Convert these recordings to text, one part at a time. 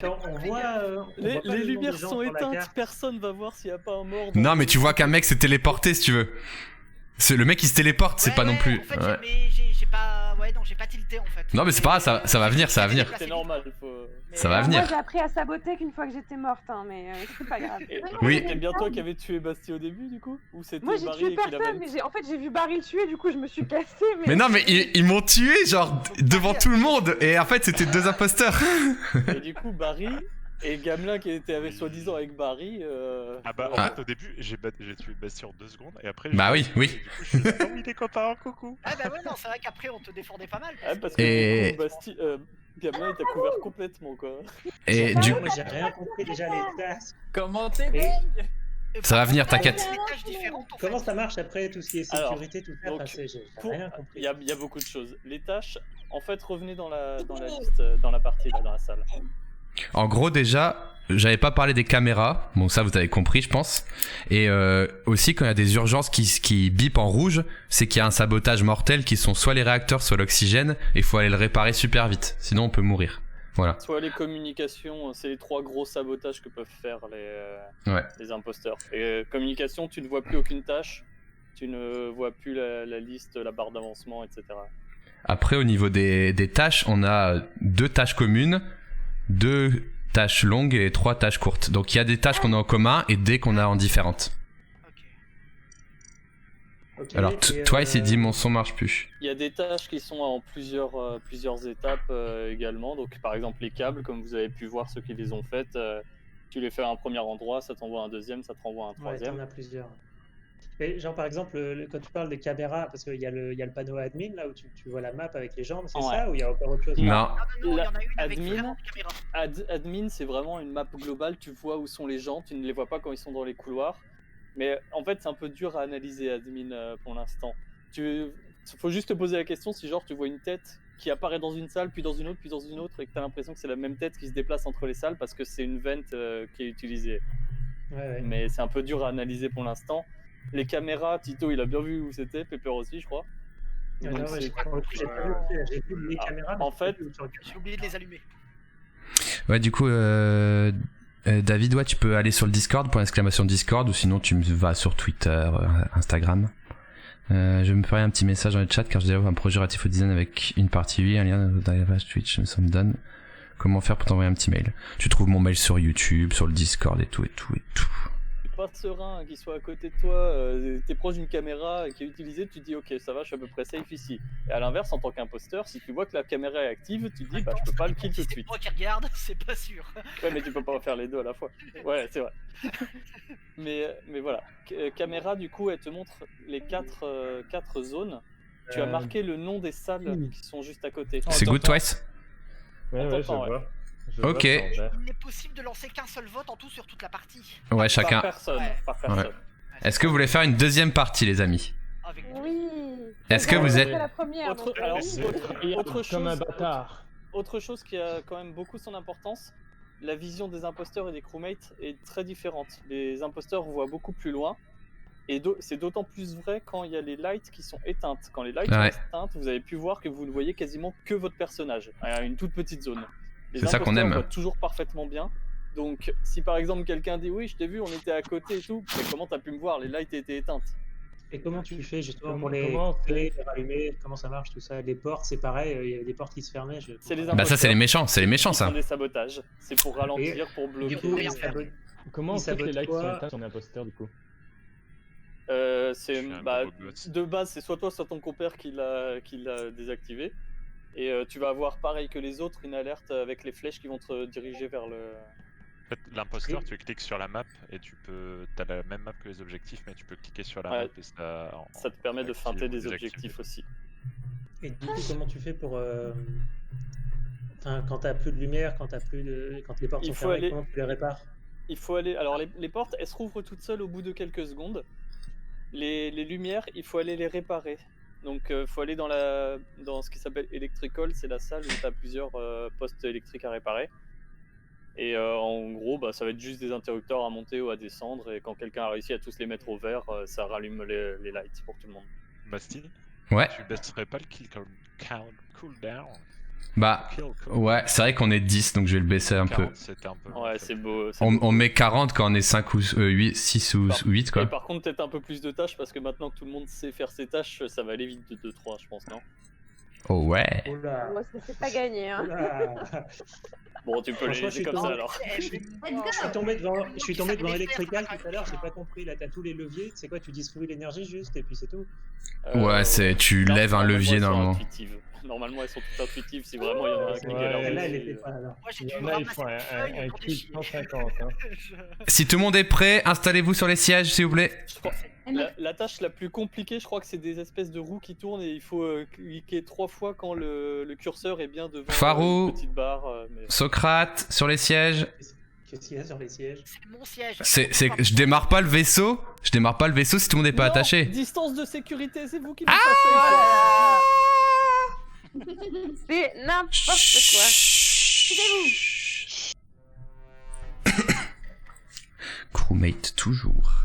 Quand on voit, les lumières sont éteintes, personne va voir s'il n'y a pas un mort. Non, mais tu vois qu'un mec s'est téléporté si tu veux. Le mec il se téléporte, c'est pas non plus. En fait, mais j'ai pas. Ouais, non, j'ai pas tilté en fait. Non, mais c'est pas grave, ça va venir, ça va venir. C'est normal, Ça va venir. Moi j'ai appris à saboter qu'une fois que j'étais morte, hein, mais c'est pas grave. Oui. C'était bien toi qui avais tué Bastien au début du coup? Ou c'était Moi j'ai Barry tué et qu'il personne, avait... mais en fait j'ai vu Barry le tuer, du coup je me suis cassée. Mais non, mais ils m'ont tué, genre, devant tout le monde. Et en fait, c'était deux imposteurs. Et du coup, Barry et Gamelin qui était avec soi-disant avec Barry. Ah bah, en fait, au début, j'ai tué Bastien en 2 secondes, et après. Bah oui, oui. Et du coup, je suis là, oh oui, les copains, coucou. Ah bah ouais, non, c'est vrai qu'après on te défendait pas mal. Parce que du coup, Gamelin il t'a couvert complètement quoi. Et du coup. Moi j'ai rien compris déjà les tasks. Comment t'es Ça va venir, t'inquiète. Comment ça marche après tout ce qui est sécurité, tout ça? J'ai rien compris. Il y a beaucoup de choses. Les tâches, en fait, revenez dans la liste, dans la partie là, dans la salle. En gros, déjà, j'avais pas parlé des caméras. Bon, ça, vous avez compris, je pense. Et aussi, quand il y a des urgences qui bipent en rouge, c'est qu'il y a un sabotage mortel qui sont soit les réacteurs, soit l'oxygène. Et il faut aller le réparer super vite. Sinon, on peut mourir. Voilà. Soit les communications, c'est les 3 gros sabotages que peuvent faire les imposteurs. Et communication, tu ne vois plus aucune tâche. Tu ne vois plus la liste, la barre d'avancement, etc. Après, au niveau des tâches, on a 2 tâches communes, 2 tâches longues et 3 tâches courtes. Donc il y a des tâches qu'on a en commun et des qu'on a en différentes. Okay, alors Twice il dit mon son marche plus. Il y a des tâches qui sont en plusieurs étapes également. Donc par exemple les câbles, comme vous avez pu voir ceux qui les ont faites, tu les fais à un premier endroit, ça t'envoie un deuxième, ça te renvoie un troisième. Ouais, t'en as plusieurs. Mais genre par exemple, quand tu parles des caméras, parce qu'il y a le panneau admin là où tu vois la map avec les jambes, c'est ça ou il y a encore autre chose? Non. Il y en a une avec vraiment caméra. Admin, c'est vraiment une map globale, tu vois où sont les gens, tu ne les vois pas quand ils sont dans les couloirs. Mais en fait, c'est un peu dur à analyser admin pour l'instant. Faut juste te poser la question si genre tu vois une tête qui apparaît dans une salle, puis dans une autre, puis dans une autre, et que tu as l'impression que c'est la même tête qui se déplace entre les salles parce que c'est une vente qui est utilisée. Ouais. Mais c'est un peu dur à analyser pour l'instant. Les caméras, Tito, il a bien vu où c'était, Pepper aussi, je crois. J'ai pas vu les caméras. En fait, j'ai oublié de les allumer. Ouais, du coup, David, ouais, tu peux aller sur le Discord, !Discord, ou sinon tu vas sur Twitter, Instagram. Je me ferai un petit message dans le chat car je développe un projet relatif au design avec une partie UI, un lien dans la page Twitch, ça me donne comment faire pour t'envoyer un petit mail. Tu trouves mon mail sur YouTube, sur le Discord et tout. Pas serein qu'il soit à côté de toi, t'es proche d'une caméra qui est utilisée, tu te dis ok ça va, je suis à peu près safe ici. Et à l'inverse, en tant qu'imposteur, si tu vois que la caméra est active, tu te dis bah je peux pas le kill tout de suite. C'est moi qui regarde, c'est pas sûr. Ouais mais tu peux pas faire les deux à la fois. Ouais c'est vrai. mais voilà, caméra du coup elle te montre les 4 zones. Tu as marqué le nom des salles qui sont juste à côté. C'est good Twice? Ouais, je vois. Ok. Il n'est possible de lancer qu'un seul vote en tout sur toute la partie. Ouais, chacun. Par personne. Ouais. Est-ce que vous voulez faire une deuxième partie, les amis? Oui. Est-ce que vous êtes... la première, autre chose, comme un bâtard. Autre chose qui a quand même beaucoup son importance, la vision des imposteurs et des crewmates est très différente. Les imposteurs voient beaucoup plus loin. Et c'est d'autant plus vrai quand il y a les lights qui sont éteintes. Quand les lights sont éteintes, vous avez pu voir que vous ne voyez quasiment que votre personnage, à une toute petite zone. C'est ça qu'on aime. Voient toujours parfaitement bien. Donc, si par exemple quelqu'un dit oui, je t'ai vu, on était à côté et tout, mais comment t'as pu me voir? Les lights étaient éteintes. Et comment tu fais justement pour les rallumer? Comment ça marche tout ça? Les portes, c'est pareil, il y avait des portes qui se fermaient. Bah ça c'est les méchants, ça. C'est des sabotages. C'est pour ralentir, pour bloquer. Du coup, comment on sait que les lights sont éteints sur un imposteur du coup? De base, c'est soit toi, soit ton compère qui l'a désactivé. Et tu vas avoir, pareil que les autres, une alerte avec les flèches qui vont te diriger vers le... En fait, l'imposteur, tu cliques sur la map et t'as la même map que les objectifs, mais tu peux cliquer sur la map et ça te permet de feinter des objectifs aussi. Et du coup, comment tu fais pour... Enfin, quand t'as plus de lumière, quand les portes sont fermées, comment tu les répares? Il faut aller... Alors, les portes, elles se rouvrent toutes seules au bout de quelques secondes. Les lumières, il faut aller les réparer. Donc faut aller dans ce qui s'appelle Electrical, c'est la salle où tu as plusieurs postes électriques à réparer. Et en gros, ça va être juste des interrupteurs à monter ou à descendre, et quand quelqu'un a réussi à tous les mettre au vert, ça rallume les lights pour tout le monde. Basti, ouais. Tu baisserais pas le kill cooldown? Bah, ouais, c'est vrai qu'on est 10, donc je vais le baisser un peu. 40, c'était un peu. Ouais, c'est beau. On met 40 quand on est 5 ou 8, 6 ou 8, Et quoi. par contre, peut-être un peu plus de tâches, parce que maintenant que tout le monde sait faire ses tâches, ça va aller vite de 2-3, je pense, non? Oh ouais. Oula. Moi, c'est pas gagné. Hein. Oula. Bon, tu peux Franchement, les je suis laisser comme ça tombé- alors. Je suis tombé devant Electrical tout à l'heure, j'ai pas compris. Là, t'as tous les leviers. C'est quoi, tu distribues l'énergie juste et puis c'est tout. Ouais, tu non, lèves un levier elles sont normalement. intuitives. Normalement, elles sont toutes intuitives si vraiment il y en a un qui Ouais, galère. Celle-là, elle dessus, était pas alors. Moi j'ai Il dû y en a, ils ramasser font des feuilles un pour cul de déchirer. 150. Hein. Si tout le monde est prêt, installez-vous sur les sièges, s'il vous plaît. Je crois- La tâche la plus compliquée, je crois que c'est des espèces de roues qui tournent et il faut cliquer 3 fois quand le curseur est bien devant Faro. une petite barre. Mais... Socrate, sur les sièges. Qu'est-ce qu'il y a sur les sièges? C'est mon siège. Je démarre pas le vaisseau. Je démarre pas le vaisseau si tout le monde n'est pas Non, attaché. Distance de sécurité, c'est vous qui le Oh passez. là là. C'est n'importe quoi. Crewmate toujours.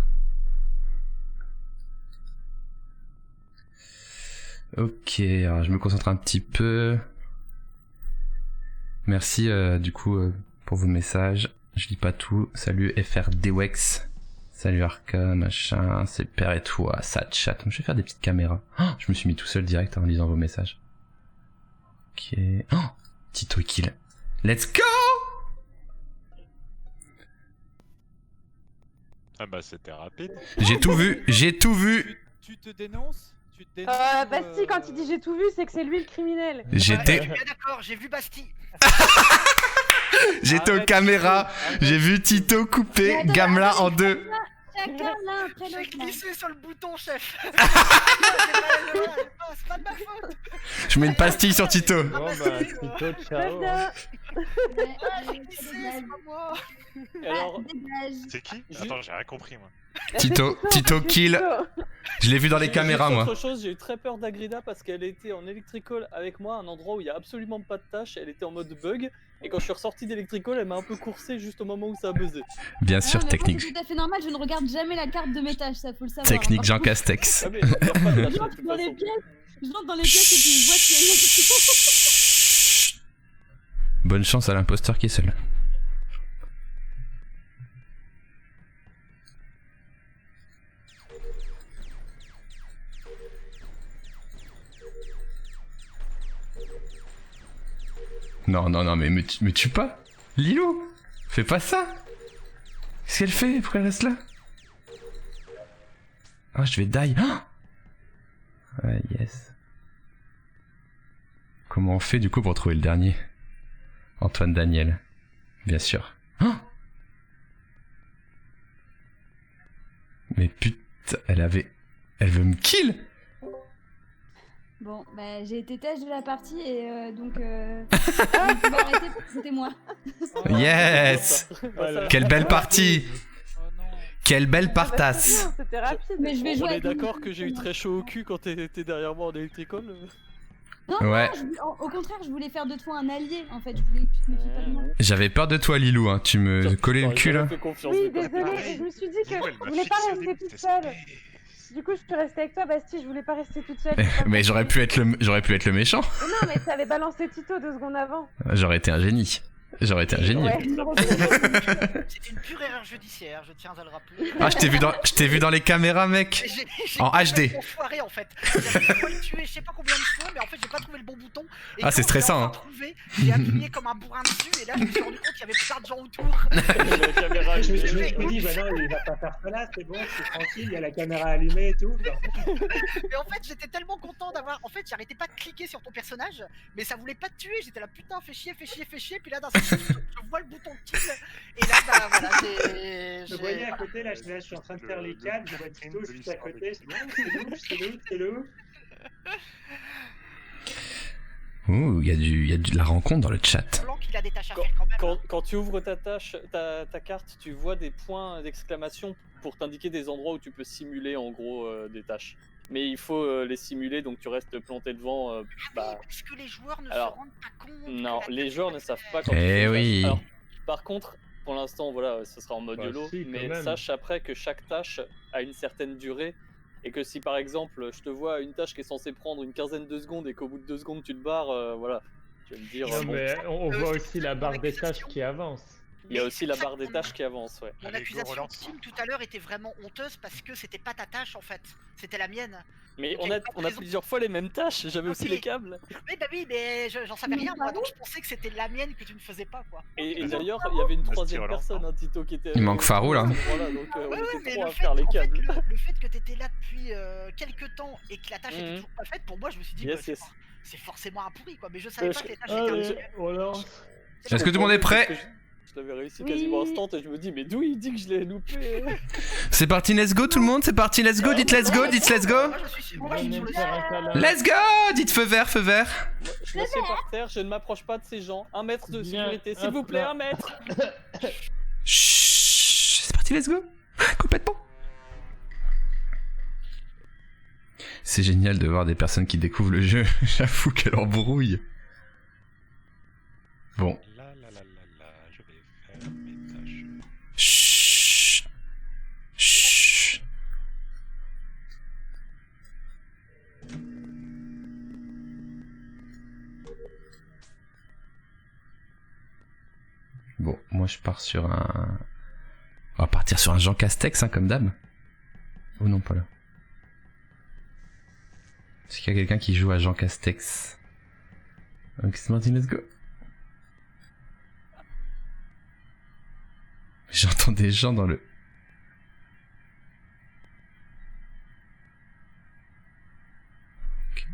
Ok, alors je me concentre un petit peu. Merci du coup pour vos messages. Je lis pas tout. Salut FRDWEX. Salut Arca, machin. C'est Père et toi, ça chat. Je vais faire des petites caméras. Oh, je me suis mis tout seul direct en lisant vos messages. Ok. Oh, Tito kill. Let's go! Ah bah c'était rapide. J'ai tout vu, j'ai tout vu. Tu te dénonces? Tu te dénonces Basti, quand il dit j'ai tout vu, c'est que c'est lui le criminel. Je J'étais suis bien d'accord, j'ai vu Bastille. J'étais aux caméras, j'ai vu Tito couper Gamla en deux. Chacun l'un après J'ai l'autre. glissé sur le bouton, chef. C'est pas de ma faute. Je mets une pastille sur Tito. Bon bah, Tito, Très ciao. bien. J'ai glissé, c'est pas moi. Et alors, C'est qui? Attends, j'ai rien compris moi. Tito kill. Je l'ai vu dans les caméras moi. Autre chose, j'ai eu très peur d'Agrida parce qu'elle était en electrical avec moi, un endroit où il y a absolument pas de tâche. Elle était en mode bug. Et quand je suis ressorti d'electrical, elle m'a un peu coursé juste au moment où ça a buzzé. Bien sûr, C'est technique. tout à fait normal, je ne regarde jamais la carte de mes tâches, ça faut le savoir. Technique Jean Castex. Ah, mais il y a pas de tâche, Je de toute rentre dans les façon. pièces, je rentre dans les pièces et puis je vois qu'il y a une electrical. Bonne chance à l'imposteur qui est seul. Non, non, non, mais me tue pas. Lilou, fais pas ça. Qu'est-ce qu'elle fait? Pourquoi elle reste là? Ah, je vais die. Ah, yes. Comment on fait du coup pour trouver le dernier? Antoine Daniel, bien sûr. Ah, mais putain, elle veut me kill. Bon, bah j'ai été tâche de la partie et donc on pouvait arrêter parce que c'était moi. Yes. Quelle belle partie. Quelle belle partasse. C'était rapide. Mais je vais On jouer est avec d'accord que j'ai eu très chaud au cul quand t'étais derrière moi en electrical. Non, Ouais. non, au contraire, je voulais faire de toi un allié en fait, je voulais que tu te méfies pas de moi. J'avais peur de toi, Lilou, hein. Tu me collais le cul là. Oui, désolé, je me suis dit que je voulais pas rester toute seule. Du coup, je suis restée avec toi, Basti, je voulais pas rester toute seule. Mais j'aurais pu être le méchant. Mais non, mais t'avais balancé Tito 2 secondes avant. J'aurais été un génie. J'aurais été un génie. Ouais. C'est une pure erreur judiciaire, je tiens à le rappeler. Ah, je t'ai vu dans les caméras, mec. En HD. Foiré en fait. J'avais failli tuer je sais pas combien de fois, mais en fait j'ai pas trouvé le bon bouton. Et Ah, c'est quand je l'ai stressant, enfin hein. trouvé, j'ai appuyé comme un bourrin dessus et là je me suis rendu compte qu'il y avait plein de gens autour. Je me dis, bah non, il va pas faire ça là, c'est bon, c'est tranquille, il y a la caméra allumée et tout. Mais en fait j'étais tellement content d'avoir. En fait j'arrêtais pas de cliquer sur ton personnage, mais ça voulait pas te tuer. J'étais là putain, fais chier. Puis là d'un seul coup, je vois le bouton kill. Et là bah voilà, Je voyais à côté, là je suis en train de faire les câbles, je vois Tito juste à côté, c'est bon, c'est loup. Ouh, il y a de la rencontre dans le chat. Blanc qu'il a des tâches à faire quand même. Quand tu ouvres ta tâche, ta carte, tu vois des points d'exclamation pour t'indiquer des endroits où tu peux simuler en gros des tâches. Mais il faut les simuler, donc tu restes planté devant. Bah... Est-ce que les joueurs ne Alors, se rendent pas compte? non, les joueurs ne savent pas quand Eh tu fais une oui. tâche. Alors, par contre, pour l'instant, voilà, ce sera en mode Bah YOLO, si, quand mais même. sache après que chaque tâche a une certaine durée. Et que si par exemple, je te vois une tâche qui est censée prendre une quinzaine de secondes et qu'au bout de 2 secondes tu te barres, voilà. peux me dire. Non, mais on voit aussi la barre des tâches qui avance. Il y a aussi la barre des tâches qui avance, ouais. Mon accusation ultime tout à l'heure était vraiment honteuse parce que c'était pas ta tâche en fait, c'était la mienne. Mais on a plusieurs fois les mêmes tâches, j'avais aussi les câbles. Oui, bah oui, mais j'en savais rien moi, donc je pensais que c'était la mienne que tu ne faisais pas quoi. Et d'ailleurs, il y avait une troisième personne, hein, Tito, qui était. Il manque Farou là. Voilà, donc on était mais trois à faire les câbles. le fait que t'étais là depuis quelques temps et que la tâche était toujours pas faite, pour moi je me suis dit que c'est forcément un pourri quoi, mais je savais pas que les tâches étaient Est-ce que tout le monde est prêt? Je l'avais réussi quasiment instant et je me dis mais d'où il dit que je l'ai loupé? C'est parti, let's go tout le monde, c'est parti, let's go, dites let's go, dites let's go. Let's go, dites feu vert, feu vert. Je me suis par terre, je ne m'approche pas de ces gens. 1 mètre de sécurité, s'il vous plaît, 1 mètre. Chut, c'est parti, let's go. Complètement. C'est génial de voir des personnes qui découvrent le jeu, j'avoue qu'elle embrouille. Bon. Chut. Chut. Bon, moi je pars sur un... On va partir sur un Jean Castex, hein, comme d'hab. Oh non, pas là. Est-ce qu'il y a quelqu'un qui joue à Jean Castex? Ok, c'est Martin, let's go. J'entends des gens dans le... Okay.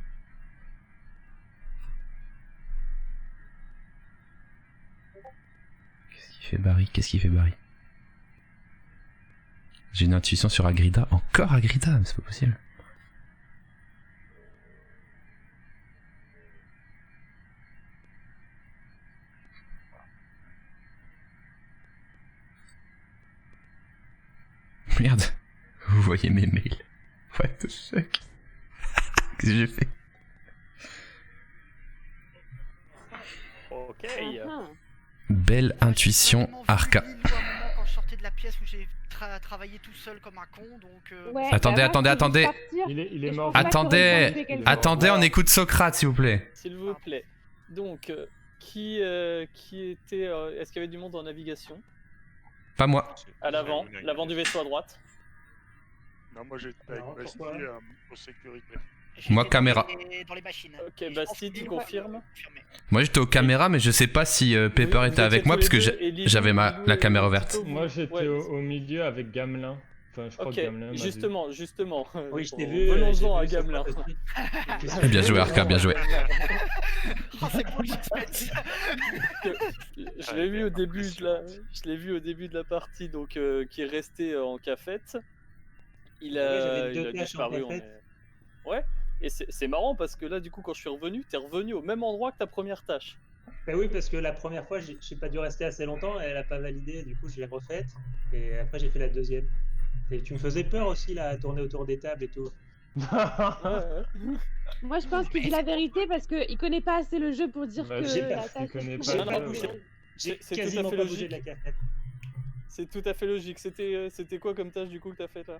Qu'est-ce qu'il fait Barry? Qu'est-ce qu'il fait Barry? J'ai une intuition sur Agrida. Encore Agrida? Mais c'est pas possible. Merde, vous voyez mes mails. What the fuck? Qu'est-ce que j'ai fait? Ok. Belle intuition, Arca. Quand je sortais de la pièce où j'ai travaillé tout seul comme un con, donc. Ouais, attendez, attendez. Il est mort. Attendez, on écoute Socrate, s'il vous plaît. S'il vous plaît. Donc, qui était. Est-ce qu'il y avait du monde en navigation? Pas moi. À l'avant du vaisseau à droite. Non, moi j'étais avec Bastille en sécurité. Moi, caméra. Dans les machines. Ok, Bastille, tu confirmes? Moi j'étais aux caméras, mais je sais pas si Pepper était avec moi parce que j'avais la caméra ouverte. Moi j'étais au milieu avec Gamelin. Enfin, je crois que Gamelin. Justement. Oui, je t'ai vu. Venons-en à Gamelin. Bien joué, Arca, bien joué. Oh, c'est beau le suspense. Je l'ai vu au début de la partie, donc qui est resté en cafette. Il a disparu. Ouais. Et c'est marrant parce que là, du coup, quand je suis revenu, t'es revenu au même endroit que ta première tâche. Bah oui, parce que la première fois, j'ai pas dû rester assez longtemps, elle a pas validé, du coup, je l'ai refaite. Et après, j'ai fait la deuxième. Et tu me faisais peur aussi, là, à tourner autour des tables et tout. Moi, je pense qu'il dit la vérité parce qu'il connaît pas assez le jeu pour dire que. J'ai pas bougé. J'ai quasiment pas bougé de la cafette. C'est tout à fait logique. C'était quoi comme tâche, du coup, que t'as fait là?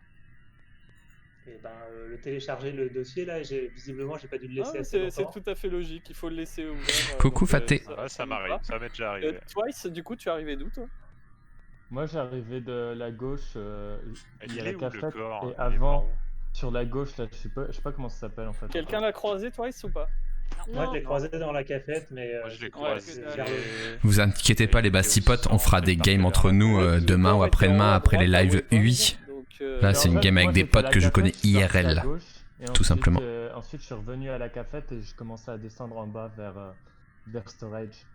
Et ben, le télécharger le dossier là, visiblement j'ai pas dû le laisser assez longtemps. C'est tout à fait logique, il faut le laisser ouvert. Coucou Faté. Ça m'arrive, ça m'est déjà arrivé. Twice, du coup, tu es arrivé d'où toi? Moi j'arrivais de la gauche, il y a la cafette, et avant, sur la gauche là, je sais pas comment ça s'appelle en fait. Quelqu'un l'a croisé Twice ou pas? Moi je l'ai croisé dans la cafette, mais moi, je l'ai croisé. Vous inquiétez pas les bastipotes, on fera des games entre nous demain ou après-demain après les lives UI. Là c'est une game avec des potes que je connais IRL, tout simplement. Ensuite je suis revenu à la cafette et je commençais à descendre en bas vers Storage.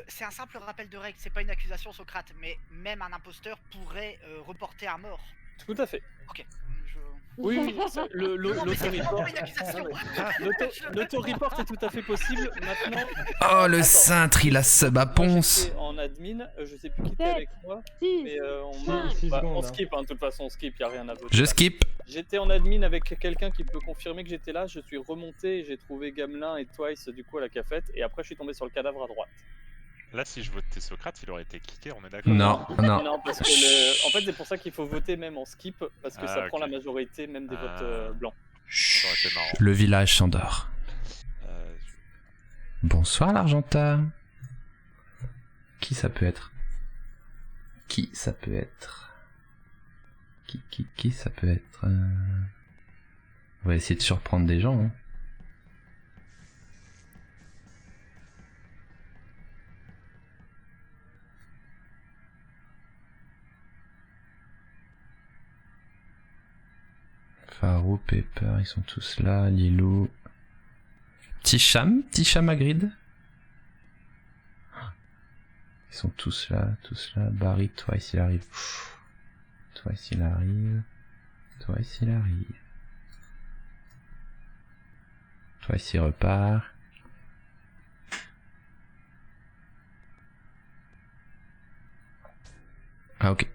C'est un simple rappel de règle, c'est pas une accusation Socrate, mais même un imposteur pourrait reporter à mort. Tout à fait. Ok. Oui, l'auto-report est tout à fait possible. Maintenant. Oh le cintre, il a sub à Ponce. En admin, je sais plus qui était avec moi, mais on skip, hein, de toute façon, on skip, y a rien à voter. Je skip. J'étais en admin avec quelqu'un qui peut confirmer que j'étais là, je suis remonté et j'ai trouvé Gamelin et Twice du coup à la cafette, et après je suis tombé sur le cadavre à droite. Là, si je votais Socrate, il aurait été kické, on est d'accord? Non, parce que en fait, c'est pour ça qu'il faut voter même en skip, parce que ça prend la majorité même des votes blancs. Chut, le village s'endort. Bonsoir l'Argentat. Qui ça peut être? Qui ça peut être? Qui ça peut être? On va essayer de surprendre des gens. Hein. Faro, Pepper, ils sont tous là. Lilou. Ticham à grid. Ils sont tous là. Barry, Twice il arrive. Twice il arrive. Twice il repart. Ah ok.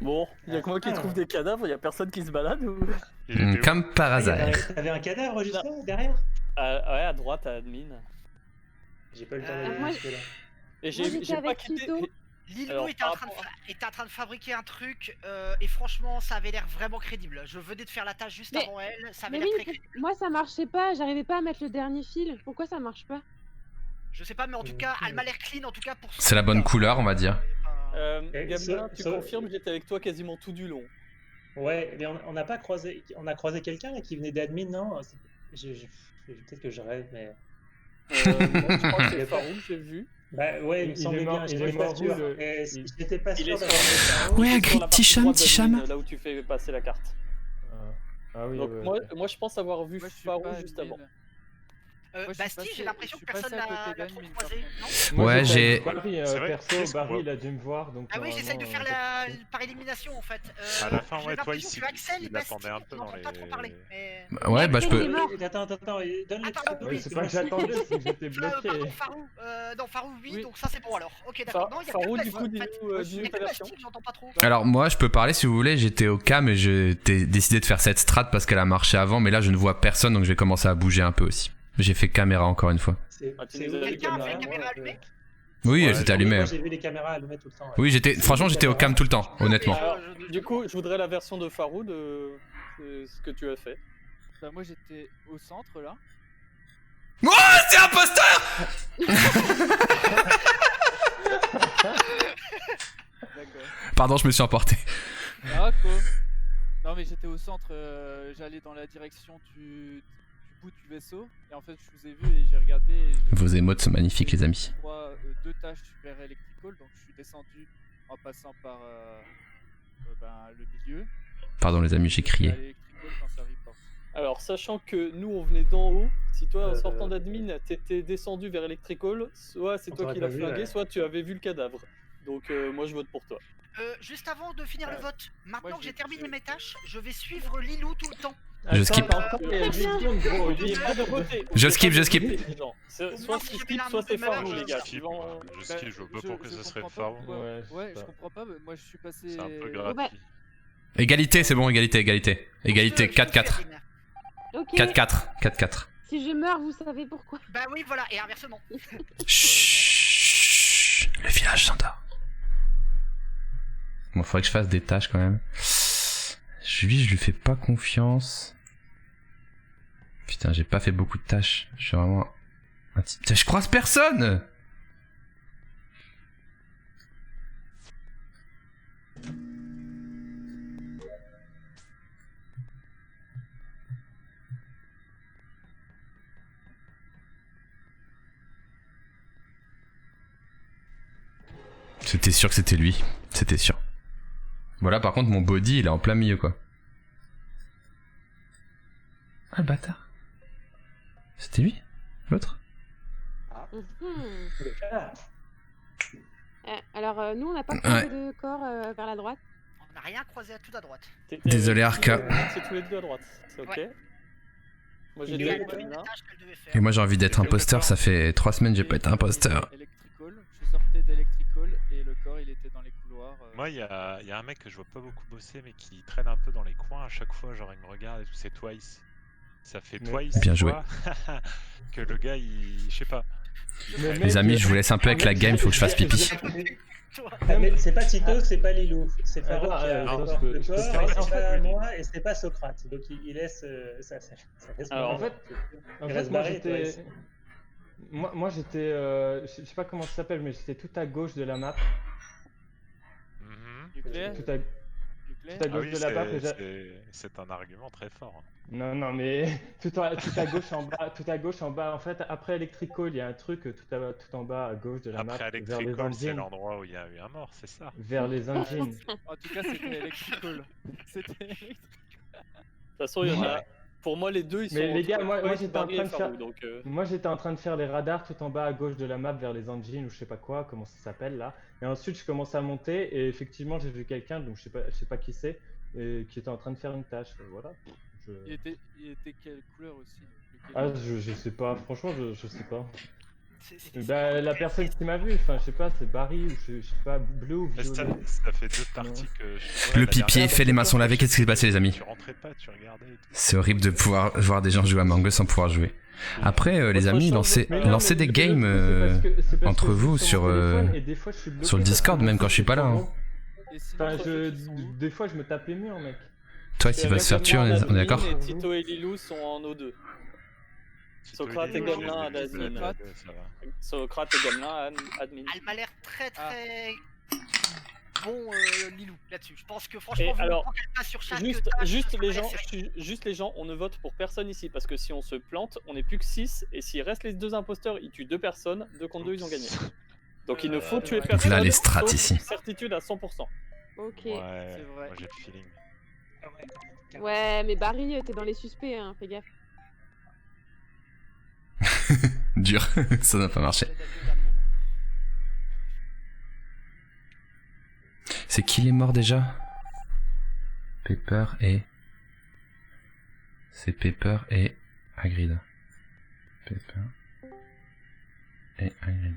Bon, il y a que moi qui trouve des cadavres, il y a personne qui se balade ou... Comme par hasard. T'avais un cadavre juste là, derrière? Ouais, à droite, à admin. J'ai pas eu le temps d'aller jusque là. Et j'ai pas quitté... Lilou était en train de fabriquer un truc et franchement ça avait l'air vraiment crédible. Je venais de faire la tâche juste avant elle, ça avait l'air très crédible. Moi ça marchait pas, j'arrivais pas à mettre le dernier fil. Pourquoi ça marche pas? Je sais pas mais en tout cas elle m'a l'air clean en tout cas pour ça. C'est la bonne couleur on va dire. Gamelin, tu confirmes, j'étais avec toi quasiment tout du long. Ouais, mais on n'a pas croisé... On a croisé quelqu'un là qui venait d'admin, non? Peut-être que je rêve, mais... Je crois que c'est Farouk, j'ai vu. Bah ouais, il me semblait bien, j'étais pas sûr. J'étais pas sûr d'avoir Farouk. Ouais, grid Ticham. Là où tu fais passer la carte. Ah oui, donc moi je pense avoir vu Farouk juste avant. Basti, j'ai l'impression que personne l'a trop croisé, non? Ouais, j'ai... Perso, Barry il a dû me voir, donc... Ah oui, j'essaye de faire par élimination en fait. À la fin, ouais, toi ici, Axel et Basti, un peu dans les... pas trop parler. Ouais, bah je peux... Attends, donne-le. Oui, c'est pas que j'attendais, c'est que j'étais bloqué. Non, Farou, oui, donc ça c'est bon alors. Ok, d'accord. Non, il y a Farou, que du coup, Basti que j'entends pas trop. Alors moi je peux parler si vous voulez, j'étais au cam et j'ai décidé de faire cette strat parce qu'elle a marché avant, mais là je ne vois personne donc je vais commencer à bouger un peu aussi. J'ai fait caméra encore une fois. Quelqu'un a fait caméra allumée? Oui, elle s'était allumée. Moi j'ai vu les caméras allumées tout le temps. Oui, franchement j'étais au cam tout le temps, honnêtement. Alors, du coup, je voudrais la version de Farou de ce que tu as fait. Bah moi j'étais au centre là. Oh, c'est imposteur! D'accord. Pardon, je me suis emporté. Ah quoi. Non mais j'étais au centre, j'allais dans la direction du bout du vaisseau et en fait je vous ai vu et j'ai regardé et Vos émotes sont magnifiques les amis. Je vois deux tâches super electrical donc je suis descendu en passant par le milieu. Pardon les amis, j'ai crié. Alors sachant que nous on venait d'en haut, si toi en sortant d'admin t'étais descendu vers electrical, soit c'est toi qui l'as flingué, soit tu avais vu le cadavre. Donc moi je vote pour toi. Juste avant de finir le vote, maintenant que j'ai terminé mes tâches, je vais suivre Lilou tout le temps. Je skip. Je skip. Soit tu skip, soit t'es Farou les gars. Je skip, je vois pas pourquoi ça serait Farou. Ouais, je comprends pas, mais moi je suis passé... C'est un peu gratuit. Égalité, c'est bon, égalité. Égalité, 4-4. 4-4. Si je meurs, vous savez pourquoi. Bah oui, voilà, et inversement. Chut, le village s'endort. Bon, faudrait que je fasse des tâches quand même. Je lui fais pas confiance. Putain, j'ai pas fait beaucoup de tâches. Je suis vraiment... Je croise personne! C'était sûr que c'était lui. C'était sûr. Voilà, par contre, mon body, il est en plein milieu, quoi. Ah, le bâtard. C'était lui? L'autre? Alors, nous, on n'a pas croisé de corps vers la droite. On n'a rien croisé à tout à droite. Désolé, Arca. C'est tous les deux à droite, c'est ok. Ouais. Moi j'ai dit Et moi j'ai envie d'être imposteur, ça fait 3 semaines que j'ai pas été imposteur. Je sortais d'Electrical et le corps il était dans les couloirs. Moi il y a un mec que je vois pas beaucoup bosser mais qui traîne un peu dans les coins à chaque fois, genre il me regarde et tout, c'est Twice. Ça fait Twice bien joué. Que le gars il... je sais pas. Les amis, je vous laisse un peu avec la game, faut que je fasse pipi. toi. Ah, mais c'est pas Tito, c'est pas Lilou. C'est Faro Ah, qui a non, le je peux- corps, je peux et faire- c'est en pas fait, moi, et c'est pas Socrate. Donc il laisse ça laisse Alors, Morin. En Il fait, reste moi barré, toi, j'étais. ici. Moi j'étais. Je sais pas comment ça s'appelle, mais j'étais tout à gauche de la map. Nucléaire. Tout à Ah gauche oui, de la map. c'est un argument très fort. hein. Non, mais tout à gauche en bas, en fait, après Electrical, il y a un truc tout en bas à gauche de la map, Après vers les Electrical, c'est engines. l'endroit où il y a eu un mort, c'est ça? Vers les engines. En tout cas, c'était Electrical. C'était Electrical. De toute façon, il y en a. Pour moi, les deux, ils sont. Mais les gars, entre moi Twice, j'étais en Barry train et de Farou, faire. donc, Moi j'étais en train de faire les radars tout en bas à gauche de la map vers les engines ou je sais pas quoi, comment ça s'appelle là. Et ensuite je commence à monter et effectivement j'ai vu quelqu'un, donc je sais pas qui c'est, et qui était en train de faire une tâche. Voilà. Il était quelle couleur aussi? Ah je sais pas, franchement je sais pas. C'est Bah la personne qui m'a vu, enfin je sais pas, c'est Barry ou je sais pas, bleu ou Mais violet. ça fait deux parties que je... Le pipier fait les mains sont lavées, qu'est-ce qui s'est passé les amis? Tu rentrais pas, tu regardais et tout. C'est horrible de pouvoir voir des gens jouer à Among Us sans pouvoir jouer. Après les amis, lancez des games entre vous sur le Discord même quand je suis pas là. hein. Enfin des fois je me tape les murs mec. Toi il va se faire tuer, on est d'accord? Et Tito et Lilou sont en O2. Socrate et Gamelin à admin. Socrate et Gamelin à admin. Elle m'a l'air très bon Lilou là-dessus. Je pense que Et franchement, vu le alors, temps qu'elle passe sur chaque juste tâche, les ça gens, paraît serré. juste les gens, on ne vote pour personne ici parce que si on se plante, on n'est plus que 6 et s'il reste les deux imposteurs, ils tuent 2 personnes, 2 contre 2 ils ont gagné. Donc il ne faut tuer personne. Là, les strats sauf ici. Certitude à 100%. Ok. Ouais, C'est vrai. moi j'ai le feeling. Ouais, mais Barry, t'es dans les suspects, hein, fais gaffe. Dur, ça n'a pas marché. C'est qui les morts déjà? Pepper et... C'est Pepper et Hagrid. Pepper et Hagrid.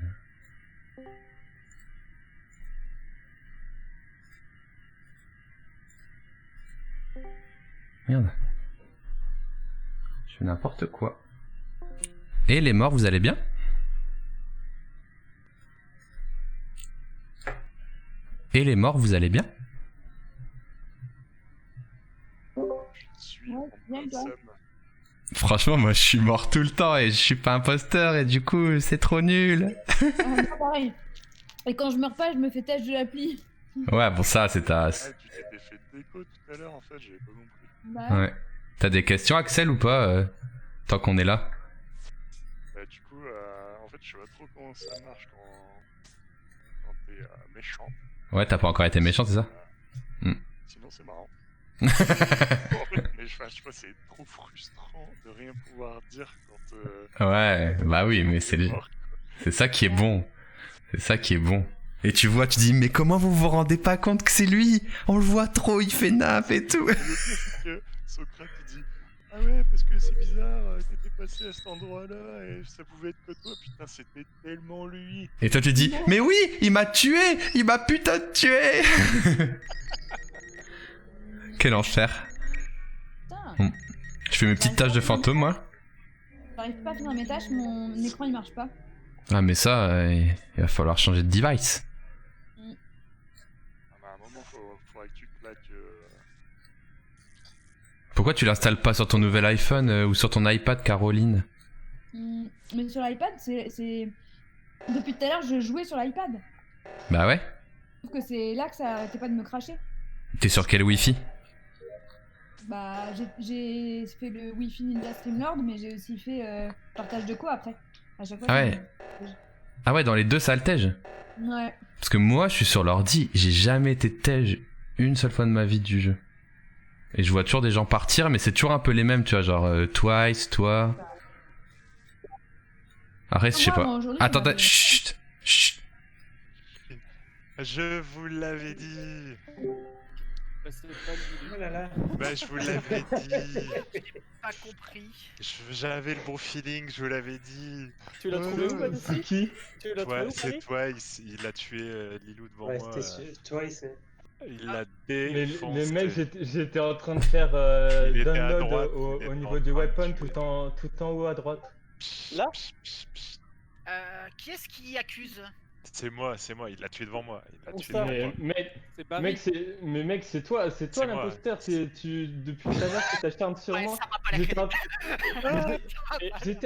Merde. Je fais n'importe quoi. Et les morts, vous allez bien? Et les morts, vous allez bien? Je suis en bonne somme. Franchement, moi je suis mort tout le temps et je suis pas imposteur et du coup c'est trop nul. Moi, pareil. Et quand je meurs pas, je me fais tâche de l'appli. Ouais, bon ça c'est ta... Ah, tu t'étais fait déco tout à l'heure en fait, j'avais pas compris. Bah, Ouais. T'as des questions Axel ou pas tant qu'on est là? Bah, du coup, en fait, je sais pas trop comment ça marche quand t'es méchant. Ouais, t'as pas encore été méchant, c'est ça? Sinon, c'est marrant. Bon, en fait, mais je sais pas, c'est trop frustrant de rien pouvoir dire quand. Ouais, bah oui, mais c'est ça qui est bon. C'est ça qui est bon. Et tu vois, tu dis, mais comment vous vous rendez pas compte que c'est lui? On le voit trop, il fait nappe et tout. Le pire, c'est que Socrate il dit ah ouais, parce que c'est bizarre, t'étais passé à cet endroit-là et ça pouvait être que toi. Putain, c'était tellement lui. Et toi tu dis, mais oui, il m'a tué, il m'a putain de tué. Quel enfer. putain. Bon. Je fais mes petites tâches de fantôme, moi. J'arrive pas à finir mes tâches, mon écran il marche pas. Ah mais ça, il va falloir changer de device. Ah bah, à un moment, faudrait que tu te plaques. Pourquoi tu l'installes pas sur ton nouvel iPhone ou sur ton iPad, Caroline? Mais sur l'iPad, c'est... Depuis tout à l'heure, je jouais sur l'iPad. Bah ouais. Sauf que c'est là que ça arrêtait pas de me cracher. T'es sur quel Wi-Fi? Bah, j'ai fait le Wi-Fi Ninja Streamlord, mais j'ai aussi fait partage de co après. À chaque fois. Ah ouais. Ah ouais, dans les deux ça altège. Ouais. Parce que moi je suis sur l'ordi, j'ai jamais été tège une seule fois de ma vie du jeu. Et je vois toujours des gens partir, mais c'est toujours un peu les mêmes, tu vois, genre Twice, toi. Arrête, je sais pas. Attends, chut, chut. Je vous l'avais dit. Bah, c'est pas lui. Oh là là. Bah, je vous l'avais dit. J'ai pas compris. J'avais le bon feeling, je vous l'avais dit. Tu l'as trouvé où, Vanessa? Qui? Tu l'as trouvé où, C'est Fanny? Twice, il a tué Lilou devant Ouais, moi. c'était Twice. Il l'a Mais défoncé. mec, j'étais en train de faire Il était à download droite, au il était niveau en du train de weapon tuer. tout en haut à droite. Là? Qui est-ce qui accuse? C'est moi, il l'a tué devant moi. Mec, c'est toi l'imposteur. Depuis tout à l'heure, tu t'acharnes sur moi. J'étais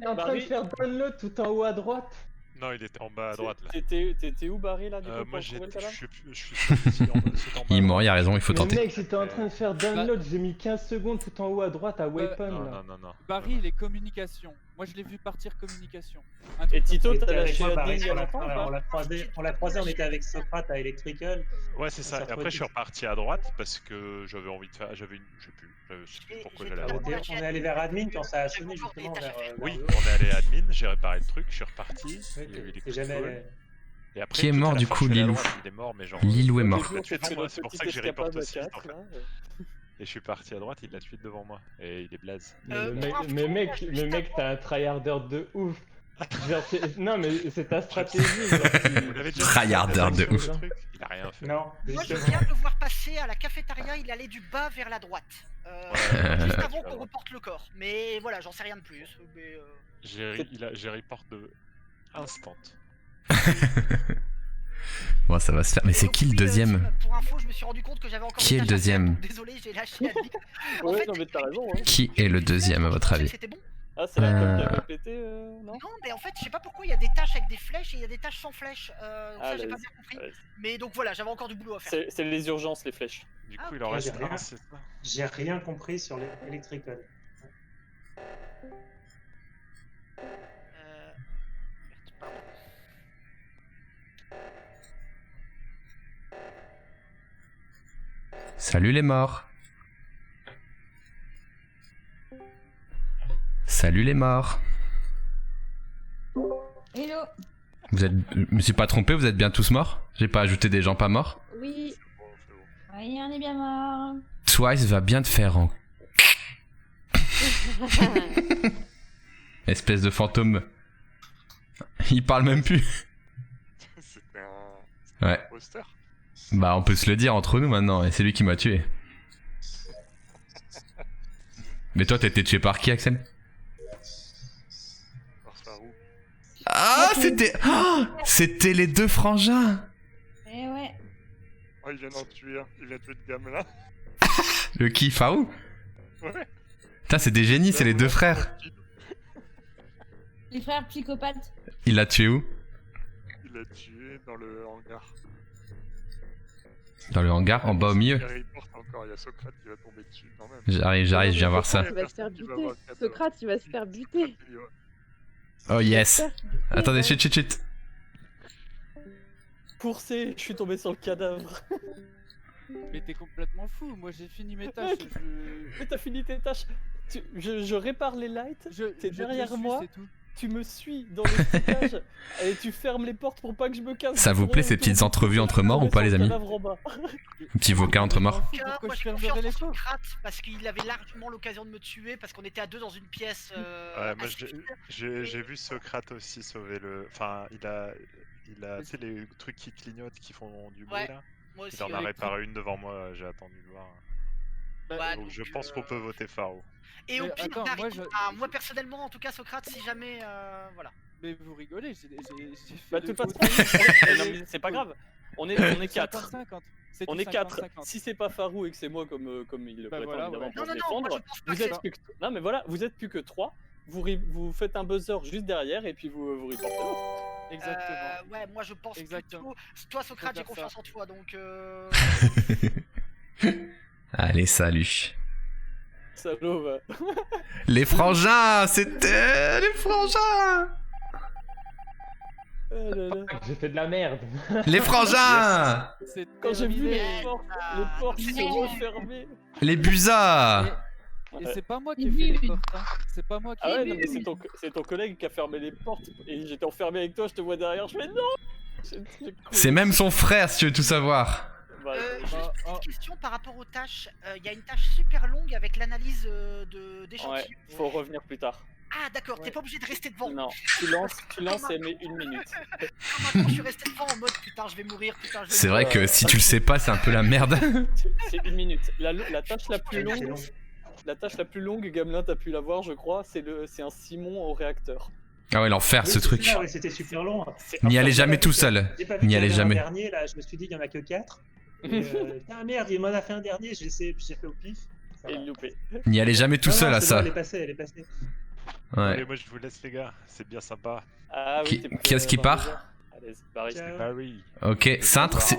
en train de faire download tout en haut à droite. Non, il était en bas à droite là. T'étais où, Barry, là, du coup, moi, pour trouver le cadavre? je suis sorti en bas. Il est mort, il a raison, il faut Mais tenter. mec, j'étais en train de faire download, j'ai mis 15 secondes tout en haut à droite à weapon là. Non. Barry, il est communication. Moi, je l'ai vu partir communication. Et Tito, t'as T'étais avec lâché moi, la Barry, dingue sur à la la fin ou fin, pas? on l'a croisé, on était avec Socrate à Electrical. Ouais, c'est ça. Et après, je suis reparti à droite parce que j'avais envie de faire. Je sais plus pourquoi j'allais à droite. On est allé vers admin quand ça a sonné justement vers. Oui, on est allé à admin, j'ai réparé le truc, je suis reparti. Oui, Il y a eu les t'es coups de jamais- feu. Et après, Qui est tout à mort la du fin, coup, je suis allé à Lilou? droite, il est mort, mais genre. Lilou est mort. Il l'a tué devant moi, c'est pour ça que j'ai escapade reporté aussi à vite en quatre, fait. là. Et je suis parti à droite, il l'a tué devant moi. Et il est blaze. Mais mec, t'as un tryharder de ouf. Genre, non, mais c'est ta stratégie. Tryharder de ouf. Il a rien fait. Non, Moi, je viens de le voir passer à la cafétéria, il allait du bas vers la droite. Juste avant qu'on reporte le corps. Mais voilà, j'en sais rien de plus. Mais, J'ai report de instant. Bon, ça va se faire. Mais c'est qui le deuxième? Pour info, je me suis rendu compte que j'avais encore Qui est des le tâches à faire, deuxième? donc désolé, j'ai lâché la bite. En Ouais, fait, non, mais t'as raison. Hein. Qui est le deuxième à votre avis? c'était bon. Ah, c'est la com qui avait pété, non? Non, mais en fait, je sais pas pourquoi il y a des tâches avec des flèches et il y a des tâches sans flèches. Ça, j'ai pas bien compris. Mais donc voilà, j'avais encore du boulot à faire. C'est les urgences, les flèches. Du coup, il en reste un, c'est ça? J'ai rien compris sur l'Electrical. Salut les morts. Salut les morts. Hello. Vous êtes, je me suis pas trompé, vous êtes bien tous morts? J'ai pas ajouté des gens pas morts? Oui. Oui, on est bien mort. Twice va bien te faire en... Espèce de fantôme. Il parle même plus. C'était Ouais. un poster. Bah on peut se le dire entre nous maintenant, et c'est lui qui m'a tué. Mais toi t'as été tué par qui, Axel? Ah, c'était... Oh, c'était les deux frangins. Eh ouais. Oh, il vient d'en tuer un. Il vient de tuer de gamme là. Le qui, Farou? Ouais. Putain, c'est des génies, c'est les deux frères. Les frères psychopathes. Il l'a tué où? Il l'a tué dans le hangar. Dans le hangar, en bas au milieu. Il porte encore, il y a Socrate qui va tomber dessus quand même. J'arrive, je viens voir ça. Il va se faire buter. Socrate, il va se faire buter. Oh yes. Attendez, chut. Coursé, je suis tombé sur le cadavre. Mais t'es complètement fou, moi j'ai fini mes tâches. Mais t'as fini tes tâches. Je répare les lights, t'es derrière moi, tu me suis dans le stockage et tu fermes les portes pour pas que je me casse. Ça vous plaît ces petites entrevues entre morts ou pas les amis? Un petit vocal entre morts. Moi, j'ai confiance en Socrate parce qu'il avait largement l'occasion de me tuer parce qu'on était à deux dans une pièce. Ouais, moi j'ai vu Socrate aussi sauver le. Enfin, il a tu sais, les trucs qui clignotent, qui font du bruit là. Moi aussi, il en a réparé une devant moi, j'ai attendu de voir. Bah, donc je pense qu'on peut voter Faro. Et au pire, attends, Barry, moi personnellement, en tout cas, Socrate, si jamais. Voilà. Mais vous rigolez, j'ai fait. Bah, de toute façon, c'est pas grave. On est 4. On est 4. Si c'est pas Farou et que c'est moi comme il le prétend évidemment pour se défendre, non mais voilà, vous êtes plus que 3. Vous faites un buzzer juste derrière et puis vous reportez l'autre. Exactement. Ouais, moi je pense plutôt. Toi, Socrate, j'ai confiance en toi, donc. Allez, salut. Salaud, va. Les frangins, c'était les frangins. J'ai fait de la merde. Les frangins. Quand j'ai vu les portes se refermer. Les busas. Et c'est pas moi qui ai fait les portes, hein. C'est pas moi qui ai fait les portes. Ah ouais, c'est ton collègue qui a fermé les portes et j'étais enfermé avec toi, je te vois derrière, je fais non. C'est même son frère si tu veux tout savoir. Juste une petite question par rapport aux tâches. Il y a une tâche super longue avec l'analyse d'échantillons. Ouais, faut revenir plus tard. Ah d'accord, t'es pas obligé de rester devant. Non, tu lances et mets 1 minute. Maintenant je suis resté devant en mode putain je vais mourir, putain je vais C'est vrai que si tu le sais pas, c'est un peu la merde. C'est 1 minute. La tâche la plus longue, Gamelin t'as pu la voir je crois, c'est un Simon au réacteur. Ah ouais, l'enfer, ce Oui, c'est truc. ça, ouais, c'était super long. N'y allez J'ai jamais pas tout vu qu'il y seul. avait- j'ai pas vu N'y qu'il y allez avait un jamais. dernier, là, je me suis dit, il y en a que 4. Ah merde, il m'en a fait un dernier, j'ai fait au pif. Ça Et va. loupé. N'y allez jamais tout Non, seul non, à c'est ça. bon, elle est passée, elle est passée. Ouais. Allez, moi je vous laisse les gars, c'est bien sympa. Ah oui, Qui- t'es prêt qui est-ce qui dans part 2 heures. Allez, c'est Barry. Ciao. Bah oui. Ok, Cintre, si...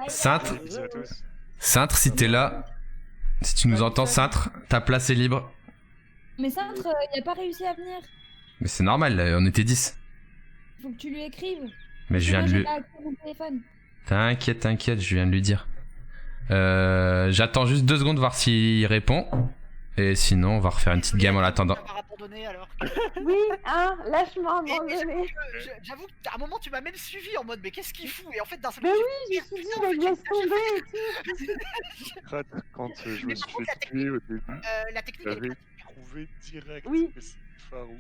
Cintre, Bisous à tous. Cintre, si t'es là, si tu nous entends, Cintre, ta place est libre. Mais Cintre, il a pas réussi à venir. Mais c'est normal, on était 10. Faut que tu lui écrives. Mais je viens Moi, de j'ai lui... pas accès à mon téléphone. T'inquiète, je viens de lui dire. J'attends juste 2 secondes voir s'il répond. Et sinon, on va refaire une petite game en attendant. Par abandonné alors. Oui, hein, lâche-moi à un moment donné. J'avoue qu'à un moment tu m'as même suivi en mode mais qu'est-ce qu'il fout et en fait d'un seul Mais coup, oui, je me suis dit, mais laisse tomber et tout. Quand je me suis par contre, fait tuer au début, la technique elle est j'avais pratique. trouvé direct Oui. que c'était Farou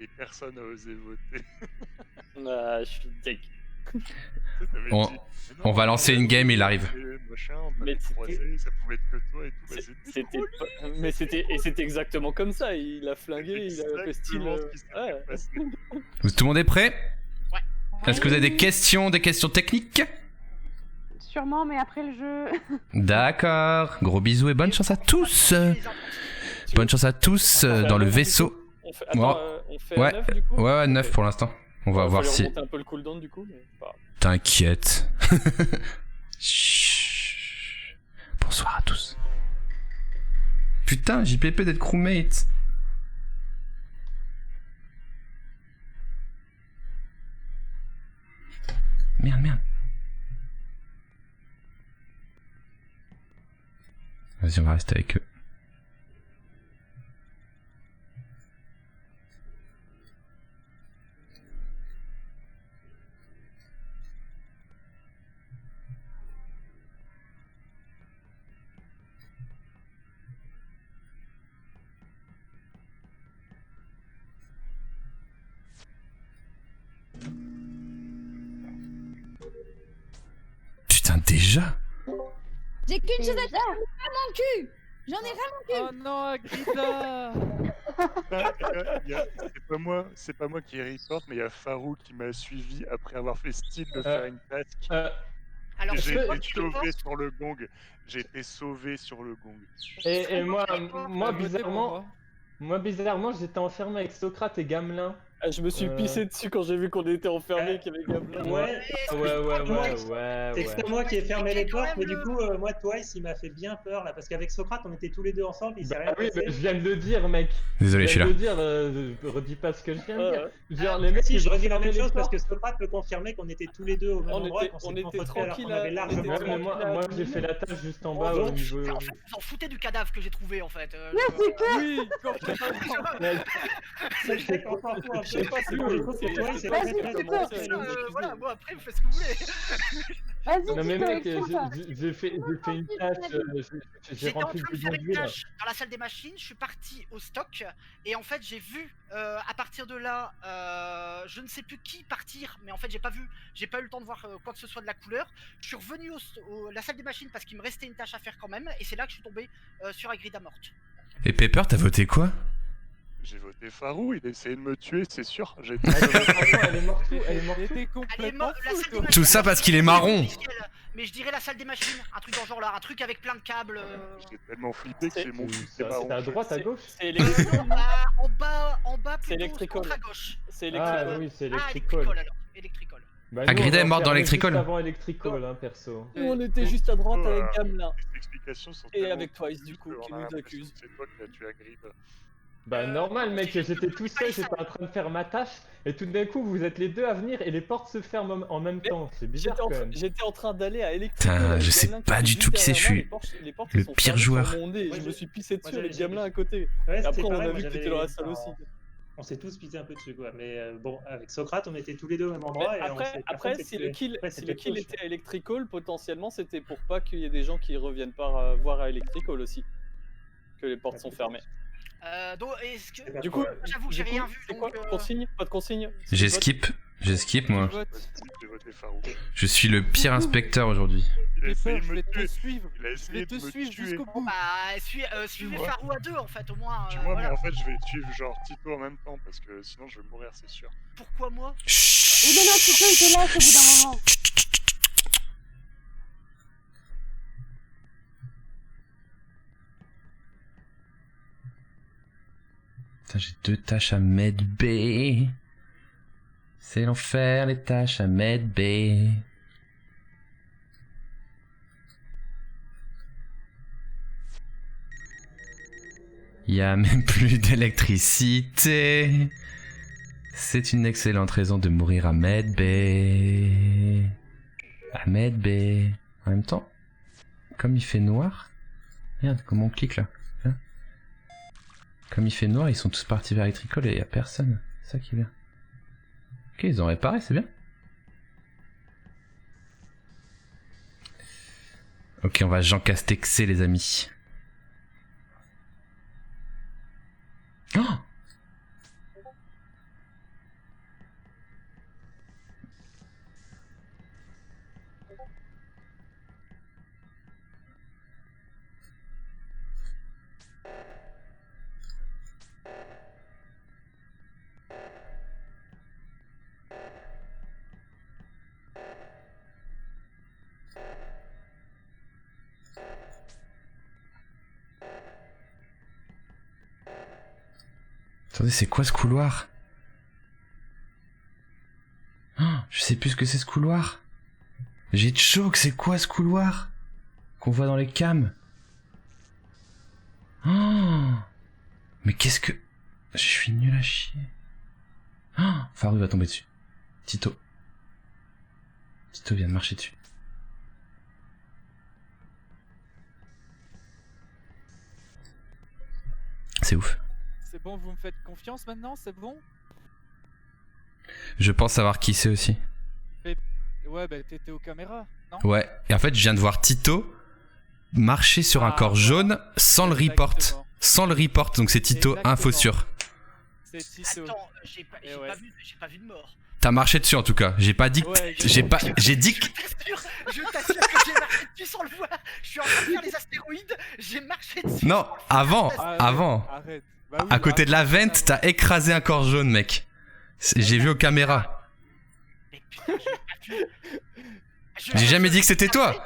et personne n'a osé voter. Ah, je suis deg. T'avais On- dit, mais on va lancer une game, il arrive. Machin, on Mais avait c'était- croisé, ça pouvait être que toi et tout. Bah, C'était pas... Mais c'était exactement comme ça, il a flingué, il a fait style... exactement ce qui s'était ouais. passé. Tout le monde est prêt? Ouais. Est-ce que vous avez des questions techniques? Sûrement, mais après le jeu. D'accord. Gros bisous et bonne chance à tous. Bonne chance à tous dans le vaisseau. On fait, attends, on fait Ouais. un 9 du coup. Ouais, 9 pour l'instant. On va voir si... remonter un peu le cooldown du coup, mais pas grave. T'inquiète. Chut. Bonsoir à tous. Putain, JPP d'être crewmate. Merde. Vas-y, on va rester avec eux. Putain, déjà? J'ai qu'une chose à dire, pas mon cul. J'en ai ras mon cul. Oh non, Agrita. C'est pas moi qui reporte, mais il y a Farou qui m'a suivi après avoir fait style de faire une task. Alors, J'ai c'est toi été qui sauvé reporte. sur le gong. J'ai été sauvé sur le gong. Et moi, Votez pour moi. bizarrement, j'étais enfermé avec Socrate et Gamelin. Ah, je me suis pissé dessus quand j'ai vu qu'on était enfermés, qu'il y avait Gamelin. Ouais, Ouais. c'est que moi qui ai fermé les portes, mais du coup, moi, Twice, il m'a fait bien peur là, parce qu'avec Socrate, on était tous les deux ensemble, il s'est rien Oui, passé. mais je viens de le dire, mec. Désolé, je suis là. Je viens de le dire, redis pas ce que je viens de dire. Genre, les Mais mecs, si, ils je ont redis la fermé même les chose parce portes. que Socrate peut confirmer qu'on était tous les deux au même On endroit, était- qu'on on s'est était rencontrés alors qu'on tranquille, avait on largement... était Ouais, mais moi j'ai fait la tâche juste en bas au niveau. En fait, vous en foutez du cadavre que j'ai trouvé en fait. c'est clair. Oui, complètement. Je sais pas pourquoi, je sais pas, c'est Vas-y, bon, je trouve que Twice, c'est vas-y, très, très, vas-y, très, vas-y. très logique. Voilà, bon après vous faites ce que vous voulez. Vas-y, Non mais Tito, mec, explique-moi. j'ai fait une tâche, j'ai J'étais en rempli train le de faire une bidonville. tâche dans la salle des machines, je suis parti au stock et en fait j'ai vu à partir de là, je ne sais plus qui partir, mais en fait j'ai pas eu le temps de voir quoi que ce soit de la couleur. Je suis revenu la salle des machines parce qu'il me restait une tâche à faire quand même et c'est là que je suis tombé sur Agrida morte. Et Pepper, t'as voté quoi? J'ai voté Farou, il essayait de me tuer, c'est sûr. J'ai Elle est morte où? Elle est morte où? T'étais Elle est complètement morte, la fou, salle des toi. machines, Tout ça parce qu'il est marron. Mais je dirais la salle des machines, un truc dans ce genre là, un truc avec plein de câbles. J'ai tellement flippé que c'est mon fou, c'est C'est marron. à droite, à gauche? C'est Electricol. En bas C'est plutôt Electricol. contre à gauche. C'est Ah Electricol. oui, c'est Ah, Electricol. Electricol alors, Electricol. Bah, Agrida nous, est on morte dans fermait Electricol. juste avant Electricol, hein, perso. Nous, on était juste à droite avec Gamelin. Les explications sont Et tellement avec Twice, du coup, confuses qui qu'on a nous l'impression accuse. que c'est toi qui as tué Agrib. Bah normal mec, j'étais tout seul, j'étais en train de faire ma tâche, et tout d'un coup vous êtes les deux à venir et les portes se ferment en même temps, c'est bizarre quand même. J'étais en train d'aller à Electricol. Putain, avec je sais Gamelin pas qui du est tout qui juste c'est, je derrière suis moi, les portes le sont pire fermées joueur. sur mon nez, Moi, je me suis pissé dessus j'avais- avec Gamelin à côté. Ouais, Et c'était après, on a pareil, vu moi, que t'étais j'avais- dans la salle aussi. On s'est tous pisé un peu dessus, quoi. Mais bon, avec Socrate, on était tous les deux au même endroit. Mais et on après, s'est- après personne si s'est le tué. kill, Après, si c'était le kill cool. était à Electricol, potentiellement c'était pour pas qu'il y ait des gens qui reviennent pas voir à Electricol aussi. Que les portes sont fermées. Donc, est-ce que... Du coup, j'avoue que j'ai rien vu. c'est quoi? Donc, Consigne? Pas de consigne? J'ai skip Je skip moi. J'ai voté Farou. Je suis le pire inspecteur aujourd'hui. Il a essayé de je me vais te tuer. suivre. Il a Je essayé vais de te me suivre tuer. jusqu'au bout. Bah, suivez Ouais. Farou à deux en fait, au moins. Dis-moi, voilà. mais en fait, je vais suivre genre Tito en même temps parce que sinon je vais mourir, c'est sûr. Pourquoi moi? Oui, mais non, Tito, il te lâche au bout d'un moment. Putain, j'ai 2 tâches à Med B. C'est l'enfer, les tâches à Med B. Y a même plus d'électricité. C'est une excellente raison de mourir à Med B. À Med B. En même temps, comme il fait noir. Merde, comment on clique là? Hein, comme il fait noir, ils sont tous partis vers Electrical et y a personne. C'est ça qui est bien. Ok, ils ont réparé, c'est bien. Ok, on va Jean Castexer les amis. Oh! Attendez, c'est quoi ce couloir? Oh, je sais plus ce que c'est ce couloir. J'ai de choc, c'est quoi ce couloir? Qu'on voit dans les cams. Oh, mais qu'est-ce que... Je suis nul à chier. Oh, Farou va tomber dessus. Tito. Tito vient de marcher dessus. C'est ouf. C'est bon, vous me faites confiance maintenant, c'est bon? Je pense savoir qui c'est aussi. Ouais, bah t'étais aux caméras, non? Ouais, et en fait je viens de voir Tito marcher sur un corps jaune sans le report. Sans le report, donc c'est Tito, info sûre. C'est Tito. Attends, j'ai pas vu de mort. T'as marché dessus en tout cas, j'ai pas dit que... Ouais, j'ai dit que... Je t'assure que j'ai marché dessus sans le voir. Je suis en train de faire les astéroïdes, j'ai marché dessus. Non, avant, avant. Arrête. À côté de la vente, t'as écrasé un corps jaune, mec. J'ai vu aux caméras. J'ai jamais dit que c'était toi.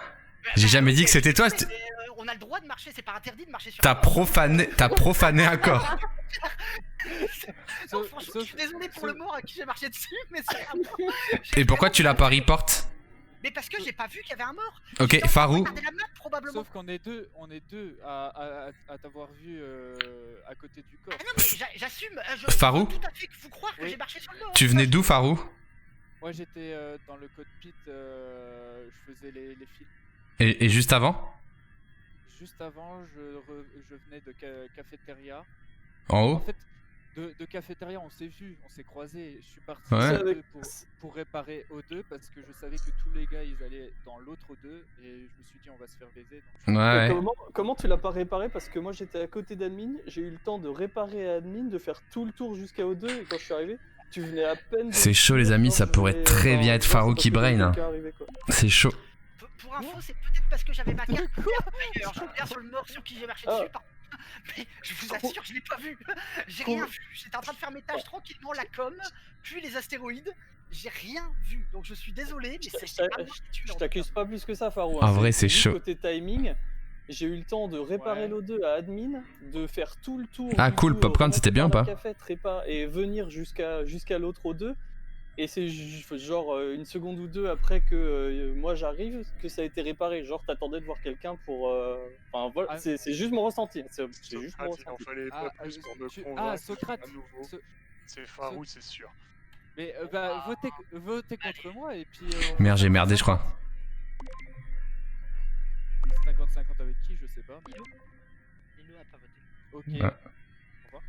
J'ai jamais dit que c'était toi. On a le droit de marcher, c'est pas interdit de marcher sur. T'as profané un corps. Non, franchement, je suis désolé pour le mort à qui j'ai marché dessus, mais c'est pas moi. Et pourquoi tu l'as pas report? Mais parce que j'ai pas vu qu'il y avait un mort. Ok, Farou. Sauf qu'on est deux à t'avoir vu à côté du corps. Ah non, mais j'assume. Farou, tout à fait vous croire que j'ai marché sur le mort. tu venais d'où, Farou? Moi j'étais dans le cockpit, je faisais les fils. Et juste avant? Juste avant, je venais de cafétéria. En haut? En fait, de cafétéria, on s'est vu, on s'est croisés. Je suis parti pour réparer O2 parce que je savais que tous les gars ils allaient dans l'autre O2 et je me suis dit on va se faire baiser. Comment tu l'as pas réparé? Parce que moi j'étais à côté d'admin, j'ai eu le temps de réparer admin, de faire tout le tour jusqu'à O2 et quand je suis arrivé, tu venais à peine. C'est chaud les amis, ça pourrait très bien être Farou qui brain. Hein. C'est chaud. Pour info, c'est peut-être parce que j'avais ma carte d'ailleurs, je regarde sur le mort sur qui j'ai marché dessus. Mais je vous assure, je l'ai pas vu. J'ai rien vu. J'étais en train de faire mes tâches tranquillement, la com, puis les astéroïdes. J'ai rien vu. Donc je suis désolé, mais c'est pas moi qui tue. Je t'accuse pas plus que ça, Farou. En vrai, c'est chaud. Côté timing, j'ai eu le temps de réparer l'O2 à admin, de faire tout le tour. Ah cool, Popcorn, c'était bien ou pas? Et venir jusqu'à l'autre O2. Et c'est genre une seconde ou deux après que moi j'arrive que ça a été réparé. Genre t'attendais de voir quelqu'un pour. Enfin voilà, c'est juste mon ressenti. C'est juste mon ressenti. Il en fallait pas plus pour me convaincre. Socrate. À nouveau. C'est Farou, c'est sûr. Mais votez contre moi et puis. Merde, j'ai merdé, je crois. 50-50 avec qui, je sais pas. Milo a pas voté. Ok. Ouais.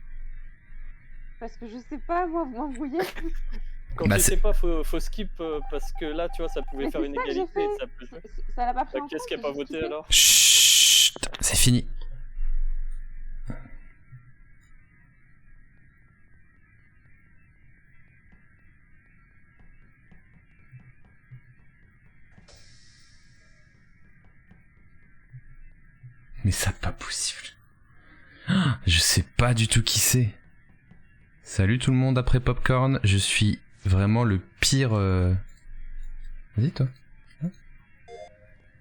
Parce que je sais pas, moi, vous m'embrouillez. Quand tu sais pas, faut skip parce que là, tu vois, ça pouvait faire une égalité. Ça l'a pas pris en compte. Qu'est-ce qui a pas voté alors? Chut, c'est fini. Mais ça pas possible. Ah, je sais pas du tout qui c'est. Salut tout le monde après Popcorn, je suis vraiment le pire... Vas-y toi. Je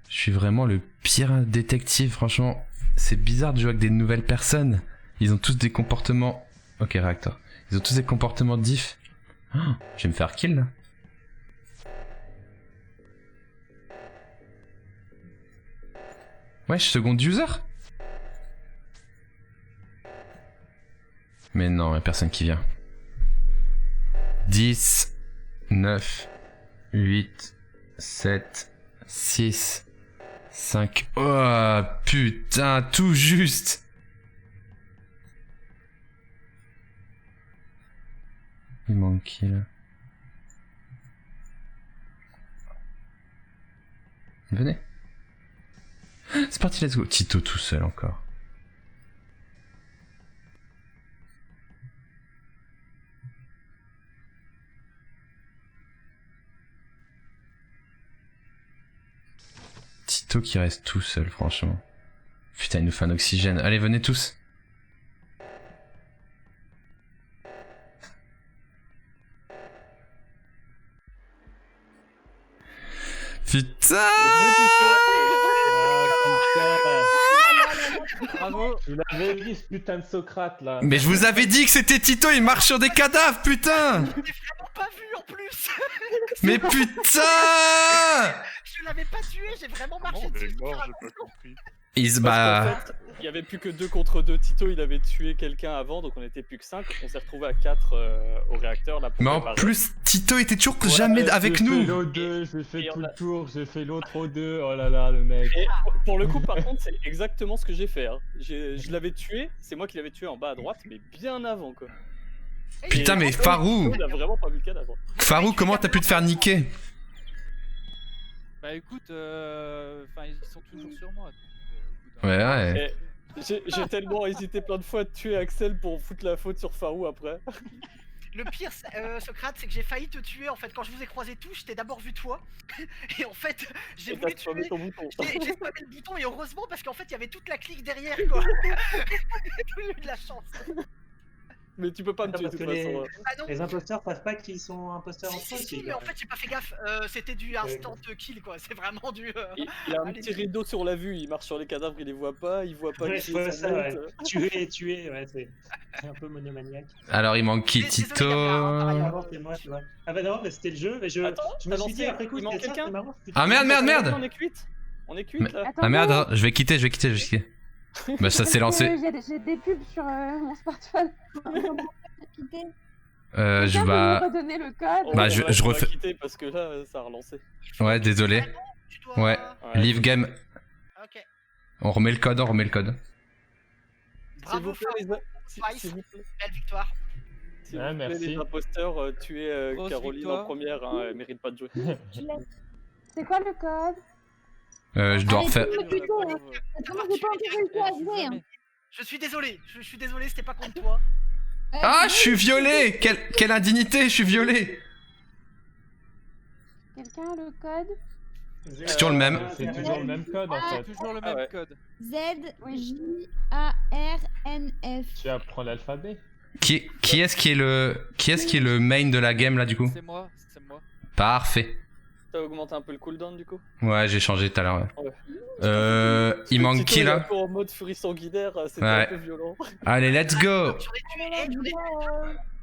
suis vraiment le pire détective, franchement. C'est bizarre de jouer avec des nouvelles personnes. Ils ont tous des comportements... Ok, réacteur. Ils ont tous des comportements diff. Oh, je vais me faire kill là. Wesh, second user. Mais non, y'a personne qui vient. 10, 9, 8, 7, 6, 5... Oh putain, tout juste. Il manque qui là? Venez. C'est parti, let's go. Tito tout seul encore. Tito qui reste tout seul, franchement. Putain, il nous fait un oxygène. Allez, venez tous. Putain! Bravo! Je l'avais dit ce putain de Socrate là. Mais je vous avais dit que c'était Tito, il marche sur des cadavres, putain! Je l'ai vraiment pas vu en plus. Mais putain! Je l'avais pas tué, j'ai vraiment marché dessus. Mort, j'ai pas compris. Il se Parce qu'en bat. fait, il y avait plus que 2 contre 2. Tito, il avait tué quelqu'un avant, donc on était plus que 5. On s'est retrouvé à 4 au réacteur là. Pour Mais en préparer. plus, Tito était toujours jamais avec nous. J'ai fait l'O2, j'ai fait tout le tour, j'ai fait l'autre O2, oh là là, le mec. Et pour le coup, par contre, c'est exactement ce que j'ai fait. Hein. Je l'avais tué, c'est moi qui l'avais tué en bas à droite, mais bien avant quoi. Putain, mais Farou! On a vraiment pas vu le cadavre. Farou, comment t'as pu te faire niquer? Bah écoute, ils sont toujours sur moi. Ouais, ouais. J'ai tellement hésité plein de fois de tuer Axel pour foutre la faute sur Farou après. Le pire, Socrate, c'est que j'ai failli te tuer en fait. Quand je vous ai croisé tous, je t'ai d'abord vu toi. Et en fait, j'ai voulu tuer. spammé ton bouton. J'ai spammé le bouton et heureusement parce qu'en fait, il y avait toute la clique derrière quoi. J'ai eu de la chance. Mais tu peux pas me tuer de toute façon. Ah non. Les imposteurs savent pas qu'ils sont imposteurs en soi. Si, mais en fait, j'ai pas fait gaffe. C'était du instant kill quoi. C'est vraiment du. Il a un petit rideau sur la vue, il marche sur les cadavres, il les voit pas, il voit pas Ouais, les je vois ça, ouais. Tuer, ouais, c'est un peu monomaniaque. Alors il manque qui? Tito? C'est moi, tu vois. Ah bah non, mais c'était le jeu, mais je me suis dit après coup, il manque c'était ça, quelqu'un. c'est marrant. Ah merde, merde, merde! On est cuite. On est cuite là. Ah merde, attends, je vais quitter. Bah ça s'est lancé. J'ai des pubs sur mon smartphone. Je vais... redonner le code. Bah je refais... quitter parce que là, ça a relancé. Ouais, désolé. Ouais, leave game. Ok. On remet le code, Bravo, s'il vous plaît. Belle victoire. S'il vous plaît, les imposteurs, tuer Caroline en première, hein, elle mérite pas de jouer. C'est quoi le code? Je dois refaire... Je suis désolé, c'était pas contre toi. Ah, je suis violé! Quelle indignité, je suis violé! Quelqu'un a le code? C'est toujours le même. C'est toujours le même code en fait. Toujours le même code. Z-J-A-R-N-F. Tu apprends l'alphabet. Qui est-ce qui est le main de la game là du coup? C'est moi. Parfait. T'as augmenté un peu le cooldown du coup? Ouais, j'ai changé tout à l'heure. Ouais. Il manque qui là? En mode furie sanguinaire, c'était Ouais. un peu violent. Allez, let's go!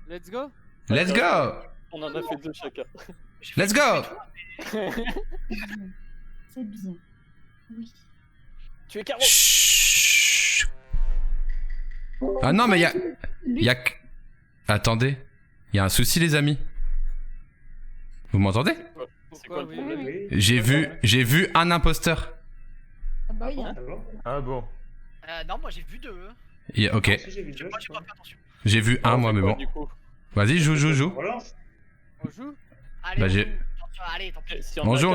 Let's go. Let's go! On en a fait 2 chacun. Let's go! C'est bien. Oui. Tu es Caro! Chut. Ah non, mais y a... Attendez. Y a un souci les amis. Vous m'entendez? C'est quoi le problème? J'ai vu un imposteur. Ah bah oui. Hein. Ah bon. Non, moi j'ai vu 2. Ok. Moi j'ai pas fait attention. J'ai vu un moi mais bon. Vas-y, joue. On joue? Allez, Bah, allez, tant pis. On joue.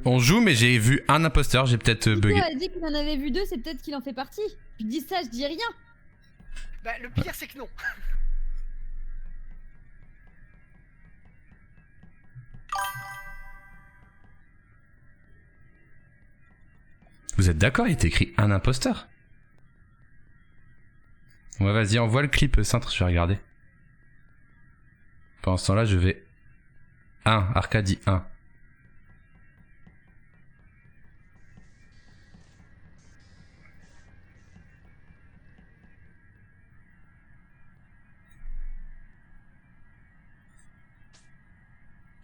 On joue, mais j'ai vu un imposteur, j'ai peut-être Tito bugué. a dit qu'il en avait vu 2, c'est peut-être qu'il en fait partie. Je dis ça, je dis rien. Bah, le pire c'est que non. Vous êtes d'accord, il est écrit un imposteur. Ouais, vas-y, envoie le clip, Cintre, je vais regarder. Pendant ce temps-là, je vais... 1, Arcadie 1.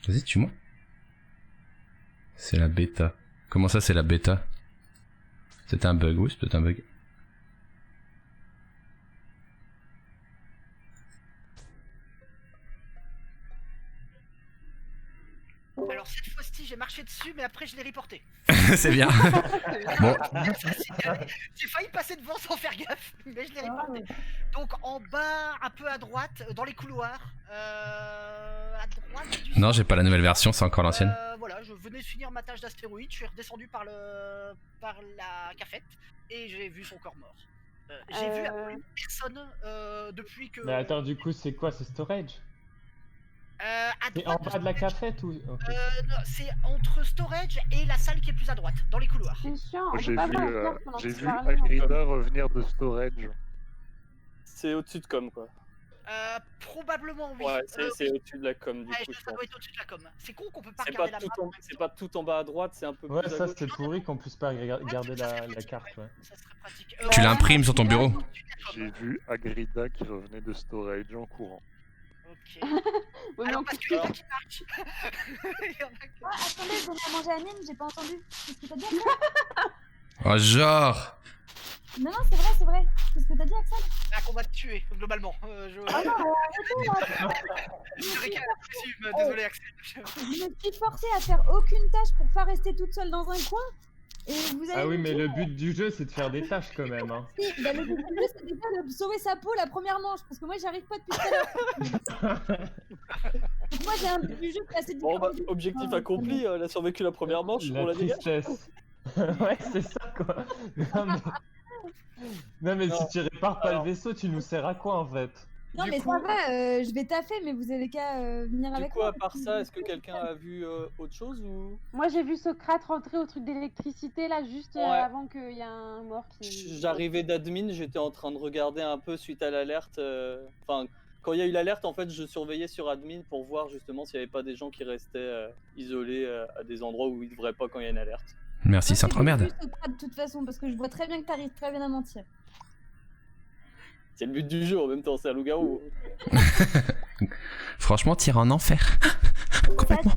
Vas-y, tue-moi. C'est la bêta. Comment ça, c'est la bêta? C'est un bug, oui, c'est peut-être un bug. Alors cette fois-ci, j'ai marché dessus, mais après je l'ai reporté. C'est bien. Bon. J'ai failli passer devant sans faire gaffe, mais je l'ai reporté. Donc en bas, un peu à droite, dans les couloirs, à droite du... Non, j'ai pas la nouvelle version, c'est encore l'ancienne. Voilà, je venais de finir ma tâche d'astéroïde, je suis redescendu par la cafette et j'ai vu son corps mort. J'ai vu absolument personne depuis que... Mais attends, du coup, c'est quoi? C'est storage? C'est en droite bas de la cafette ou... Okay. Non, c'est entre storage et la salle qui est plus à droite, dans les couloirs. C'est chiant, on J'ai peut pas vu, voir la carte pendant j'ai que tu vu parles. Agrida revenir de storage. C'est au-dessus de com, quoi. Probablement oui. Ouais, c'est au-dessus de la com, du coup, ça je pense. doit être au-dessus de la com. C'est con qu'on peut pas C'est regarder pas, la map. c'est pas tout en bas à droite, c'est un peu Ouais, plus à ça gauche. c'était pourri qu'on puisse pas garder la carte, ouais. Ça serait pratique. Tu l'imprimes sur ton bureau. J'ai vu Agrida qui revenait de storage en courant. Ok. Ouais, Alors non, parce qu'il y en a qui marchent. Il y en a qui- Ah, attendez, je vais manger à mine, j'ai pas entendu. Qu'est-ce que t'as dit, Axel? Oh, genre. Non, non, c'est vrai. Qu'est-ce que t'as dit, Axel? Ah, qu'on va te tuer, globalement. Ah non, arrêtez là. Je récapitule, désolé Axel. Je me suis forcée à faire aucune tâche pour pas rester toute seule dans un coin. Et vous allez Ah oui, me mais dire, le but du jeu, c'est de faire des tâches quand même. Hein. Si, bah, le but du jeu, c'est déjà de sauver sa peau la première manche, parce que moi j'arrive pas depuis tout à l'heure. Donc moi j'ai un but du jeu qui est assez Bon, différent. bah, objectif accompli, elle a survécu la première manche, on La la dégage. tristesse. Ouais, c'est ça quoi. Non, mais Non. si tu répares pas Alors. le vaisseau, tu nous sers à quoi en fait? Non Du mais coup- ça va, je vais taffer, mais vous avez qu'à venir Du avec coup, moi. à part ça, est-ce que quelqu'un a vu autre chose ou... Moi j'ai vu Socrate rentrer au truc d'électricité là juste Ouais. avant qu'il y ait un mort qui... J'arrivais d'admin, j'étais en train de regarder un peu suite à l'alerte. Enfin, quand il y a eu l'alerte, en fait, je surveillais sur admin pour voir justement s'il n'y avait pas des gens qui restaient isolés à des endroits où ils ne devraient pas quand il y a une alerte. Merci, Moi, Cintre. j'ai Oh merde. vu Socrate de toute façon, parce que je vois très bien que t'arrives très bien à mentir. C'est le but du jeu en même temps, c'est un loup-garou. Franchement, tire en enfer. Complètement.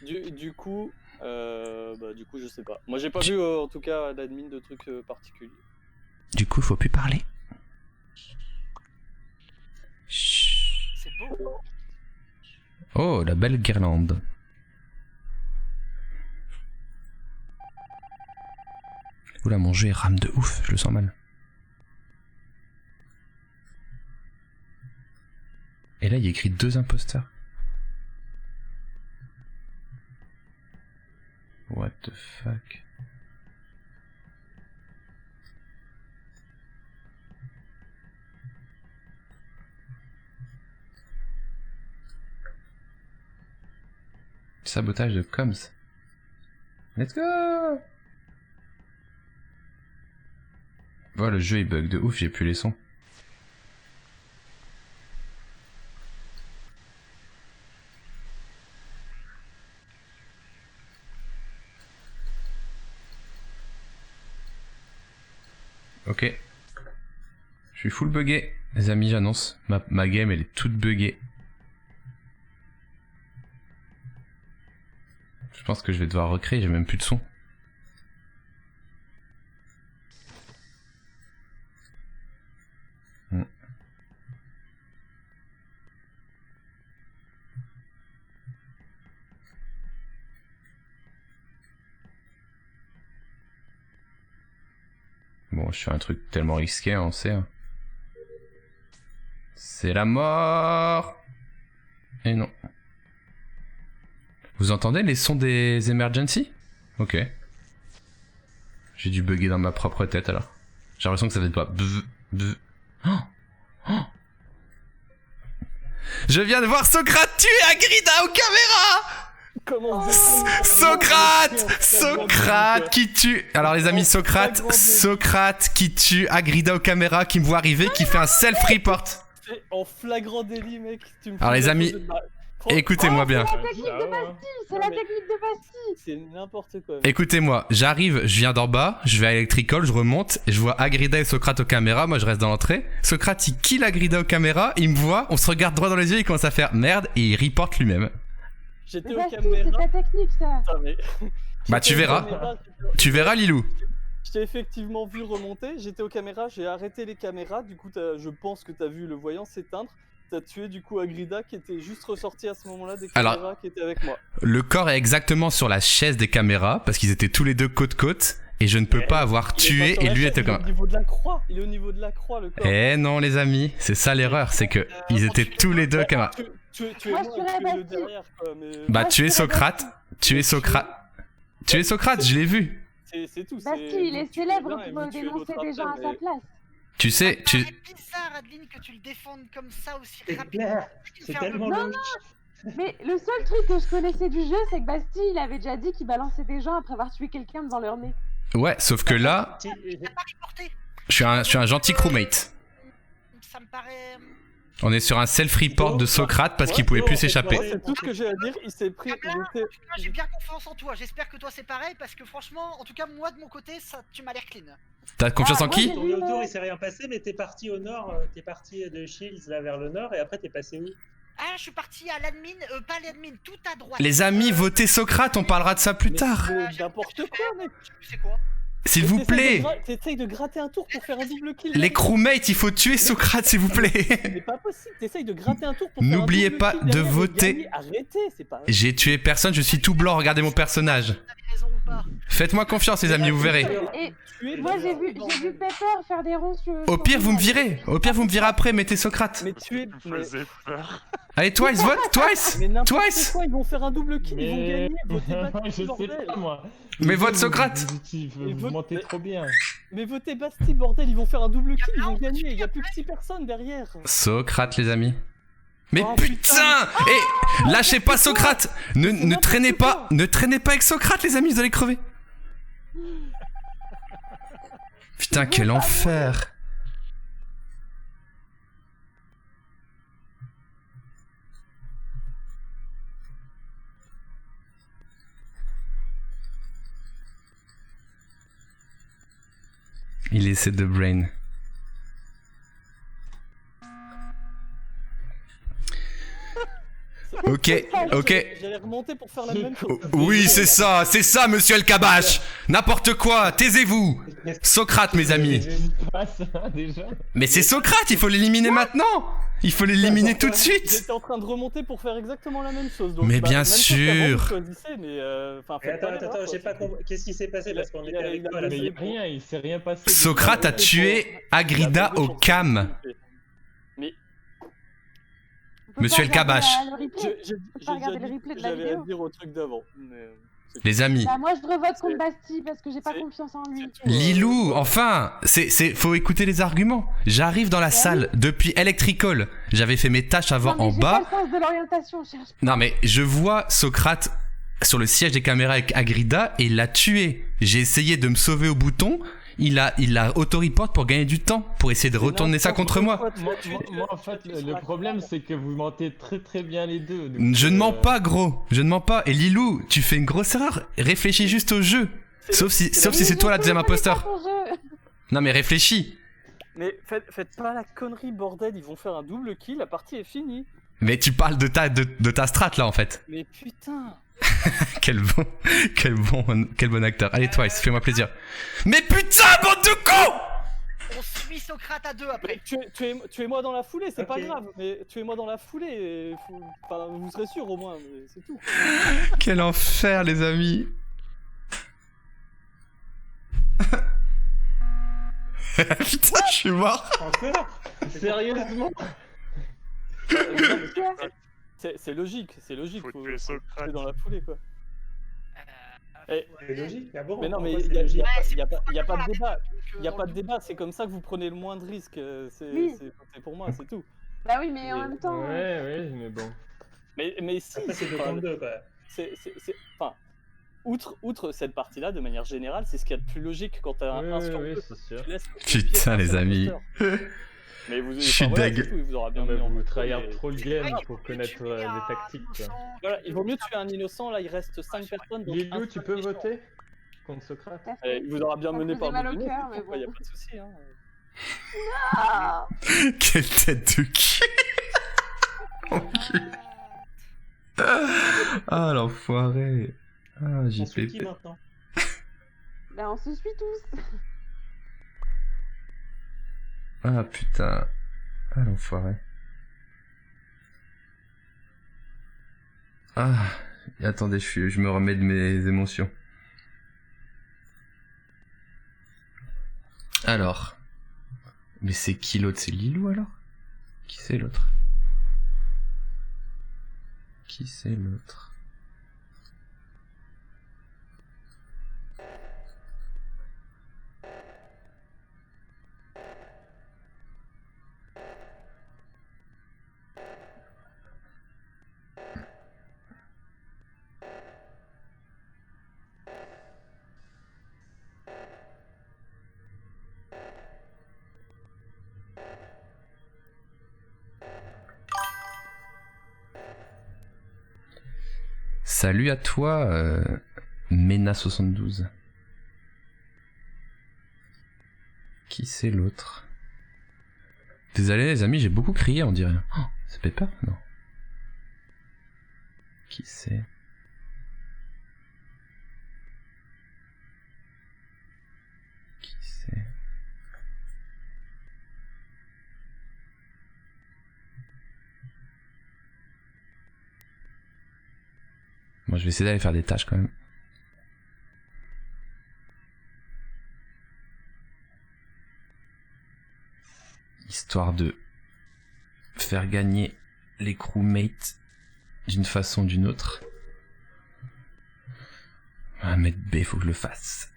Du coup, je sais pas. Moi, j'ai pas vu en tout cas d'admin de trucs particuliers. Du coup, faut plus parler. Chut. C'est beau. Oh, la belle guirlande. Oula, mon jeu il rame de ouf, je le sens mal. Et là, il y a écrit 2 imposteurs. What the fuck? Sabotage de comms. Let's go! Voilà, le jeu il bug de ouf, j'ai plus les sons. Ok. Je suis full buggé. Les amis, j'annonce. Ma game, elle est toute buggée. Je pense que je vais devoir recréer, j'ai même plus de son. Bon, je fais un truc tellement risqué, on sait. Hein. C'est la mort! Et non. Vous entendez les sons des emergency? Ok. J'ai dû bugger dans ma propre tête alors. J'ai l'impression que ça fait pas bzz, bzz. Oh, oh. Je viens de voir Socrate tuer Agrida aux caméras! Comment Socrate qui tue. Alors les amis, Socrate qui tue Agrida aux caméras, qui me voit arriver, qui fait un self-report. C'est en flagrant délit, mec. Tu me Alors les amis, écoutez-moi bien. C'est la technique de Bastille, c'est la technique de Bastille. C'est n'importe quoi. Écoutez-moi, j'arrive, je viens d'en bas, je vais à Electrical, je remonte, et je vois Agrida et Socrate aux caméras, moi je reste dans l'entrée. Socrate il kill Agrida aux caméras, il me voit, on se regarde droit dans les yeux, il commence à faire merde et il reporte lui-même. J'étais aux Bastille, caméras. c'est ta technique ça. Attends, mais... Bah tu verras. Tu verras Lilou. Je t'ai effectivement vu remonter, j'étais aux caméras, j'ai arrêté les caméras, du coup je pense que t'as vu le voyant s'éteindre. T'as tué du coup Agrida qui était juste ressorti à ce moment-là des caméras. Alors, qui étaient avec moi. Le corps est exactement sur la chaise des caméras, parce qu'ils étaient tous les deux côte-côte, et je ne peux pas avoir tué et lui était comme... Il est au niveau de la croix, il est au niveau de la croix le corps. Eh non les amis, c'est ça l'erreur, c'est que ils étaient tous les deux caméras. Tu es moi, le derrière quoi, mais... Bah tu es Socrate, tu es Socrate, je l'ai vu. C'est tout. Bastille, il est célèbre pour dénoncer des gens à sa place. Tu sais, C'est bizarre, Adeline, que tu le défendes comme ça aussi rapidement. C'est tellement Non, logique. non. Mais le seul truc que je connaissais du jeu, c'est que Bastille, il avait déjà dit qu'il balançait des gens après avoir tué quelqu'un devant leur nez. Ouais, sauf que là, je suis un gentil crewmate. Ça me paraît... On est sur un self-report de Socrate parce qu'il pouvait plus s'échapper. C'est tout ce que j'ai à dire, il s'est pris... J'ai bien confiance en toi, j'espère que toi c'est pareil, parce que franchement, en tout cas moi de mon côté, ça, tu m'as l'air clean. T'as confiance en qui? Tourné autour, il s'est rien passé, mais t'es parti au nord, t'es parti de Shields là vers le nord, et après t'es passé où? Ah, je suis parti à l'admin, pas l'admin, tout à droite. Les amis, votez Socrate, on parlera de ça plus tard. N'importe quoi, mec. C'est quoi? S'il vous plaît. T'essayes de gratter un tour pour faire un double kill. Les crewmates, il faut tuer Socrate, s'il vous plaît. C'est pas possible, t'essayes de gratter un tour pour faire un N'oubliez double pas kill de derrière et voter. gagner. Arrêtez, c'est pas... J'ai tué personne, je suis tout blanc, regardez mon personnage. Faites-moi confiance les amis, vous verrez. Et moi j'ai vu Pepper faire des ronds sur... Au pire, vous me virez. Au pire, vous me virez après, mettez Socrate. Mais tu es... Allez, Twice, vote, Twice. Mais n'importe Twice. quoi, ils vont faire un double kill, ils vont gagner. Votez Je Bastille, sais bordel. pas moi. Mais vote Socrate. Vous mentez trop bien. Mais votez Bastille, bordel, ils vont faire un double kill, ils vont gagner. Il y a plus que 6 personnes derrière. Socrate les amis. Mais Oh, putain. Et lâchez pas Socrate. Ne traînez pas avec Socrate les amis, vous allez crever. Putain, quel enfer. Il essaie de brain. Ok. J'allais remonter pour faire la même chose. Oui, c'est ça, monsieur El Kabash. N'importe quoi, taisez-vous. Socrate, mes amis. Mais c'est Socrate, il faut l'éliminer maintenant. Il faut l'éliminer tout de suite. J'étais en train de remonter pour faire exactement la même chose. Donc, Mais bien même sûr. Attends, j'ai pas compris. Qu'est-ce qui s'est passé parce qu'on était avec toi là? Mais rien, il s'est rien passé. Socrate a tué Agrida au cam. Mais... Monsieur El Kabash. J'avais à dire au truc d'avant. Les amis. Bah moi je revote contre Bastille parce que j'ai pas confiance en lui. Lilou, enfin, faut écouter les arguments. J'arrive dans la salle depuis Electrical. J'avais fait mes tâches avant en bas. Pas le sens de l'orientation, cherche. Non mais je vois Socrate sur le siège des caméras avec Agrida et il l'a tué. J'ai essayé de me sauver au bouton. Il a auto-report pour gagner du temps, pour essayer de retourner ça contre moi. Moi en fait, le problème c'est que vous mentez très bien les deux. Donc, je ne mens pas, gros. Je ne mens pas. Et Lilou, tu fais une grosse erreur. Réfléchis juste au jeu. Sauf si c'est toi la deuxième imposteur. Non mais réfléchis. Mais faites pas la connerie, bordel. Ils vont faire un double kill, la partie est finie. Mais tu parles de ta strat là en fait. Mais putain. quel bon acteur. Allez Twice, fais-moi plaisir. Mais putain, bande de cons! On suit Socrate à deux après. Tuez-moi dans la foulée, c'est pas grave. Mais tuez-moi dans la foulée, enfin, vous serez sûr au moins, mais c'est tout. Quel enfer les amis. Putain, je suis mort. Encore? Sérieusement? C'est logique, faut tuer dans la foulée quoi. C'est logique, ah bon? Mais non, mais il y a pas de débat. Il y a pas de débat, c'est comme ça que vous prenez le moins de risques. C'est pour moi, c'est tout. Bah oui, mais en même temps. Ouais, mais bon. Mais si. Après, c'est 2 contre 2 quoi. Enfin, outre cette partie-là, de manière générale, c'est ce qu'il y a de plus logique quand t'as un sur deux. Putain, les amis. Mais vous, je suis deg. Il vous aura bien vous tryhard trop le game pour connaître les tactiques. Quoi. Voilà, il vaut mieux tuer un innocent, là il reste 5 personnes. Donc Lilou, tu peux voter contre Socrate. Il vous aura bien mené par le cœur, mais bon. Y a pas de soucis. Hein. Non. Quelle tête de cul. Ah l'enfoiré. Ah j'ai fait qui maintenant? Bah on se suit tous. Ah putain. Ah l'enfoiré. Ah. Attendez, je me remets de mes émotions. Alors. Mais c'est qui l'autre? C'est Lilou alors? Qui c'est l'autre? Qui c'est l'autre? Salut à toi, Mena72. Qui c'est l'autre? Désolé les amis, j'ai beaucoup crié, on dirait. Oh, c'est Pepper? Non. Qui c'est? Qui c'est? Moi je vais essayer d'aller faire des tâches quand même. Histoire de faire gagner les crewmates d'une façon ou d'une autre. Ah, mettre B, faut que je le fasse.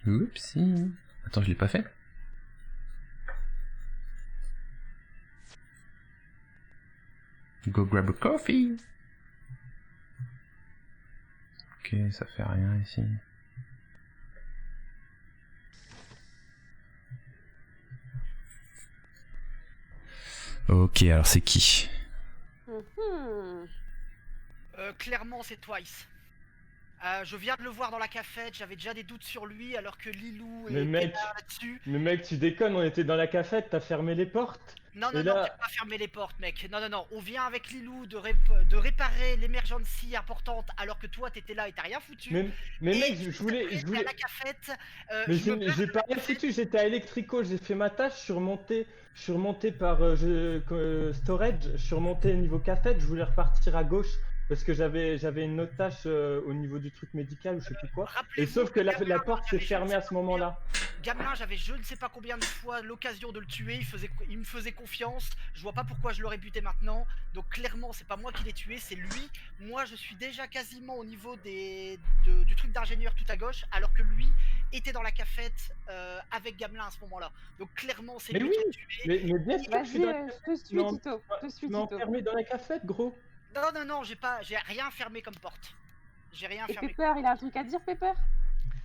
Oupsie. Attends, je l'ai pas fait. Go grab a coffee. Ok, ça fait rien ici. Ok, alors c'est qui? Clairement, c'est Twice. Je viens de le voir dans la cafette, j'avais déjà des doutes sur lui alors que Lilou mais est mec, là-dessus. Mais mec, tu déconnes, on était dans la cafette, t'as fermé les portes. Non, non, et non, là... t'as pas fermé les portes, mec. Non, non, non, on vient avec Lilou de réparer l'émergency importante alors que toi t'étais là et t'as rien foutu. Mais mec, je voulais... à la cafette, mais j'ai pas rien foutu, j'étais à Electrico, j'ai fait ma tâche, je suis remonté par storage, je suis remonté niveau cafette, je voulais repartir à gauche. Parce que j'avais une autre tâche au niveau du truc médical ou je sais plus quoi. Et sauf que la porte s'est fermée à ce moment-là. Gamin, j'avais je ne sais pas combien de fois l'occasion de le tuer, il me faisait confiance, je vois pas pourquoi je l'aurais buté maintenant. Donc clairement, c'est pas moi qui l'ai tué, c'est lui. Moi, je suis déjà quasiment au niveau du truc d'ingénieur tout à gauche, alors que lui était dans la cafette avec Gamelin à ce moment-là. Donc clairement, c'est lui qui l'a tué. Mais bien sûr, je te suis, Tito. Je te suis, Tito. Enfermé dans la cafette, gros. Non, non, non, j'ai rien fermé comme porte. J'ai rien fermé. Pepper, il a un truc à dire, Pepper?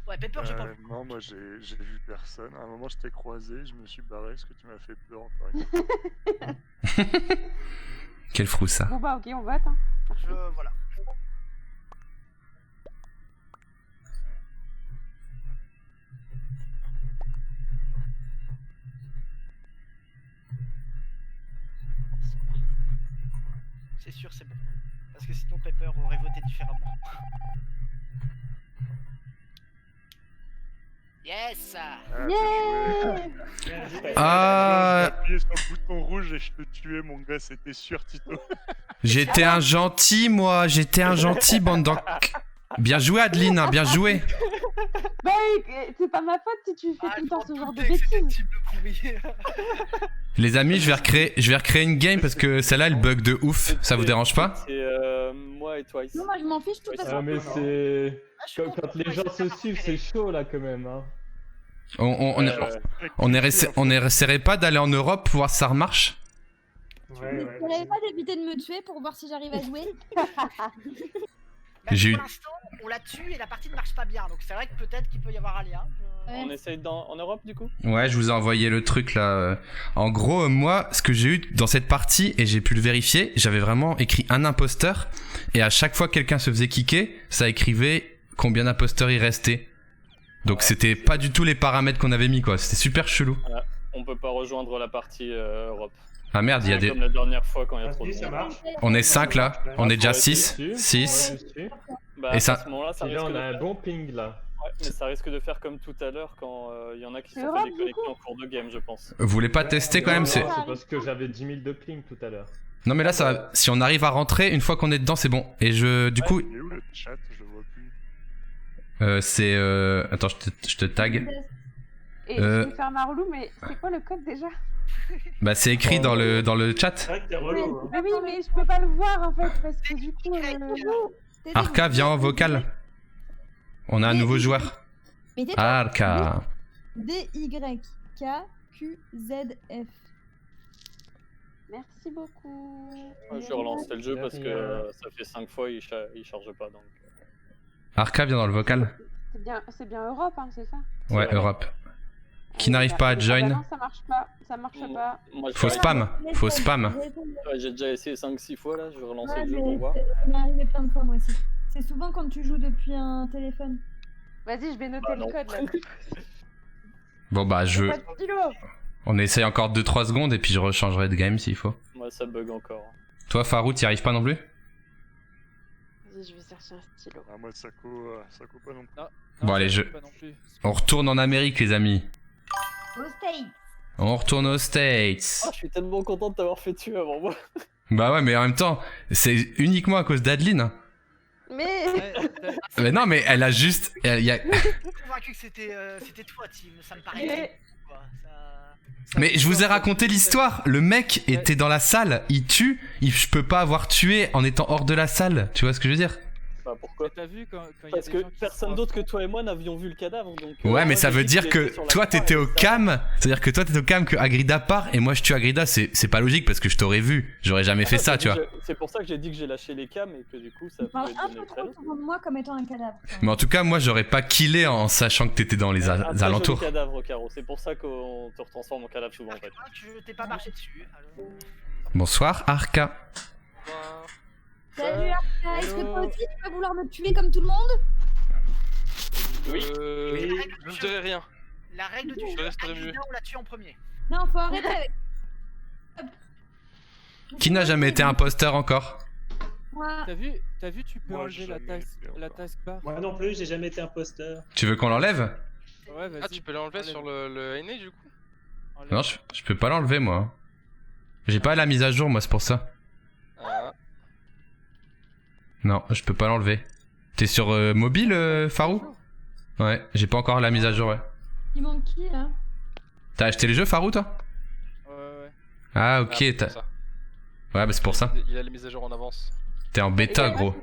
Ouais, Pepper, j'ai pas vu. Non, moi j'ai vu personne. À un moment, je t'ai croisé, je me suis barré parce que tu m'as fait peur encore une fois. Quel frou ça. Bon bah ok, on vote. Hein. Voilà. C'est sûr, c'est bon. Parce que sinon Pepper aurait voté différemment. Yes! Ah! J'ai appuyé sur le bouton rouge et je te tuais, mon gars, c'était sûr, Tito. J'étais un gentil, moi. J'étais un gentil, bande d'en... Bien joué, Adeline, hein, bien joué. Bah, c'est pas ma faute si tu fais tout le temps ce genre de bêtises. Les amis, je vais recréer une game parce que celle-là, elle bug de ouf. Ça vous dérange pas? C'est moi et Twice. Non, moi je m'en fiche tout à fait. Ah mais c'est... Quand les gens se suivent, c'est chaud là quand même. Hein. On essaierait pas d'aller en Europe pour voir si ça remarche? J'essaierai pas d'éviter de me tuer pour voir si j'arrive à jouer. J'ai eu... Pour l'instant, on la tue et la partie ne marche pas bien, donc c'est vrai que peut-être qu'il peut y avoir un lien. On essaye en Europe du coup? Ouais, je vous ai envoyé le truc là. En gros, moi, ce que j'ai eu dans cette partie, et j'ai pu le vérifier, j'avais vraiment écrit un imposteur, et à chaque fois que quelqu'un se faisait kicker, ça écrivait combien d'imposteurs il restait. Donc c'était pas du tout les paramètres qu'on avait mis, quoi. C'était super chelou. Ouais, on peut pas rejoindre la partie Europe. Ah merde, il y a des... Comme la dernière fois quand il y a trop de monde. On est 5 là, on est déjà 6. 6. Bah, Et ça... à ce moment-là, ça Et là, risque on de a un faire- bon ping là. Ouais, mais ça risque de faire comme tout à l'heure quand il y en a qui se sont Europe, fait déconnecter en cours de game, je pense. Vous voulez pas tester quand même? C'est C'est parce que j'avais 10 000 de ping tout à l'heure. Non mais là, ça va... si on arrive à rentrer, une fois qu'on est dedans, c'est bon. Et du coup... Il est où le chat? Je le vois plus. c'est... Attends, je te tag. Et je vais faire ma relou, mais c'est quoi le code déjà? Bah c'est écrit dans le chat. C'est vrai que t'es relou. Hein. Mais oui, mais je peux pas le voir en fait, parce que du coup... Arca, viens en vocal. On a un nouveau joueur. Arca. D-Y-K-Q-Z-F. Merci beaucoup. Ouais, je relance le jeu parce que ça fait 5 fois il charge pas donc. Arca, viens dans le vocal. C'est bien Europe, hein, c'est ça? Ouais, Europe. Qui n'arrive pas à join. Non, ça marche pas, ça marche pas. Moi, Faut spam, faut spam. Ouais, j'ai déjà essayé 5-6 fois là, je vais relancer Ouais, le jeu mais pour voir. ça m'est arrivé plein de fois moi aussi. C'est souvent quand tu joues depuis un téléphone. Vas-y, je vais noter Bah, le non. code là. Bon bah je... Pas de stylo. On essaye encore 2-3 secondes et puis je rechangerai de game s'il faut. Moi ça bug encore. Toi Farou, t'y arrives pas non plus? Vas-y, je vais chercher un stylo. Ah, moi, ça coûte pas non plus. Bon allez, on retourne en Amérique les amis. Aux States. On retourne aux States. Oh, je suis tellement content de t'avoir fait tuer avant moi. Bah ouais mais en même temps, c'est uniquement à cause d'Adeline. Mais... Mais non mais elle a juste... Je suis convaincu que c'était toi, Tim, ça me paraît. Quoi. Mais je vous ai raconté l'histoire. Le mec était dans la salle, il tue, je peux pas avoir tué en étant hors de la salle. Tu vois ce que je veux dire? Bah pourquoi? T'as vu quand Parce que personne d'autre que toi et moi n'avions vu le cadavre donc. Ouais mais moi, ça j'ai veut dit dire qu'il que était sur la toi croix t'étais et au ça- cam. C'est-à-dire que toi t'étais au cam que Agrida part et moi je tue Agrida. C'est pas logique parce que je t'aurais vu. J'aurais jamais fait ça tu vois. C'est pour ça que j'ai dit que j'ai lâché les cams et que du coup ça Tu parles pouvait un donner peu très trop long. souvent de moi comme étant un cadavre. Mais en tout cas moi j'aurais pas killé en sachant que t'étais dans les Après, alentours. joli cadavre, Caro. C'est pour ça qu'on te retransforme en cadavre souvent en fait. Je t'ai pas marché dessus. Alors... Bonsoir Arca. Salut Arca, est-ce que toi aussi tu vas vouloir me tuer comme tout le monde? Oui. Je ne dirai rien. La règle du Je jeu, resterai mieux. Agrida, on la tue en premier. Non, faut arrêter avec... Qui n'a jamais été imposteur encore? Moi. T'as vu, tu peux Moi, enlever jamais la taskbar. Moi non plus, j'ai jamais été imposteur. Tu veux qu'on l'enlève? Ouais, vas-y. Ah, tu peux l'enlever sur le NA du coup? Non je peux pas l'enlever moi. J'ai pas la mise à jour moi c'est pour ça. Ah. Non je peux pas l'enlever. T'es sur mobile Farou? Ouais j'ai pas encore la mise à jour ouais. Il manque qui là? T'as acheté les jeux Farou toi? Ouais. Ah ok c'est t'as... pour ça. Ouais bah c'est pour ça. Il a les mises à jour en avance. T'es en bêta gros.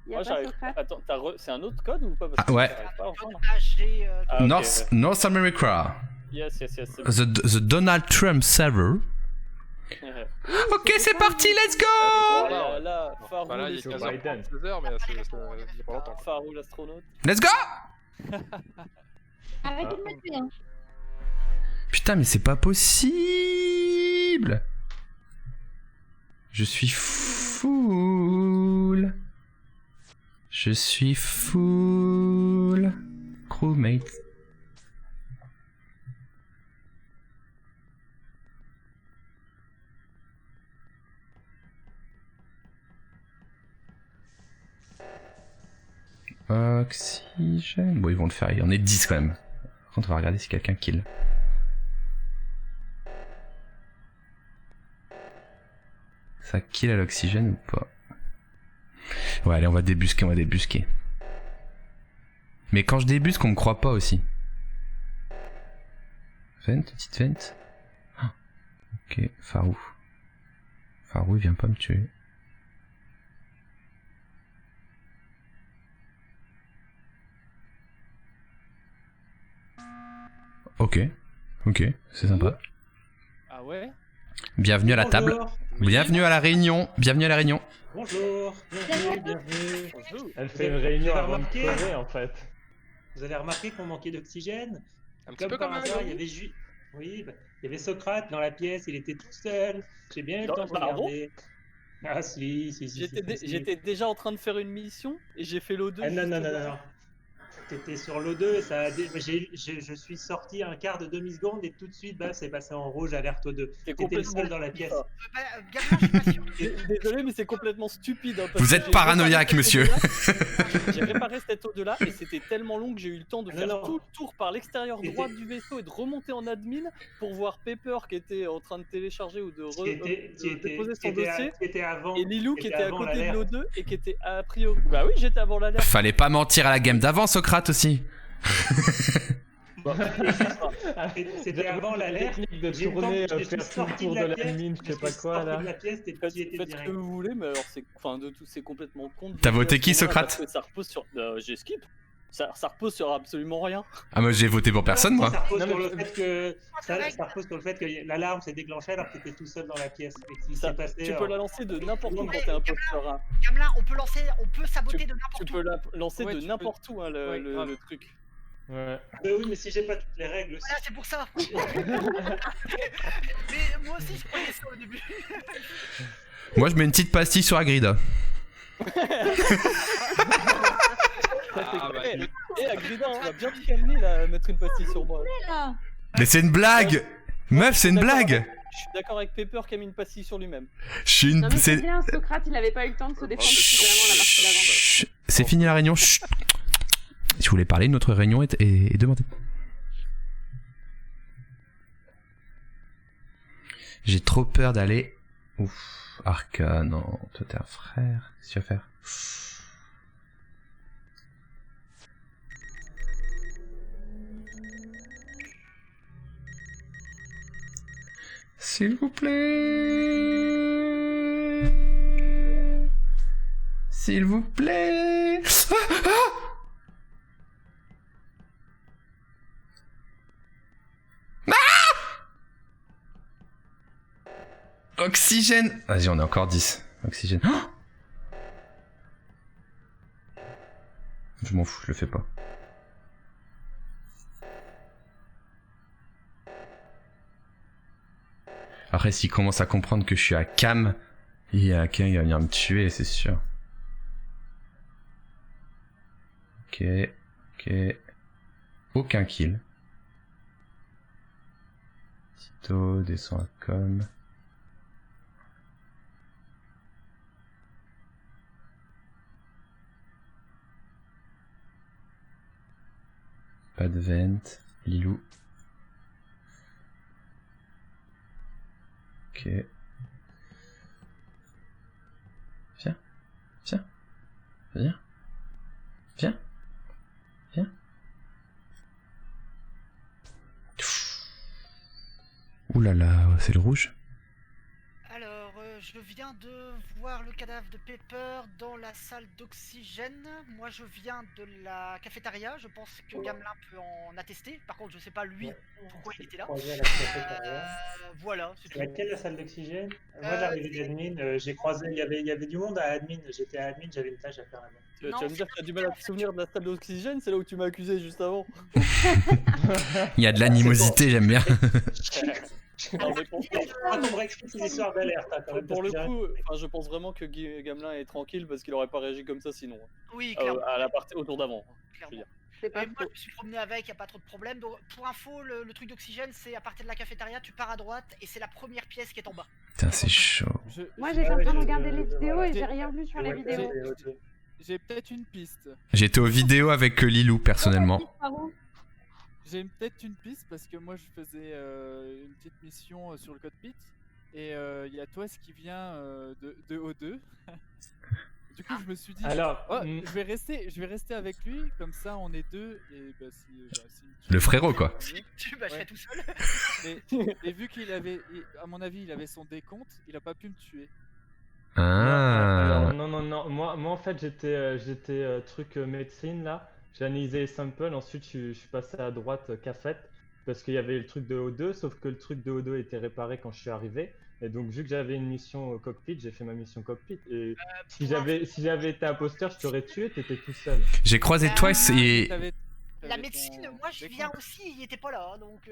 Moi j'arrive. Attends, c'est un autre code ou pas? Parce Ah, que ouais. j'arrive pas à reprendre. AG, Ah, ok, North America. Yes, c'est bon. The Donald Trump server. Ok c'est parti let's go. Là, Farou, Voilà, il est 15h, mais c'est pas longtemps. Farou l'astronaute. Let's go. Arrêtez de me tuer hein. Putain mais c'est pas possible. Je suis full. Je suis full. Crewmate. Oxygène. Bon, ils vont le faire. Il y en a 10 quand même. Par contre, on va regarder si quelqu'un kill. Ça kill à l'oxygène ou pas? Ouais, allez, on va débusquer, Mais quand je débusque, on me croit pas aussi. Vent, petite vent. Ah. Ok, Farou. Farou, il vient pas me tuer. Ok, c'est sympa. Ah ouais? Bienvenue à la table. Bienvenue à la réunion. Bienvenue à la réunion. Bonjour, bienvenue. Elle fait une réunion avant de crever en fait. Vous avez remarqué qu'on manquait d'oxygène? Un petit peu comme un hasard, il y avait oui, il y avait Socrate dans la pièce, il était tout seul. J'ai bien eu le temps de regarder. Ah si. J'étais déjà en train de faire une mission et j'ai fait l'O2. Ah non. T'étais sur l'O2 et ça a je suis sorti un quart de demi-seconde et tout de suite c'est passé en rouge, alerte O2. T'étais le seul dans la pièce. Désolé, mais c'est complètement stupide. Vous êtes paranoïaque, monsieur. J'ai réparé cette O2 là et c'était tellement long que j'ai eu le temps de faire tout le tour par l'extérieur droit du vaisseau et de remonter en admin pour voir Pepper qui était en train de télécharger ou de déposer son dossier et Lilou qui était à côté de l'O2 et qui était a priori... Bah oui, j'étais avant l'alerte. Fallait pas mentir à la game d'avant, Socrate aussi. C'était avant l'alerte. De tourner, faire tout le tour de la mine, je sais pas quoi là. Faites ce que vous voulez, mais alors c'est complètement con. T'as voté qui, Socrate? Ça repose sur... j'ai skip. Ça repose sur absolument rien. Ah moi j'ai voté pour personne moi. Ça repose sur le fait que repose sur le fait que l'alarme s'est déclenchée alors que t'étais tout seul dans la pièce. Tu peux la lancer de n'importe où quand t'es un posteur. Gamelin, on peut saboter de n'importe où. Tu peux la lancer de n'importe où le truc. Ouais. Oui, mais si j'ai pas toutes les règles aussi. Voilà, c'est pour ça. Mais moi aussi je croyais ça au début. Moi je mets une petite pastille sur la grid. Agrida, on va bien te calmer là, mettre une pastille sur moi. Mais c'est une blague. Meuf, c'est une blague. Je suis d'accord avec Pepper qui a mis une pastille sur lui-même. Non mais c'est bien, Socrate il avait pas eu le temps de se défendre depuis vraiment la partie d'avant. C'est fini la réunion. Chut. Si vous voulez parler, notre réunion est demandée. J'ai trop peur d'aller... Ouf, Arca, non, toi t'es un frère, qu'est-ce que tu vas faire? S'il vous plaît. S'il vous plaît. Oxygène. Vas-y, on est encore 10. Oxygène. Je m'en fous, je le fais pas. Après, s'il commence à comprendre que je suis à cam, il va venir me tuer, c'est sûr. Ok. Aucun kill. Tito descend à com. Pas de vent. Lilou. Ok. Viens. Ouh là là, c'est le rouge. Alors, je viens de voir le cadavre de Pepper dans la salle d'oxygène. Moi, je viens de la cafétéria. Je pense que Gamelin peut en attester. Par contre, je sais pas lui pourquoi il était là. Voilà. C'est laquelle la salle d'oxygène? Moi, j'arrivais d'admin. J'ai croisé. Il y avait du monde à admin. J'étais à admin. J'avais une tâche à faire là-bas. Tu vas me dire que tu as du mal à te souvenir de la salle d'oxygène, c'est là où tu m'as accusé juste avant. Il y a de l'animosité, j'aime bien. Pour le coup, je pense vraiment que Gamelin est tranquille parce qu'il aurait pas réagi comme ça sinon. Oui, clairement. À la partie autour d'avant. Moi, je me suis promené avec, y a pas trop de problème. Donc, pour info, le truc d'oxygène, c'est à partir de la cafétéria, tu pars à droite et c'est la première pièce qui est en bas. Putain, c'est chaud. Moi, j'étais en train de regarder les vidéos et j'ai rien vu sur les vidéos. J'ai peut-être une piste. J'étais aux vidéos avec Lilou personnellement. J'ai peut-être une piste parce que moi je faisais une petite mission sur le cockpit et il y a Toas qui vient de O2. Du coup je me suis dit je vais rester avec lui comme ça on est deux et le frérot quoi. Je serai tout seul. Et vu qu'il avait à mon avis il avait son décompte, il a pas pu me tuer. Ah. Alors, non. Moi en fait j'étais truc médecine là. J'ai analysé les samples, ensuite je suis passé à droite cafette. parce qu'il y avait le truc de O2, sauf que le truc de O2 était réparé quand je suis arrivé. Et donc, vu que j'avais une mission au cockpit, j'ai fait ma mission cockpit. Et si j'avais été imposteur, je t'aurais tué, t'étais tout seul. J'ai croisé Twice et... La médecine, moi je viens aussi, il était pas là, donc.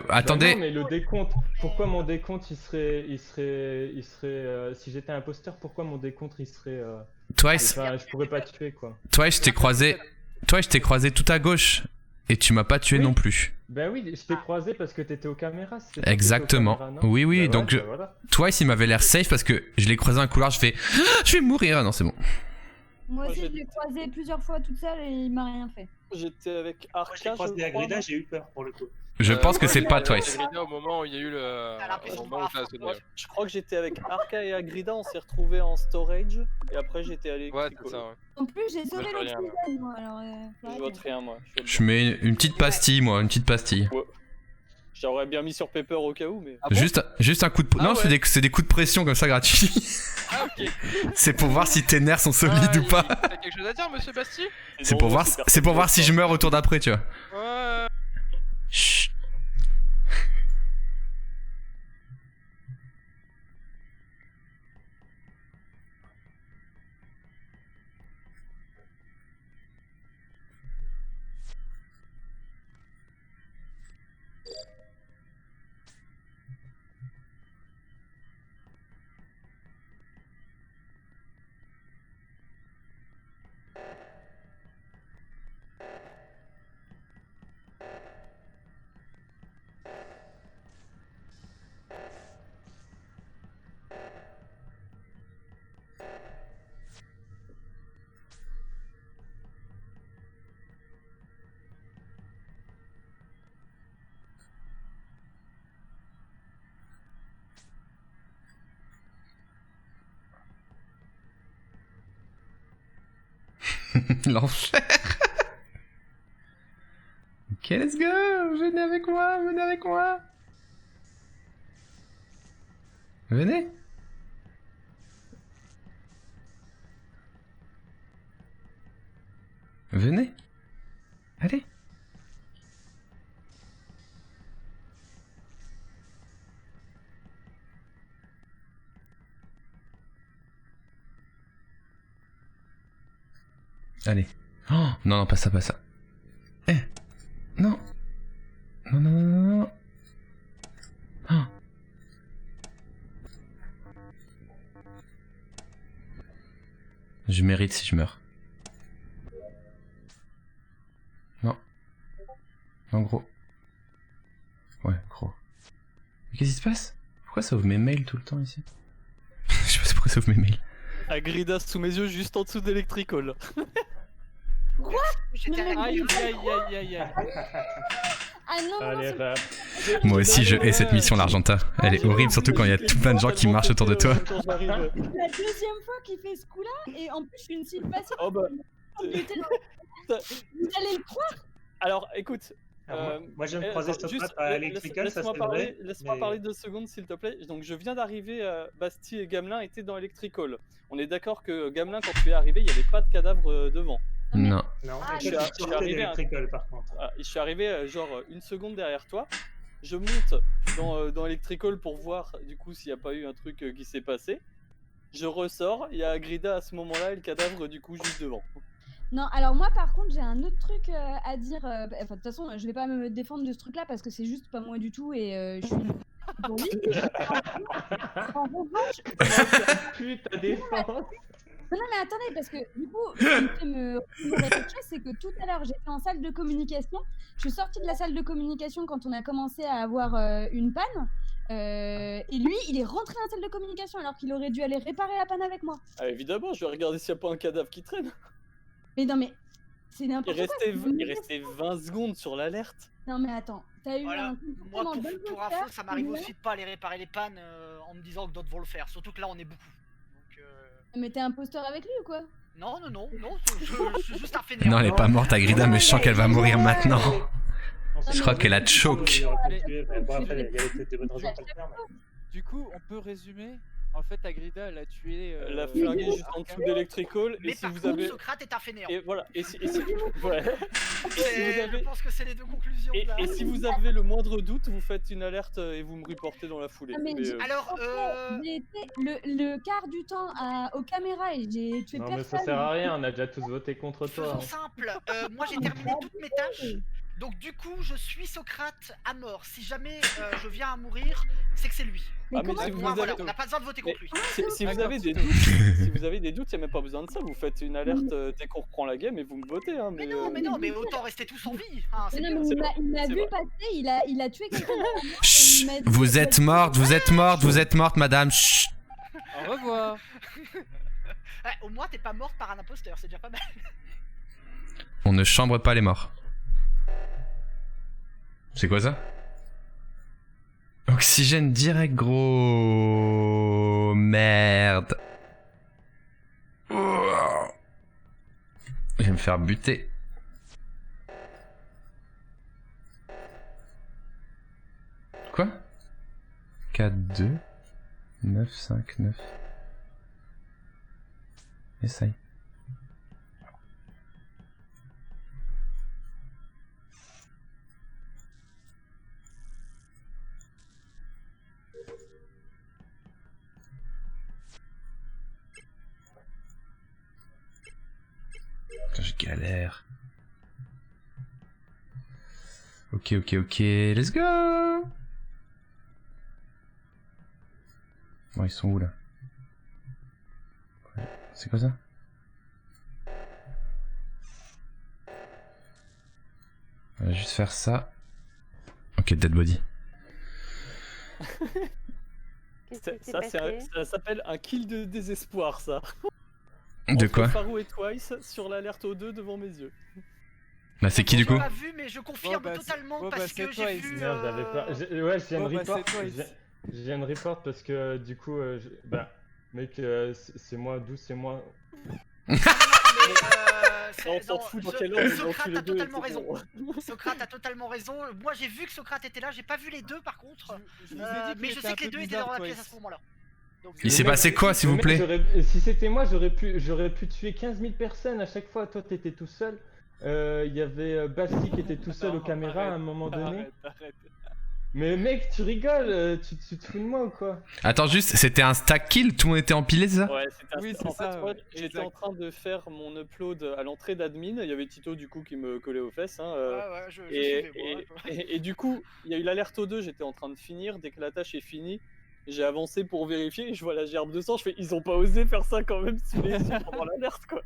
Attendez. Bah non, mais le décompte, pourquoi mon décompte il serait si j'étais imposteur, pourquoi mon décompte il serait Twice. Enfin, je pourrais pas tuer quoi. Twice, je t'ai croisé tout à gauche et tu m'as pas tué non plus. Ben oui, je t'ai croisé parce que t'étais aux caméras. Exactement. Oui, bah donc ouais, bah voilà. Twice il m'avait l'air safe parce que je l'ai croisé dans un couloir, je fais je vais mourir. Ah non, c'est bon. Moi aussi, je l'ai croisé plusieurs fois toute seule et il m'a rien fait. J'étais avec Arca. Moi, j'ai croisé Agrida, j'ai eu peur pour le coup. Je pense que c'est pas Twice. Au moment où il y a eu le. Au moment où t'as sonné. Je crois que j'étais avec Arca et Agrida, on s'est retrouvés en storage et après j'étais allé. Ouais, c'est ça, ouais. En plus, j'ai sauvé je vois rien, l'oxygène, moi, alors. Je vote rien, moi. Je mets une petite pastille, moi, une petite pastille. Ouais. J'aurais bien mis sur Pepper au cas où, mais. Juste un coup de... non, ouais. c'est des coups de pression comme ça gratuits. Ah, ok. C'est pour voir si tes nerfs sont solides ou pas. T'as quelque chose à dire, monsieur Basti? C'est pour voir si je meurs au tour d'après, tu vois. Ouais. Chut. L'enfer. Ok, let's go. Venez avec moi, venez avec moi. Venez. Venez. Allez. Allez. Oh, non, non, pas ça, pas ça. Eh. Non. Non, non, non, non, non. Oh. Je mérite si je meurs. Non. En gros. Ouais, gros. Mais qu'est-ce qui se passe? Pourquoi ça ouvre mes mails tout le temps ici? Je sais pas pourquoi ça ouvre mes mails. Agrida sous mes yeux, juste en dessous d'Electrical. Quoi? Aïe, aïe, aïe, aïe, aïe. Ah non, Allez, non, Moi aussi je hais cette mission l'Argenta. Elle est horrible, surtout quand il y a tout plein de gens qui marchent autour de toi. c'est la deuxième fois qu'il fait ce coup-là et en plus je suis une cible passive. Oh bah. Vous allez le croire? Alors écoute. Moi j'aime croiser Socrate à Electrical, ça c'est vrai. Laisse-moi parler 2 secondes s'il te plaît. Donc je viens d'arriver, Basti et Gamelin étaient dans Electrical. On est d'accord que Gamelin, quand tu es arrivé, il n'y avait pas de cadavre devant. Non. Non, je suis arrivé par contre. Je suis arrivé genre 1 seconde derrière toi. Je monte dans Electrical pour voir du coup s'il n'y a pas eu un truc qui s'est passé. Je ressors, il y a Agrida à ce moment-là et le cadavre du coup juste devant. Non, alors moi par contre j'ai un autre truc à dire. Enfin de toute façon je vais pas me défendre de ce truc là parce que c'est juste pas moi du tout et je suis pour lui. En revanche. Putain défense. Non mais attendez parce que du coup ce qui me fait me réfléchir c'est que tout à l'heure j'étais en salle de communication. Je suis sortie de la salle de communication quand on a commencé à avoir une panne. Et lui, il est rentré dans la salle de communication alors qu'il aurait dû aller réparer la panne avec moi. Ah, évidemment, je vais regarder s'il n'y a pas un cadavre qui traîne. Mais non, mais c'est n'importe quoi. Il restait 20 secondes sur l'alerte. Non, mais attends, t'as eu un Moi, pour info, ça m'arrive aussi de pas aller réparer les pannes en me disant que d'autres vont le faire. Surtout que là, on est beaucoup. Donc, Mais t'es imposteur avec lui ou quoi? Non, je suis juste un fainéant. Non, elle est pas morte, Agrida, mais je sens qu'elle va mourir maintenant. Je crois qu'elle a choke. Du coup, on peut résumer En fait, Agrida, elle a tué. Elle a flingué juste en dessous d'Electrical. Mais Et si par vous contre, avez. Socrate est un fainéant. Et voilà. Et si. Ouais. Je pense que c'est les deux conclusions. là. Et si vous avez le moindre doute, vous faites une alerte et vous me reportez dans la foulée. Ah, mais Mais, Alors, j'ai été le quart du temps aux caméras et j'ai tué Non, personne. mais ça sert à rien, on a déjà tous voté contre toi. faisons hein. simple. Moi, j'ai terminé toutes mes tâches. Donc, du coup, je suis Socrate à mort. Si jamais je viens à mourir, c'est que c'est lui. Ah, mais si Moi, vous voilà, avez- on n'a pas besoin de voter contre lui. Si vous avez des doutes, si vous avez des doutes, il n'y a même pas besoin de ça. Vous faites une alerte dès qu'on reprend la game et vous me votez. Hein, Mais non, mais autant rester tous en vie. Hein, c'est Mais bien. non, mais il m'a c'est vu vrai. passer, il a tué quelqu'un. Chut, vous êtes morte, madame. Chut. Au revoir. Ouais, au moins, t'es pas morte par un imposteur, c'est déjà pas mal. On ne chambre pas les morts. C'est quoi ça? Oxygène direct, gros. Merde. Oh. Je vais me faire buter. Quoi? 4, 2, 9, 5, 9. Essaye. Putain, je galère. Ok, let's go. Bon, ils sont où là? Ouais, c'est quoi ça? On va juste faire ça. Ok, dead body. Ça s'appelle un kill de désespoir, ça. De Entre quoi? Farou et Twice sur l'alerte aux deux devant mes yeux. Bah c'est qui du coup? J'ai pas vu, mais je confirme totalement parce que j'ai vu. Merde, j'avais pas. Ouais, je viens de Bon, bah, report. c'est Twice. Je viens de report parce que du coup, bah, mec, c'est moi, d'où c'est moi. On s'en fout dans quel ordre ils ont Socrate tous les a deux, totalement c'est raison. bon. Socrate a totalement raison. Moi, j'ai vu que Socrate était là. J'ai pas vu les deux par contre. Je vous ai dit qu'il Mais je était sais un que les peu deux étaient bizarre, dans la Twice. pièce à ce moment-là. Donc, Il s'est passé quoi, s'il vous Mec, plaît? si c'était moi, j'aurais pu tuer 15 000 personnes à chaque fois. Toi, t'étais tout seul. Il y avait Basti qui était tout seul aux caméras à un moment donné. Arrête. Mais mec, tu rigoles, tu te fous de moi ou quoi? Attends juste, c'était un stack kill? Tout le monde était empilé, c'est ça? Ouais, c'était Oui, c'est en fait, ça, moi, ouais, j'étais exact. en train de faire mon upload à l'entrée d'admin. Il y avait Tito du coup qui me collait aux fesses. Hein, ouais, je et, suivais, moi, et du coup, il y a eu l'alerte aux deux. J'étais en train de finir. Dès que la tâche est finie, j'ai avancé pour vérifier. Et je vois la gerbe de sang. Je fais, ils ont pas osé faire ça quand même sous les yeux pendant l'alerte, quoi.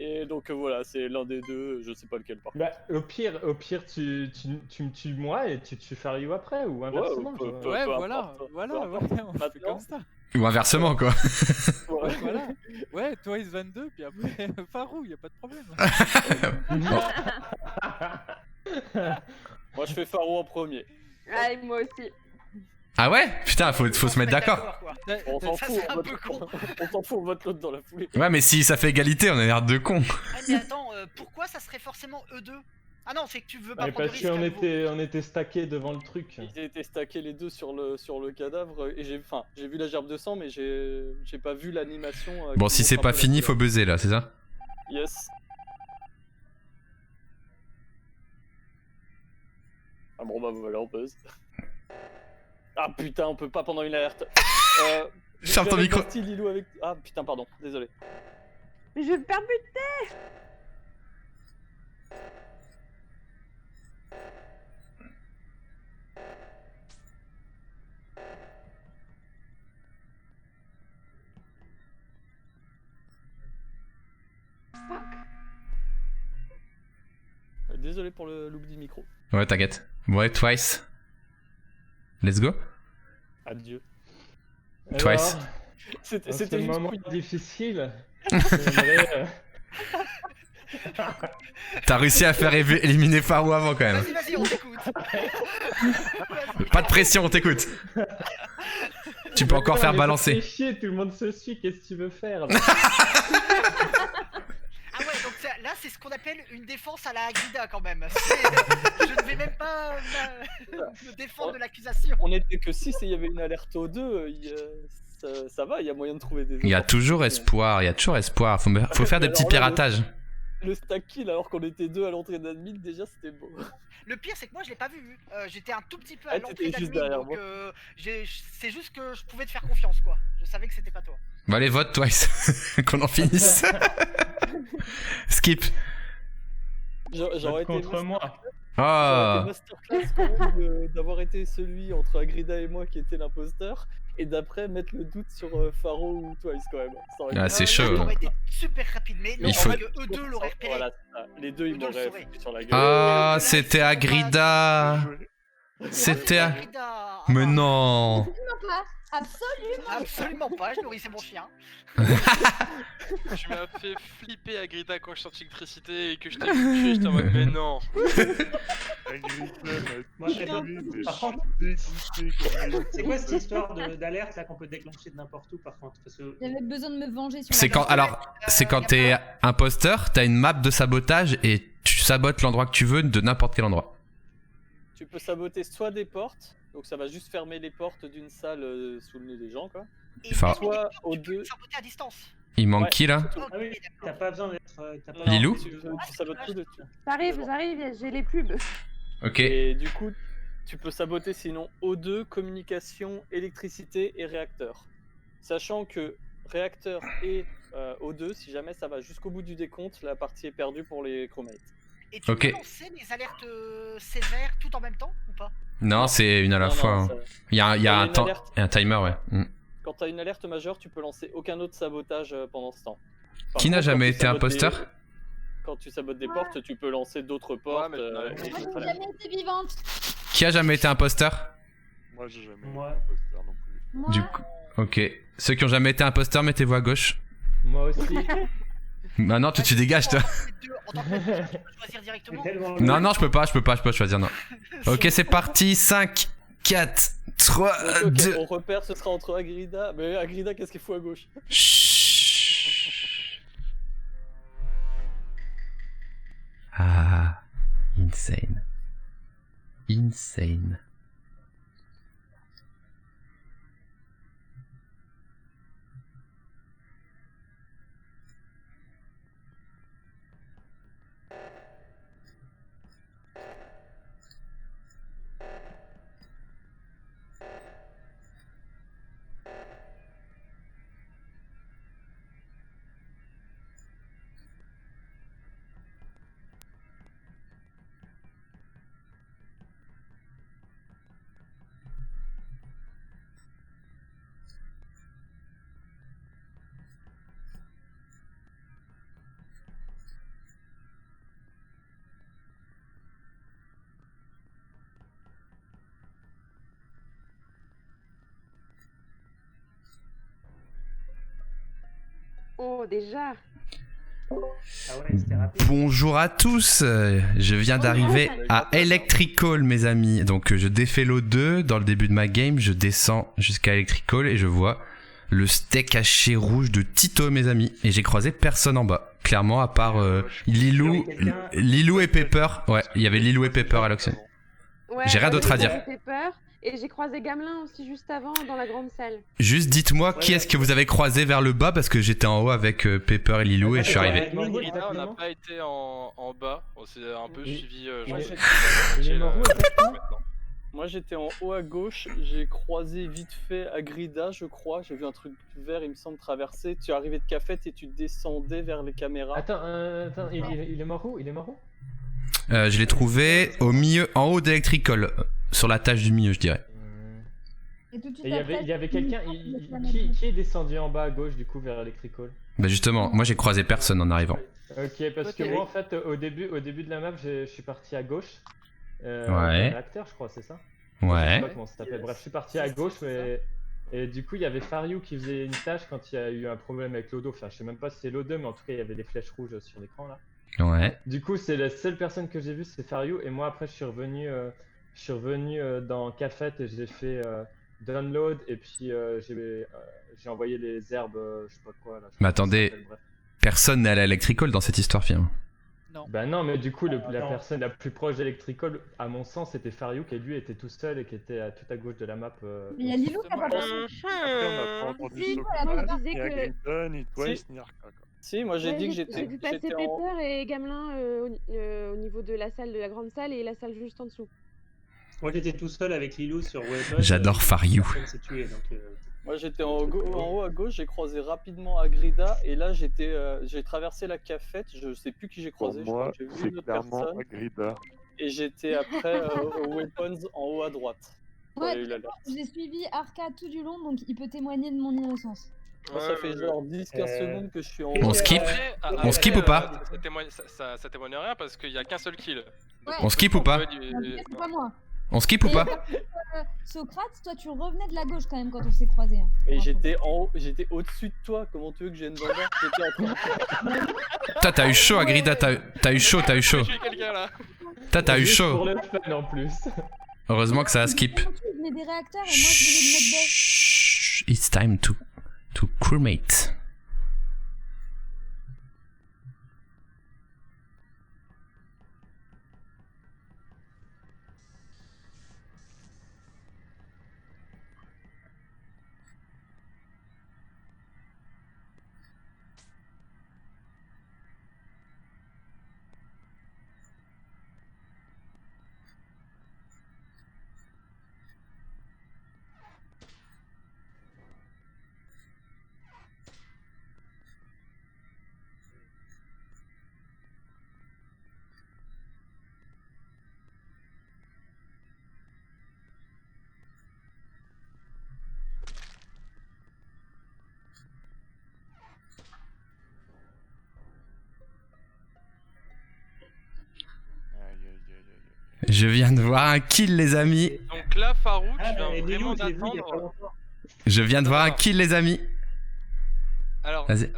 Et donc voilà, c'est l'un des deux. Je sais pas lequel par contre. Bah, au pire, tu me tues moi et tu tues Fario après ou inversement. peu- quoi. peu- Ouais, peu voilà, importe. voilà, Peu ouais, importe. on fait Maintenant- comme ça. Ou inversement quoi. Ouais, voilà. Ouais, Twice 22, puis après Farou, y a pas de problème. Moi, je fais Faro en premier. Allez, moi aussi. Ah ouais? Putain, faut se mettre d'accord. On s'en Ça, fout, c'est on un vote- peu con. on s'en fout, on vote l'autre dans la foulée. Ouais, mais si ça fait égalité, on a l'air de cons. Ah, mais attends, pourquoi ça serait forcément eux deux? Ah non, c'est que tu veux pas Ouais, prendre de parce risque. à qu'on nouveau. on était stackés devant le truc. Ils étaient stackés les deux sur le cadavre et j'ai vu la gerbe de sang mais j'ai pas vu l'animation. Bon, qui si c'est montre un pas peu la fini, couleur. faut buzzer là, c'est ça? Yes. Ah bon bah voilà, on buzz. Ah putain, on peut pas pendant une alerte. Ferme ton avec micro. Bastille, Lilou avec... Ah putain, pardon, désolé. Mais je vais me faire buter. Désolé pour l'oubli du micro. Ouais, t'inquiète. Ouais, Twice. Let's go. Adieu. Twice. C'était C'était juste un moment pour- difficile. J'aimerais, T'as réussi à faire éliminer Farou avant quand même. Vas-y, on t'écoute. Pas de pression, on t'écoute. Tu peux encore Putain, faire mais ça balancer. fait chier, tout le monde se suit, qu'est-ce que tu veux faire là? Ah ouais, donc là, c'est ce qu'on appelle une défense à la Agrida quand même. Je ne vais même pas me défendre de l'accusation. On était que 6 et il y avait une alerte aux deux. ça va, il y a moyen de trouver des. Il y a toujours espoir, il y a toujours espoir. Faut faire des petits Alors là, piratages. Le stack kill alors qu'on était 2 à l'entrée d'admin, déjà c'était beau. Le pire, c'est que moi, je l'ai pas vu. J'étais un tout petit peu Ah, à l'entrée t'étais juste d'admin, derrière donc moi. c'est juste que je pouvais te faire confiance, quoi. Je savais que c'était pas toi. Bon allez, vote Twice, qu'on en finisse. Skip. J'aurais été contre moi. Ah. masterclass quand même d'avoir été celui entre Agrida et moi qui était l'imposteur, et d'après mettre le doute sur Pharo ou Twice quand même. Ça aurait Ah, été- c'est chaud. Ça aurait été super rapide, mais non, Il faut- que eux deux l'auraient repéré. Voilà, c'est ça. Les deux ils Eux deux le m'auraient sauraient. foutu sur la gueule. Ah, c'était Agrida. C'était. Agrida. Mais non. Absolument pas. Absolument. Absolument pas, je nourrissais mon chien. Tu m'as fait flipper Agrida quand je suis sorti d'électricité et que je t'ai tué, j'étais en mode mais non. Moi, par contre, c'est quoi cette histoire d'alerte là qu'on peut déclencher de n'importe où par contre? Parce que... J'avais besoin de me venger sur C'est la quand, gueule. alors, c'est quand t'es imposteur, t'as une map de sabotage et tu sabotes l'endroit que tu veux de n'importe quel endroit. Tu peux saboter soit des portes, donc ça va juste fermer les portes d'une salle sous le nez des gens quoi. Enfin, Soit aux deux. Saboter à distance. il manque Ouais, qui là? surtout. Ah oui, t'as pas besoin d'être. t'as pas- Lilou Tu sabotes tout dessus. J'arrive, j'ai les pubs. Ok. Et du coup, tu peux saboter sinon O2, communication, électricité et réacteur. Sachant que réacteur et O2, si jamais ça va jusqu'au bout du décompte, la partie est perdue pour les chromates. Et tu Ok. peux lancer les alertes sévères tout en même temps ou pas? Non, c'est une à la Non, fois. non, hein. ça- Il y a, Quand il y a un une temps, alerte. et un timer, ouais. Mm. Quand tu as une alerte majeure, tu peux lancer aucun autre sabotage pendant ce temps. Par Qui n'a contre, jamais quand tu été sabotes imposteur des- Quand tu sabotes des portes, tu peux lancer d'autres portes. mais et Moi, d'autres j'ai alertes. jamais été vivante. Qui a jamais été imposteur? Moi, j'ai jamais été Moi. imposteur non plus. Moi, Du coup, ok. Ceux qui ont jamais été imposteurs, mettez-vous à gauche. Moi aussi. Bah non, tu dégages toi. En tant que moniteur, tu peux choisir directement. Tellement Non, non, je peux pas choisir, non. Ok, c'est parti. 5, 4, 3, Donc, ok, 2. on repère, ce sera entre Agrida. Mais Agrida, qu'est-ce qu'il faut à gauche? Ah, insane. Insane. Oh, déjà. Ah ouais, c'était rapide. Bonjour à tous, je viens d'arriver à Electrical mes amis, donc je défais l'O2 dans le début de ma game, je descends jusqu'à Electrical et je vois le steak haché rouge de Tito mes amis, et j'ai croisé personne en bas, clairement à part Lilou et Pepper, ouais il y avait Lilou et Pepper à l'Oxen. Ouais, J'ai rien d'autre à dire. J'ai peur. Et j'ai croisé Gamelin aussi juste avant dans la grande salle. Juste dites-moi qui est-ce que vous avez croisé vers le bas parce que j'étais en haut avec Pepper et Lilou et je suis arrivé. Agrida, on n'a pas été en bas, on s'est un peu suivi. Moi, genre, Il est mort où exactement? Moi j'étais en haut à gauche, j'ai croisé vite fait Agrida, je crois. J'ai vu un truc vert, il me semble, traverser. Tu arrivais de cafette et tu descendais vers les caméras. Attends, il est mort où? Il est mort où? Je l'ai trouvé au milieu, en haut d'Electrical, sur la tâche du milieu je dirais. Et tout de suite Et après, il y avait quelqu'un qui est descendu en bas à gauche du coup vers Electrical? Bah justement, moi j'ai croisé personne en arrivant. Ok, parce que Ok. moi en fait au début de la map je suis parti à gauche. Ouais. Réacteur je crois, c'est ça? Je Ouais. sais pas comment ça s'appelle. Bref, je suis parti à gauche et du coup il y avait Fariou qui faisait une tâche quand il y a eu un problème avec l'O2. Enfin je sais même pas si c'est l'O2 mais en tout cas il y avait des flèches rouges sur l'écran là. Ouais. Du coup c'est la seule personne que j'ai vue c'est Fariou et moi après je suis revenu dans Cafette et j'ai fait download et puis j'ai envoyé les herbes je sais pas quoi là. Je sais Mais pas comment ça attendez, s'appelle, bref. personne n'est allé à Electrical dans cette histoire finalement. Non. Bah non, mais du coup, la non. personne la plus proche d'Electrical, à mon sens, c'était Fariou, qui lui était tout seul et qui était tout à gauche de la map. Mais il y a Lilou qui a pas Après, on n'a pas entendu Si, Socrate, moi, je disais ni que- Agrippon, ni Twice, Si. ni Arca. Quoi. Si, moi j'ai Ouais, dit que j'ai vu passer j'étais en... Pepper et Gamelin au niveau de la salle, de la grande salle et la salle juste en dessous. Moi j'étais tout seul avec Lilou sur Weapon. J'adore Fariou. Personne s'est tué, donc, Moi j'étais en haut à gauche, j'ai croisé rapidement Agrida et là j'ai traversé la cafette, je sais plus qui j'ai Pour croisé, je crois moi, que j'ai vu c'est une autre clairement personne Agrida. et j'étais après au Weapons en haut à droite. Quand il y a eu l'alerte. J'ai suivi Arca tout du long, donc il peut témoigner de mon innocence. Moi, ça fait genre 10-15 secondes que je suis en haut. On skip Après, On skip ou pas ça témoigne rien parce qu'il y a qu'un seul kill. Ouais. On skip ou pas En tout cas, c'est pas moi. On skip ou Et pas par contre, Socrate, toi tu revenais de la gauche quand même quand on s'est croisés. Hein. Et j'étais en haut, j'étais au-dessus de toi, comment tu veux que je vienne dans l'air? J'étais en train Putain, t'as eu chaud, Agrida, t'as eu chaud. J'ai tué quelqu'un là. Putain, t'as eu Juste chaud. pour le fun en plus. Heureusement que ça a skip. Tu venais des réacteurs et moi je venais de mettre Shh, it's time to crewmate. Je viens de voir un kill, les amis. Donc là, Farou, tu viens et Lilou, vraiment je l'ai vu il y a pas d'attendre. longtemps. Je viens de voir un kill, les amis. Alors, Vas-y.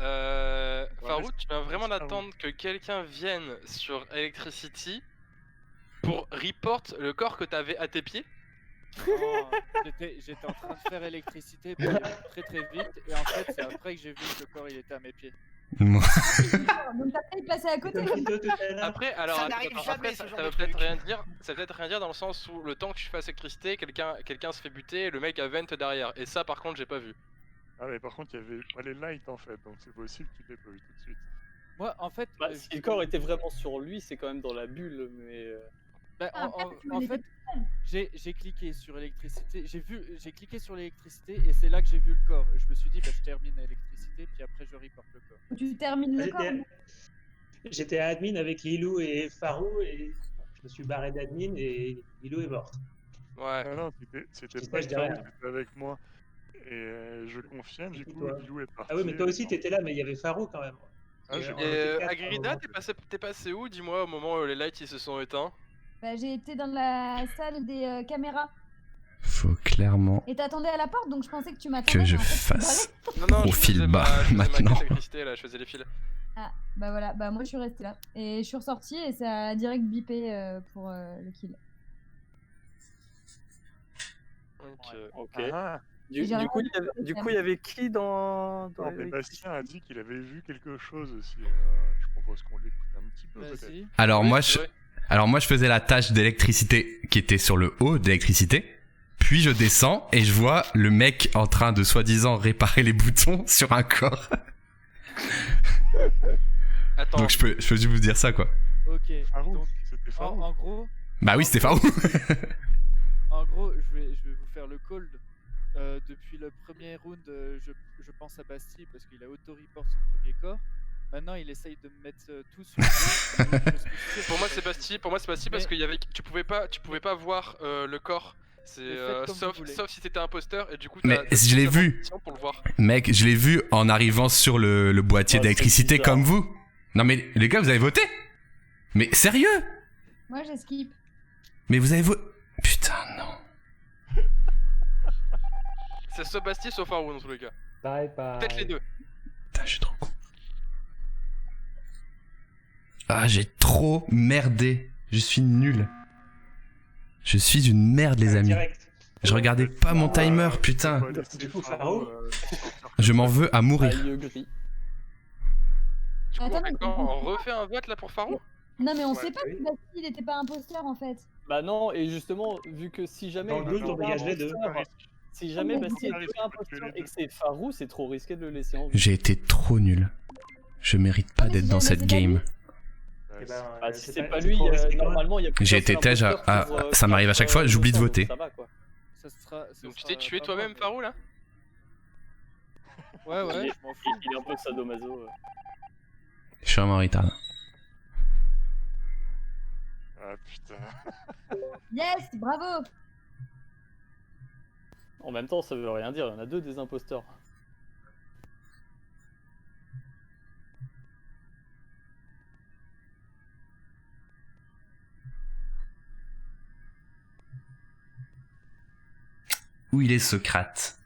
Farou, tu viens vraiment d'attendre que quelqu'un vienne sur Electricity pour report le corps que t'avais à tes pieds? Non, j'étais en train de faire électricité très très vite et en fait c'est après que j'ai vu que le corps il était à mes pieds. Moi. Donc t'as failli passer à côté. Après, alors, Ça n'arrive jamais, après, ce ça genre veut de peut-être truc. rien dire. Ça veut peut-être rien dire dans le sens où le temps que tu fasses électricité, quelqu'un se fait buter et le mec a vent derrière. Et ça, par contre, j'ai pas vu. Ah mais par contre, il y avait pas les lights en fait, donc c'est possible que tu l'aies pas vu tout de suite. Moi en fait, Bah, si le corps était vraiment sur lui, c'est quand même dans la bulle, mais. bah, Ah, après, tu en m'as fait, laissé j'ai cliqué sur électricité, j'ai cliqué sur l'électricité et c'est là que j'ai vu le corps. Je me suis dit bah je termine l'électricité puis après je reporte le corps. Tu termines le corps. J'étais à admin avec Lilou et Farou et je me suis barré d'admin et Lilou est morte. Ouais. Ah non, c'était J'étais pas derrière. toi qui étais avec moi. Et je confirme, du coup, toi Lilou est parti. Ah oui, mais toi aussi t'étais là, mais il y avait Farou quand même. Ah, je- on Et était quatre, Agrida, à un t'es passé où? Dis-moi au moment où les lights ils se sont éteints. Bah, j'ai été dans la salle des caméras Faut clairement et t'attendais à la porte donc je pensais que tu m'attendais. que je mais en fait, tu te fasse barrais. Non, je profil faisais bas je faisais ma maintenant. quête d'électricité, là, je faisais les fils. Ah bah voilà, bah moi je suis restée là et je suis ressortie et ça a direct bipé pour le kill. Ok. Ah, Du coup, il y avait qui dans non, mais les- Bastien a dit qu'il avait vu quelque chose aussi. Je propose qu'on l'écoute un petit peu peut-être. Vas-y. Alors Oui, moi c'est je vrai. alors moi je faisais la tâche d'électricité qui était sur le haut d'électricité. Puis je descends et je vois le mec en train de soi-disant réparer les boutons sur un corps. Attends. Donc je peux juste vous dire ça quoi. Ok. Farou, Donc c'était Farou. en gros, Bah oui, c'était Farou. en gros, je vais vous faire le cold. Depuis le premier round, je pense à Bastille parce qu'il a auto-report son premier corps. Maintenant, il essaye de me mettre tout sur le dos. Je suis sûr Pour moi, que- c'est Bastille. Pour moi, c'est Bastille parce Mais- qu'il y avait, tu pouvais pas voir le corps. C'est Mais faites comme vous voulez. sauf si t'étais imposteur et du coup. Mais t'as je l'ai suffisamment vu. d'options pour le voir. Mec, je l'ai vu en arrivant sur le boîtier Oh, d'électricité c'est bizarre. comme vous. Non mais les gars, vous avez voté? Mais sérieux? Moi j'ai skip. Mais vous avez voté? Putain, non. C'est soit Bastille, soit Farou dans tous les cas. Bye bye. Peut-être les deux. Putain, je suis trop con. Ah, j'ai trop merdé. Je suis nul. Je suis une merde, les amis. Direct. Je regardais pas mon timer, putain. Faut laisser Du coup, Farou, Farou. sortir. Je m'en veux à mourir. Aïe gris. Du coup, Attends, mais on refait un vote là pour Farou? Non, mais on sait pas si Bastille il était pas imposteur en fait. Bah non, et justement, vu que si jamais. Dans le doute, on dégage les deux. Si jamais Bastille était pas imposteur et que c'est Farou, c'est trop risqué de le laisser en vie. J'ai été trop nul. Je mérite pas d'être dans cette game. Bah, si c'est pas lui, normalement, il y a plus J'ai été tège ça m'arrive à chaque fois, j'oublie de voter. Ça va, quoi. Donc tu t'es tué toi-même, Farou, là? Ouais, Il est un peu sadomaso. Je suis vraiment retard. Ah putain. Yes, bravo. En même temps, ça veut rien dire, il y en a 2 des imposteurs. Où il est Socrate?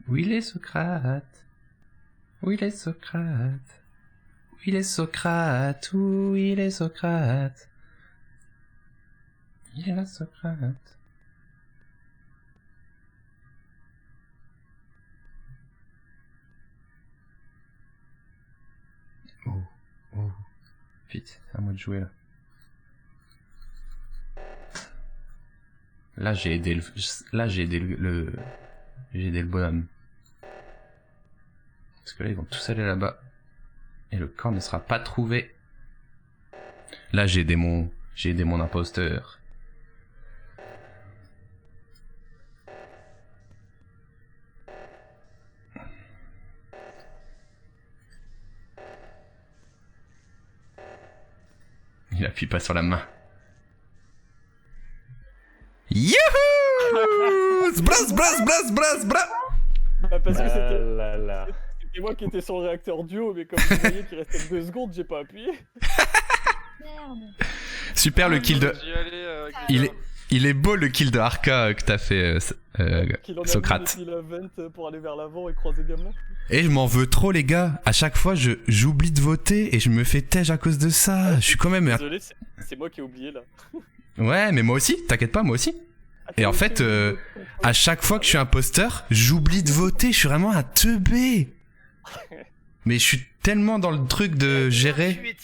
Où il est Socrate? Où il est Socrate? Où il est Socrate? Où il est Socrate? Il est là Socrate. Oh. Vite, c'est à moi de jouer là. Là j'ai aidé le bonhomme. Parce que là ils vont tous aller là-bas. Et le corps ne sera pas trouvé. Là j'ai aidé mon imposteur. Il appuie pas sur la main. Youhou! Zbras! Bah parce que c'était moi qui étais sur le réacteur duo, mais comme vous voyez qu'il restait 2 secondes, j'ai pas appuyé. Merde. Super le kill de... Il est beau le kill de Arca que t'as fait, Socrate. Il a vent pour aller vers l'avant et croiser Gamelin. Et je m'en veux trop les gars, à chaque fois j'oublie de voter et je me fais tège à cause de ça. Je suis quand même... Désolé, c'est moi qui ai oublié là. Ouais, mais moi aussi, t'inquiète pas, moi aussi. Et en fait, à chaque fois que je suis imposteur, j'oublie de voter, je suis vraiment un teubé. Mais je suis tellement dans le truc de gérer.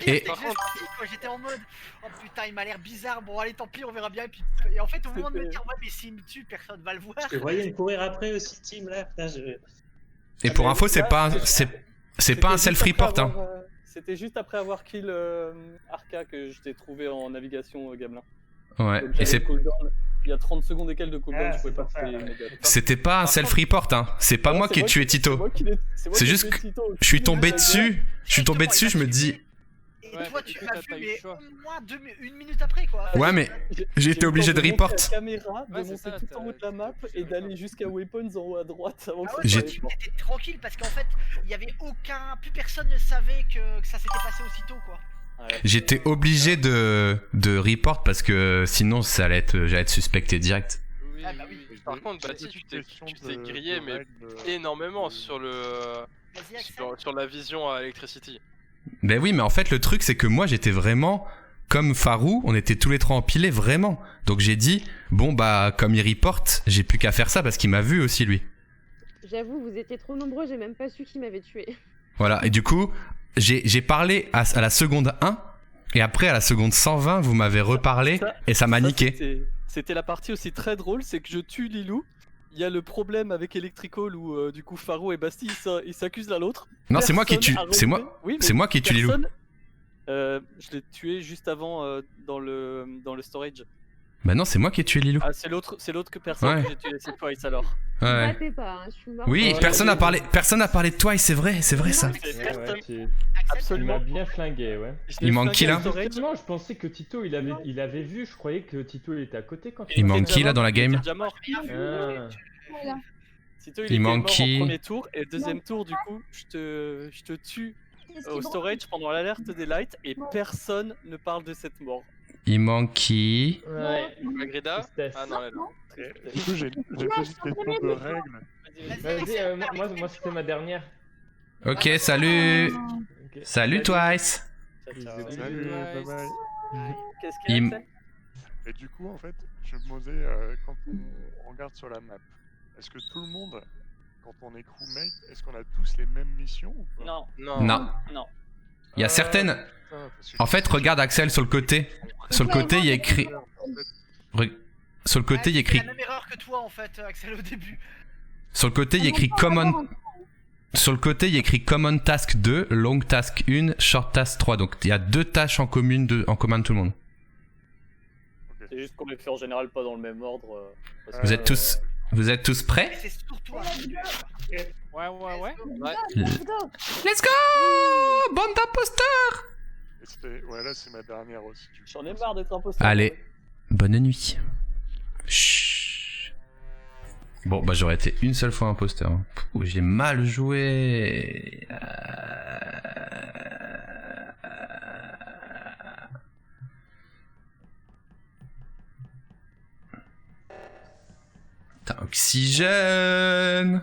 Et j'étais en mode, oh putain, il m'a l'air bizarre, bon allez tant pis, on verra bien. Et en fait, au moment de me dire, ouais, mais s'il me tue, personne va le voir. Je voyais me courir après aussi, Team là. Putain, Et pour info, c'est pas un self-report. Hein. C'était juste après avoir kill Arca que je t'ai trouvé en navigation, Gamelin. Ouais, et c'est... Il y a 30 secondes et quelques de cooldown, je pouvais pas faire. C'était pas un self-report, hein. C'est pas moi qui ai tué Tito. C'est juste que je suis tombé dessus. Je me dis. Et toi, tu m'as vu, mais au moins 1 minute après, quoi. Ouais, mais j'ai été obligé de report. La caméra, de monter tout en haut de la map et d'aller jusqu'à Weapons en haut à droite avant que j'étais tranquille parce qu'en fait, il y avait plus personne ne savait que ça s'était passé aussitôt, quoi. J'étais obligé de report parce que sinon j'allais être suspecté direct. Oui. Par contre, Bati, tu t'es grillé mais énormément sur la vision à Electricity. Ben oui, mais en fait le truc c'est que moi j'étais vraiment comme Farou, on était tous les 3 empilés vraiment. Donc j'ai dit bon bah comme il reporte, j'ai plus qu'à faire ça parce qu'il m'a vu aussi lui. J'avoue, vous étiez trop nombreux, j'ai même pas su qui m'avait tué. Voilà, et du coup j'ai parlé à la seconde 1 et après à la seconde 120 vous m'avez reparlé et ça m'a niqué. C'était la partie aussi très drôle, c'est que je tue Lilou il y a le problème avec Electrical où du coup Faro et Basti ils s'accusent l'un l'autre. Non, c'est moi qui Personne tue. a C'est moi. relevé- Oui, mais C'est moi qui tue Lilou. personne- je l'ai tué juste avant dans le storage. Bah non, c'est moi qui ai tué Lilou. Ah, c'est l'autre que personne Ouais. que j'ai tué, c'est Twice alors. Ouais. Battez pas, hein, je suis mort. Oui, personne n'a parlé de toi, c'est vrai ça. Tu Absolument. m'as bien flingué, ouais. Il manque qui là Justement, je pensais que Tito il avait vu, je croyais que Tito il était à côté quand Il manque qui là dans la game? déjà mort. Ah. Tito, Il était manque mort qui en premier tour et deuxième tour du coup je te tue au storage pendant l'alerte des lights et personne ne parle de cette mort. Il manque qui? Ouais. Agreda? Ah non, elle est là. Du coup, j'ai une petite question de règle. Vas-y, moi c'était ma dernière. Ok, salut. Salut Twice. Salut, bye bye. Qu'est-ce Il qu'il m- y a? Et du coup, en fait, je me demandais, quand on regarde sur la map, est-ce que tout le monde, quand on est crewmate, est-ce qu'on a tous les mêmes missions ou pas? Non. Non. Non. Il y a certaines. En fait, regarde Axel sur le côté. Sur le côté, il y a écrit. Sur le côté, il y a écrit. C'est la même erreur que toi en fait, Axel, au début. Sur le côté, il y a écrit Common. Sur le côté, il y a écrit Common Task 2, Long Task 1, Short Task 3. Donc il y a 2 tâches en commun de tout le monde. C'est juste qu'on les fait en général pas dans le même ordre. parce Vous que, êtes tous prêts? C'est surtout un Ouais. Let's go! Bande d'imposteurs! Ouais, là, c'est ma dernière aussi. J'en ai marre d'être imposteur. Allez, bonne nuit. Chut. Bon, bah j'aurais été une seule fois imposteur. Hein. Pouh, j'ai mal joué. Putain, oxygène.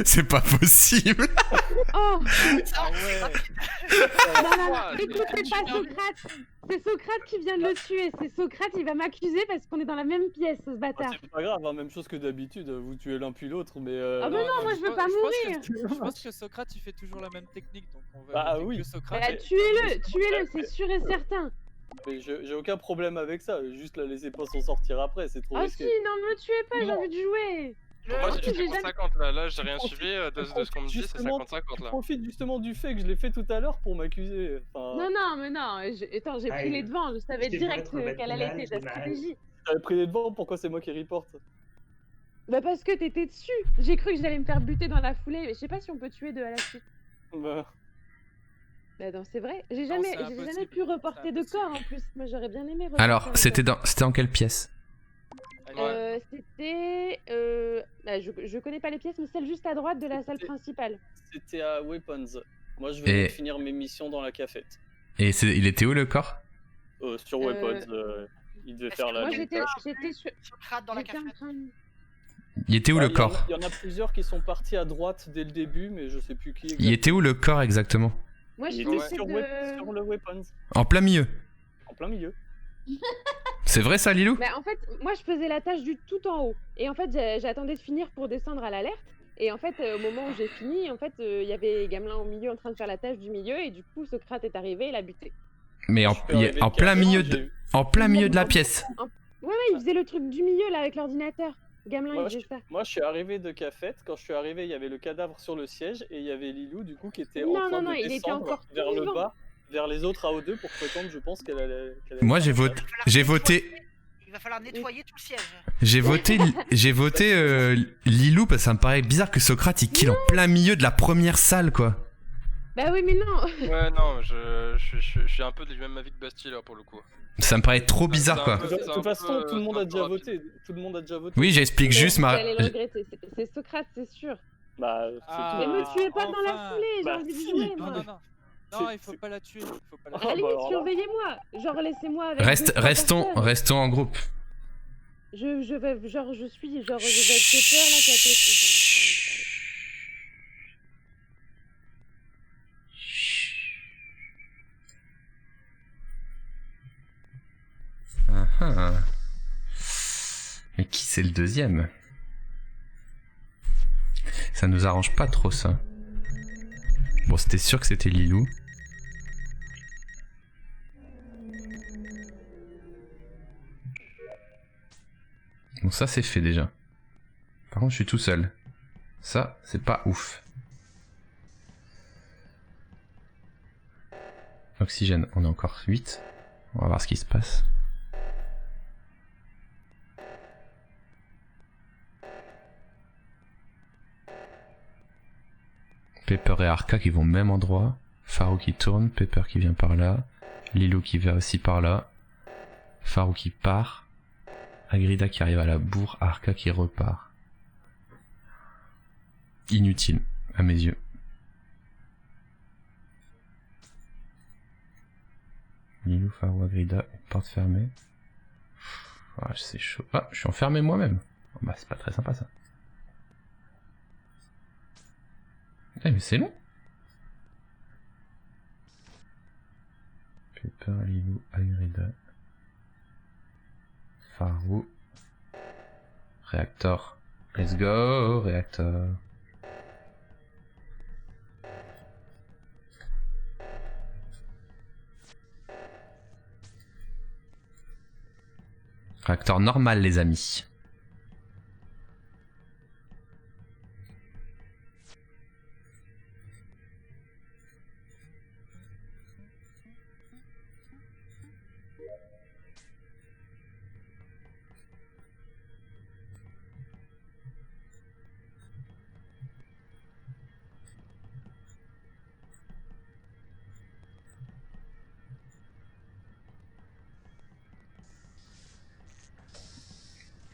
C'est pas possible. Oh Ah ouais. Écoutez pas Socrate. C'est Socrate qui vient de le tuer. C'est Socrate, il va m'accuser parce qu'on est dans la même pièce, ce bâtard. C'est pas grave, hein, même chose que d'habitude, vous tuez l'un puis l'autre, mais. Ah bah non, moi je veux pas mourir. Je pense que Socrate il fait toujours la même technique, donc on va Bah voter oui. que Socrate. Bah, tuez-le, c'est sûr et certain. Mais j'ai aucun problème avec ça, juste la laisser pas s'en sortir après, c'est trop Oh risqué. si, non, me tuez pas, j'ai envie de jouer. Pour moi, c'est J'ai jamais- 50-50 là, j'ai rien suivi de ce qu'on me dit, c'est Justement, 50-50 là. Profite justement du fait que je l'ai fait tout à l'heure pour m'accuser. Enfin, Non, mais non, attends, j'ai pris les devants, je savais C'était direct votre quelle allait matinale, être la j'ai mal. stratégie. j'avais pris les devants, pourquoi c'est moi qui reporte? Bah parce que t'étais dessus. J'ai cru que j'allais me faire buter dans la foulée, mais je sais pas si on peut tuer deux à la suite. Bah, Bah non, c'est vrai. J'ai Non, jamais, c'est j'ai jamais impossible. pu reporter de corps en plus. Moi j'aurais bien aimé reporter Alors, un c'était corps. en quelle pièce? C'était... Bah, je connais pas les pièces, mais celle juste à droite de la salle principale. c'était à Weapons. Moi je venais Et- de finir mes missions dans la cafette. Et il était où le corps? Sur Weapons, il devait faire la Moi même j'étais tâche. sur... Socrate dans la j'étais en cafette. train de- Il était où le corps? Il y en a plusieurs qui sont partis à droite dès le début, mais je sais plus qui. Il était où le corps exactement? Moi Il je était j'essaie sur, de... sur le Weapons, En plein milieu. en plein milieu. C'est vrai ça, Lilou? Bah en fait, moi je faisais la tâche du tout en haut. Et en fait, j'attendais de finir pour descendre à l'alerte. Et en fait, au moment où j'ai fini, en fait, il y avait Gamelin au milieu en train de faire la tâche du milieu. Et du coup, Socrate est arrivé et l'a buté. Mais en plein milieu de la pièce. Ouais, il faisait le truc du milieu là avec l'ordinateur. Gamelin, il faisait ça. Moi je suis arrivé de cafette, quand je suis arrivé il y avait le cadavre sur le siège et il y avait Lilou du coup qui était en Non, train non, de il était descendre encore vers le vivant. bas, vers les autres AO2 pour prétendre je pense qu'elle allait... Moi j'ai voté. Il va falloir nettoyer tout le siège. J'ai voté Lilou parce que ça me paraît bizarre que Socrate il kill en plein milieu de la première salle quoi. Bah oui, mais non. Ouais, non, je suis un peu du même avis que Bastille là pour le coup. Ça me paraît trop bizarre quoi. De toute façon tout le monde a déjà voté, tout le monde a déjà voté. Oui, j'explique juste Vous ma. allez le regretter, c'est Socrate, c'est sûr. Bah, Mais me tuez pas dans la foulée, j'ai envie de jouer, moi. Non, il faut pas la tuer. Faut pas la À la limite, surveillez-moi. Genre, laissez-moi avec. Restons en groupe. Je vais être peur là, qui a fait. Ah. Mais qui c'est le deuxième? Ça nous arrange pas trop ça. Bon, c'était sûr que c'était Lilou. Donc ça c'est fait déjà. Par contre je suis tout seul. Ça c'est pas ouf. Oxygène, on est encore 8. On va voir ce qui se passe. Pepper et Arca qui vont au même endroit. Farou qui tourne, Pepper qui vient par là. Lilou qui va aussi par là. Farou qui part. Agrida qui arrive à la bourre, Arca qui repart. Inutile, à mes yeux. Lilou, Farou, Agrida, porte fermée. Ah, c'est chaud. Ah, je suis enfermé moi-même. Oh, bah, c'est pas très sympa ça. Eh, mais c'est long. Pepper, Lilou, Agrida. Farou. Réacteur. Let's go, réacteur. Réacteur normal, les amis.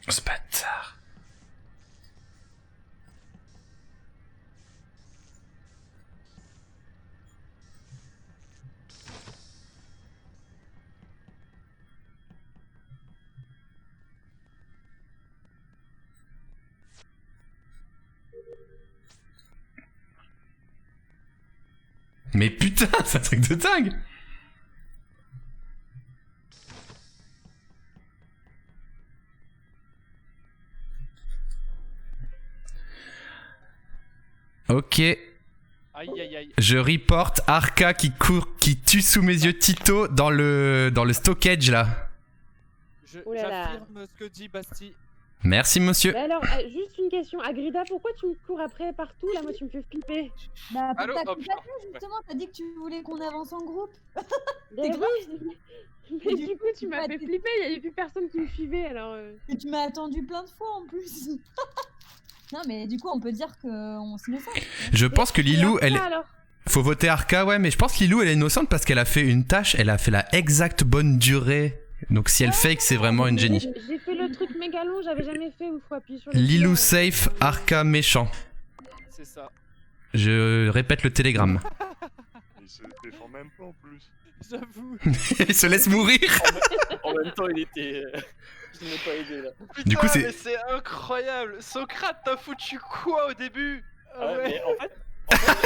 Ce bâtard. Mais putain, c'est un truc de dingue. Ok. Aïe aïe aïe. Je reporte Arca qui court, qui tue sous mes yeux Tito dans le stockage là. J'affirme ce que dit Basti. Merci monsieur. Mais alors, juste une question, Agrida, pourquoi tu me cours après partout là? Moi, tu me fais flipper. Bah, Allô, t'as hop, pas vu justement, t'as dit que tu voulais qu'on avance en groupe. Mais grave. oui, mais du coup, tu m'as fait flipper, il y avait plus personne qui me suivait alors. Et tu m'as attendu plein de fois en plus. Non, mais du coup, on peut dire qu'on s'innocente. Je pense que Lilou, elle... alors Faut voter Arca, ouais, mais je pense que Lilou, elle est innocente parce qu'elle a fait une tâche, elle a fait la exacte bonne durée. Donc si elle fake, c'est vraiment une génie. J'ai fait le truc méga long, j'avais jamais fait où faut appuyer sur le Lilou bouton. safe, Arca méchant. C'est ça. Je répète le télégramme. Il se défend même pas en plus. J'avoue. Il se laisse mourir. En même temps, il était. Je l'ai pas aidé là. Putain, Du coup, c'est- mais c'est incroyable. Socrate, t'as foutu quoi au début? Mais en fait.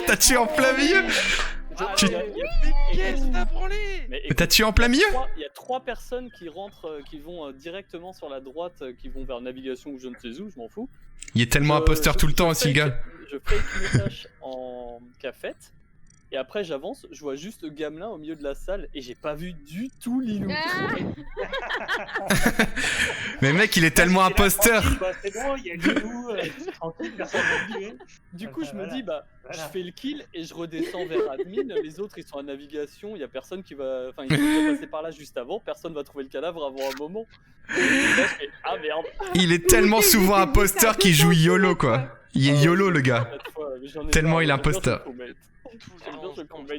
T'as tué en plein milieu. Tu- Qu'est-ce que t'as branlé? Mais T'as tué en plein milieu. Il y a 3 personnes qui rentrent, qui vont directement sur la droite, qui vont vers navigation ou je ne sais où, je m'en fous. Il est tellement imposteur tout le temps aussi, le gars. Je fake une tâche en cafette. Et après j'avance, je vois juste Gamelin au milieu de la salle et j'ai pas vu du tout Lilou. Mais mec, il est tellement imposteur. C'est bon, il y a Lilou, tranquille, personne n'a vu. Du coup, je me Voilà. dis, bah, Voilà. je fais le kill et je redescends vers admin. Les autres, ils sont à navigation. Il y a personne qui va. Enfin, ils sont déjà passés par là juste avant. Personne va trouver le cadavre avant un moment. Et là, je fais, ah merde. Il est tellement souvent imposteur qu'il joue YOLO, quoi. Il est YOLO, le gars. Tellement il est imposteur.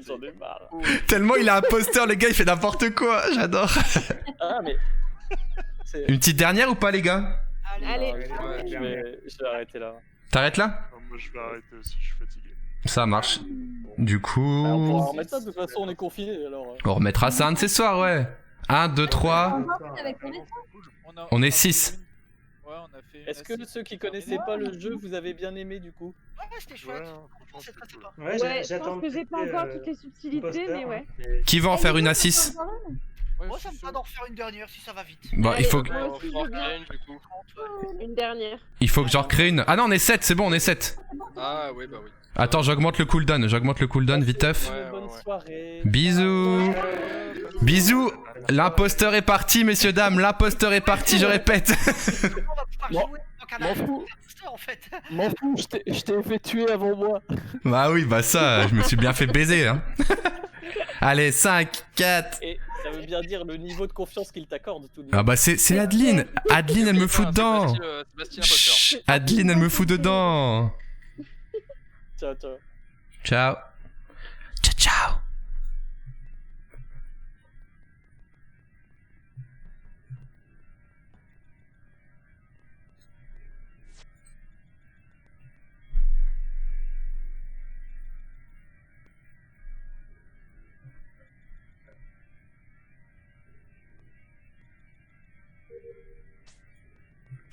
J'en ai marre. Tellement il est imposteur, le gars, il fait n'importe quoi. J'adore. Ah, mais. Une petite dernière ou pas, les gars? Allez, Je vais arrêter là. T'arrêtes là? Non, moi je vais arrêter aussi, je suis fatigué. Ça marche. Du On pourra coup... remettre ça, de toute façon, on est confinés alors. On remettra ça un de ces soirs, ouais. 1, 2, 3... On est 6. Ouais, on a fait. Est-ce que ceux qui connaissaient pas le jeu, vous avez bien aimé du coup? Ouais, c'était chouette. C'est très sympa. Ouais, je pense que j'ai pas encore toutes les subtilités, mais ouais. Qui va en faire une à 6? Moi, ça me va d'en refaire une dernière si ça va vite. Bon, il faut que... Moi aussi, je veux bien. Une dernière. Il faut que j'en recrée une. Ah non, on est 7, c'est bon, on est 7. Ah, oui, bah oui. Attends, j'augmente le cooldown viteuf. Ouais, soirée. Bisous. Bisous. L'imposteur est parti, messieurs, dames. L'imposteur est parti, je répète. M'en fous. M'en fous, je t'ai fait tuer avant moi. Bah oui, bah ça, je me suis bien fait baiser. Hein. Allez, 5, 4. Et ça veut bien dire le niveau de confiance qu'il t'accorde tout de même. Ah bah c'est Adeline. Adeline, elle me fout dedans. Chut, Adeline, elle me fout dedans. Ciao, ciao. Ciao. Ciao, ciao.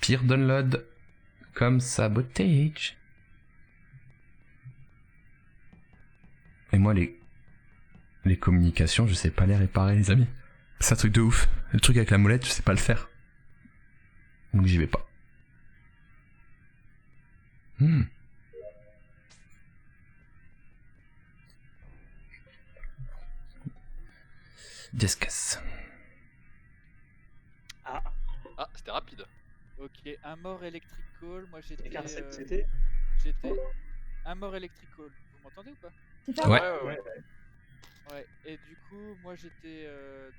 Pire download comme sabotage. Et moi les communications, je sais pas les réparer, les amis. C'est un truc de ouf. Le truc avec la molette, je sais pas le faire. Donc j'y vais pas. Discus. Ah, c'était rapide. Ok, un mort electrical, moi j'étais... Car c'était J'étais... Un mort electrical, vous m'entendez ou pas? Ouais. Ouais, et du coup, moi j'étais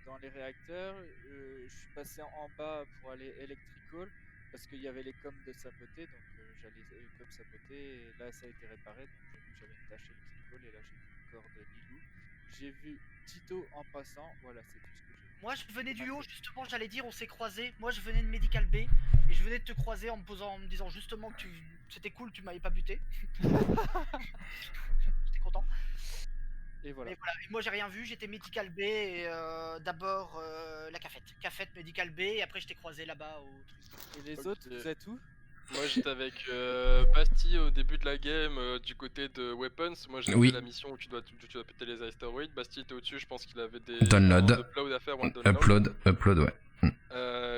dans les réacteurs, je suis passé en bas pour aller electrical, parce qu'il y avait les coms de saboter, donc j'allais comme saboter, et là ça a été réparé, donc j'ai vu que j'avais une tâche electrical, et là j'ai vu le corps de Lilou. J'ai vu Tito en passant, voilà, c'est tout ce que j'ai vu. Moi je venais du haut, justement j'allais dire on s'est croisés. Moi je venais de Medical B et je venais de te croiser en me disant justement que c'était cool, tu m'avais pas buté. J'étais content. Et voilà. Et moi j'ai rien vu, j'étais Medical B et d'abord la cafette Medical B et après je t'ai croisé là-bas au truc. Et les autres, vous êtes où? Moi j'étais avec Basti au début de la game du côté de Weapons. Moi j'ai fait la mission où tu dois péter les astéroïdes. Basti était au-dessus, je pense qu'il avait des Download. upload à faire ou un download. Upload, ouais.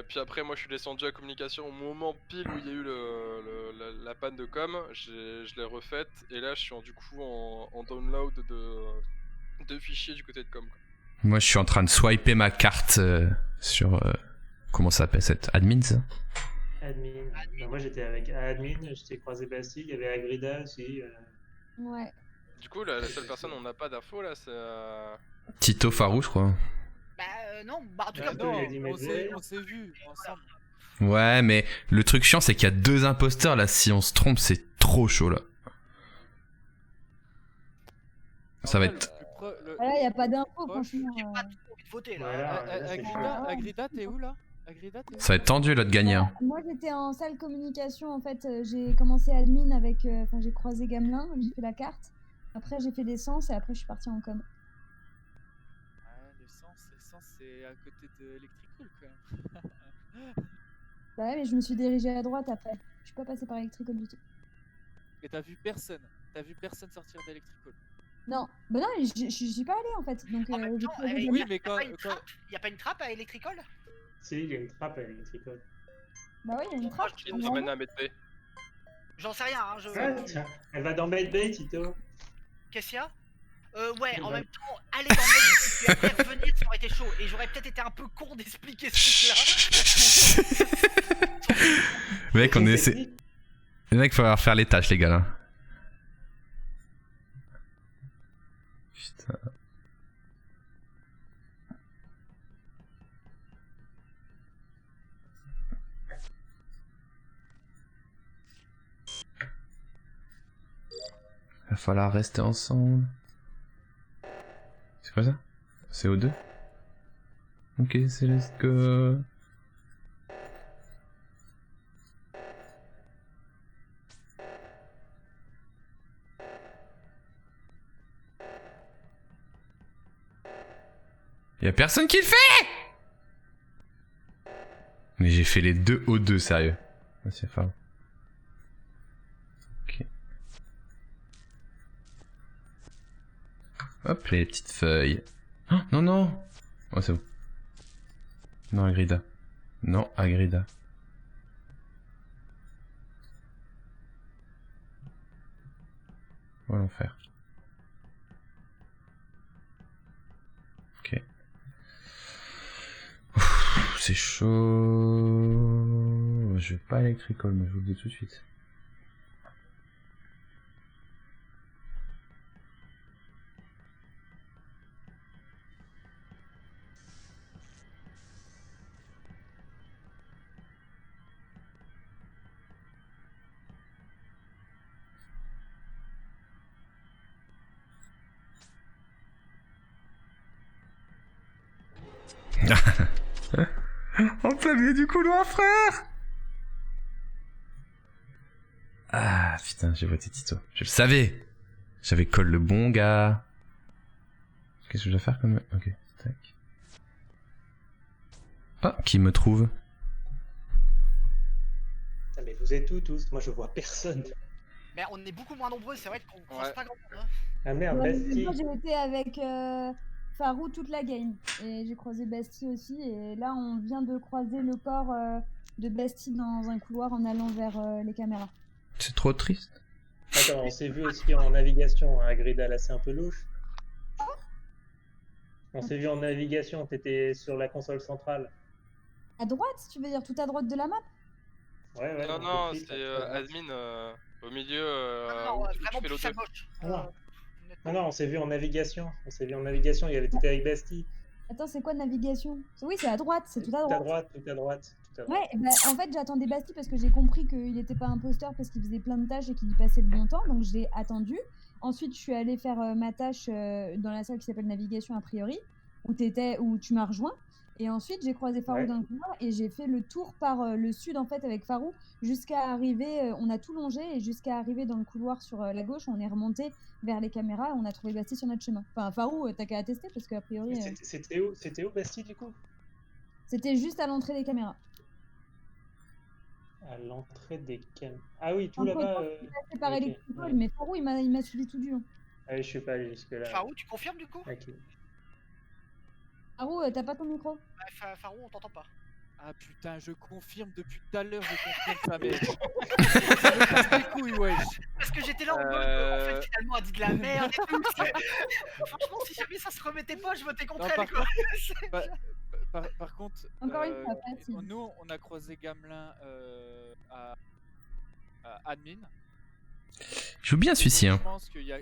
Puis après moi je suis descendu à communication au moment pile où il y a eu la panne de com. Je l'ai refaite et là je suis du coup en download de fichiers du côté de com. Moi je suis en train de swiper ma carte sur... comment ça s'appelle cette admin ça? Admin. Ben, moi j'étais avec admin, j'étais croisé Bastille, il y avait Agrida aussi. Ouais. Du coup la seule personne on n'a pas d'infos là c'est... Tito Farou je crois. Non, bah en tout cas non, on s'est vu ensemble. Ouais mais le truc chiant c'est qu'il y a 2 imposteurs là, si on se trompe c'est trop chaud là. Ça va être... Là y a pas d'infos franchement. J'ai pas trop envie de voter là. Agrida, t'es où là? Ça va être tendu là de gagner. Hein. Moi j'étais en salle communication en fait, j'ai commencé admin avec, enfin j'ai croisé Gamelin, j'ai fait la carte, après j'ai fait des sens et après je suis partie en com. Les sens c'est à côté de Electrical quand même. Bah ouais mais je me suis dirigée à droite après, je suis pas passée par Electrical du tout. Et t'as vu personne sortir d'Electrical? Non, bah non, je suis pas allée en fait, donc oui mais quand... Y a pas une trappe à Electrical? Si, il y a une trappe à Electrical. Bah oui, il y a une trappe. Qui nous emmène à Medbay. J'en sais rien, hein, Tiens, elle va dans Medbay, Tito. Qu'est-ce qu'il y a? Ouais, en même temps, aller dans Medbay et après revenir, ça aurait été chaud. Et j'aurais peut-être été un peu con d'expliquer ce truc-là. Mec, on essaie... Les mecs, faut faire les tâches, les gars, là. Putain... Va falloir rester ensemble. C'est quoi ça? C'est O2? Ok, c'est let's go. Y'a personne qui le fait! Mais j'ai fait les 2 O2, sérieux. C'est fort. Ok. Hop, les petites feuilles. Oh, non, non! Oh, c'est bon. Non, Agrida. Non, Agrida. On va l'en faire. c'est chaud. Je vais pas à Electrical, mais je vous le dis tout de suite. En plein milieu du couloir, frère. Ah putain, j'ai voté Tito. Je le savais. J'avais call le bon gars. Qu'est-ce que je dois faire comme... Ok, tac. Ah, qui me trouve? Ah, mais vous êtes où tous? Moi je vois personne. Mais on est beaucoup moins nombreux, c'est vrai qu'on croise pas grand monde. Hein. Ah merde, Ouais, Bastille. moi j'ai été avec Farou toute la game. Et j'ai croisé Bastille aussi. Et là, on vient de croiser le corps de Bastille dans un couloir en allant vers les caméras. C'est trop triste. Attends, on s'est vu aussi en navigation, hein, Agrida, là c'est un peu louche. On s'est vu en navigation, t'étais sur la console centrale. À droite, tu veux dire tout à droite de la map? Ouais, ouais. Non, c'est admin au milieu. Non, où tu vraiment fais plus à l'auto. gauche. Non, on s'est vu en navigation. Il y avait t'étais avec Bastille. Attends, c'est quoi navigation? Oui, c'est à droite, c'est tout à droite. Tout à droite. Ouais, bah, en fait, j'attendais Bastille parce que j'ai compris qu'il n'était pas imposteur parce qu'il faisait plein de tâches et qu'il y passait le bon temps, donc je l'ai attendu. Ensuite, je suis allée faire ma tâche dans la salle qui s'appelle navigation a priori, où tu m'as rejoint. Et ensuite, j'ai croisé Farou dans le couloir et j'ai fait le tour par le sud en fait avec Farou jusqu'à arriver. On a tout longé et jusqu'à arriver dans le couloir sur la gauche, on est remonté vers les caméras et on a trouvé Bastille sur notre chemin. Enfin, Farou, t'as qu'à attester parce qu'a priori. C'était où Bastille du coup? C'était juste à l'entrée des caméras. À l'entrée des caméras. Ah oui, tout là-bas. C'est par Electrical, mais Farou il m'a suivi tout du long. Ah oui, je suis pas allé jusque-là. Farou, tu confirmes du coup? Ok. Farou, t'as pas ton micro? Ouais, Farou, on t'entend pas. Ah putain, je confirme depuis tout à l'heure, je confirme ça, mais. Je me casse les couilles, wesh. Parce que j'étais là en mode, en fait, finalement, elle dit de la merde et tout. Franchement, si jamais ça se remettait pas, je votais contre elle, quoi. Par contre, encore une fois, nous, on a croisé Gamelin à admin. Je joue bien celui-ci, hein. Je pense qu'il y a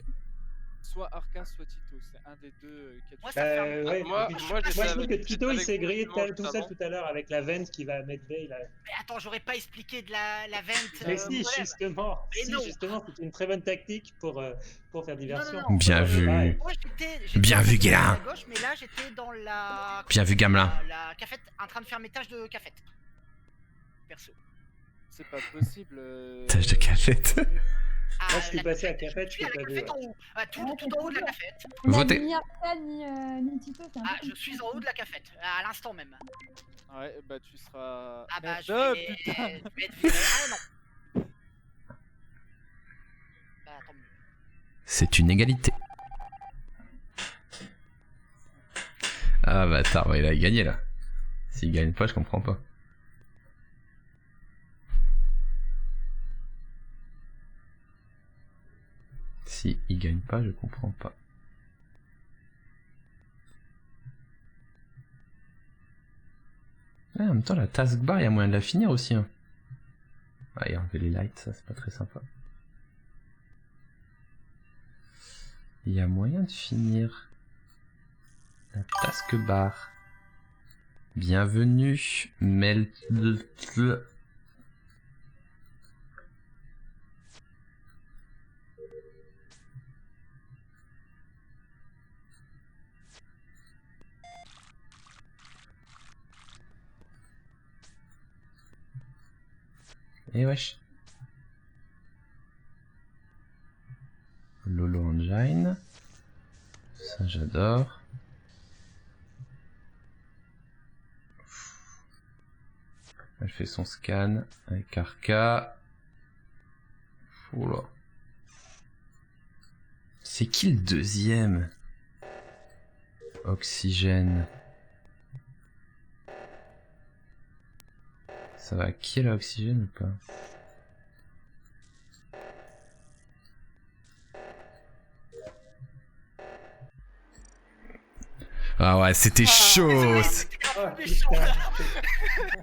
soit Arca, soit Tito. C'est un des deux qui a Ouais, moi, je trouve que Tito il s'est grillé justement, tout juste seul avant. tout à l'heure avec la vente qui va mettre veille là. Mais attends, j'aurais pas expliqué de la vente. Mais si, problème. justement, Mais non. c'est une très bonne tactique pour faire diversion. Non. Bien vu. Moi, j'étais Bien vu, à Guérin. gauche, mais là, j'étais dans la. Bien vu, Gamelin. La cafette, en train de faire mes tâches de cafette. Perso. C'est pas possible. Tâche de cafette. Moi, je suis passé à cafette, je suis l'ai pas vu. cafette en haut. Tout en haut de la cafette. Votez. Ni Arca, ni Tito, c'est un peu Je suis en haut de la cafette, à l'instant même. Ouais, bah tu seras. Ah bah, Merde, je vais putain. être viré. Ah non. Bah, tant mieux. C'est une égalité. Ah bâtard, ouais, il a gagné là. S'il gagne pas, je comprends pas. Si il gagne pas, je comprends pas. Ah, en même temps, la taskbar, il y a moyen de la finir aussi. Hein. Ah, et enlever les lights, ça c'est pas très sympa. Il y a moyen de finir la taskbar. Bienvenue, Mel. Et wesh. Lolo Engine. Ça j'adore. Elle fait son scan avec Arca. Oula. C'est qui le deuxième? Oxygène. Ça va, qui est l'oxygène ou pas? Ah ouais, c'était chaud. peu méchant là.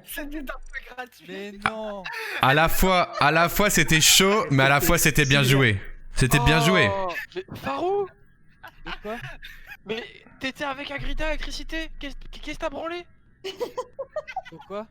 C'était un peu gratuit. Mais non. À la fois c'était chaud, mais à la fois c'était bien joué. C'était bien joué. Mais Farou, De quoi? mais t'étais avec Agrida électricité. Qu'est-ce que t'as branlé? Pourquoi?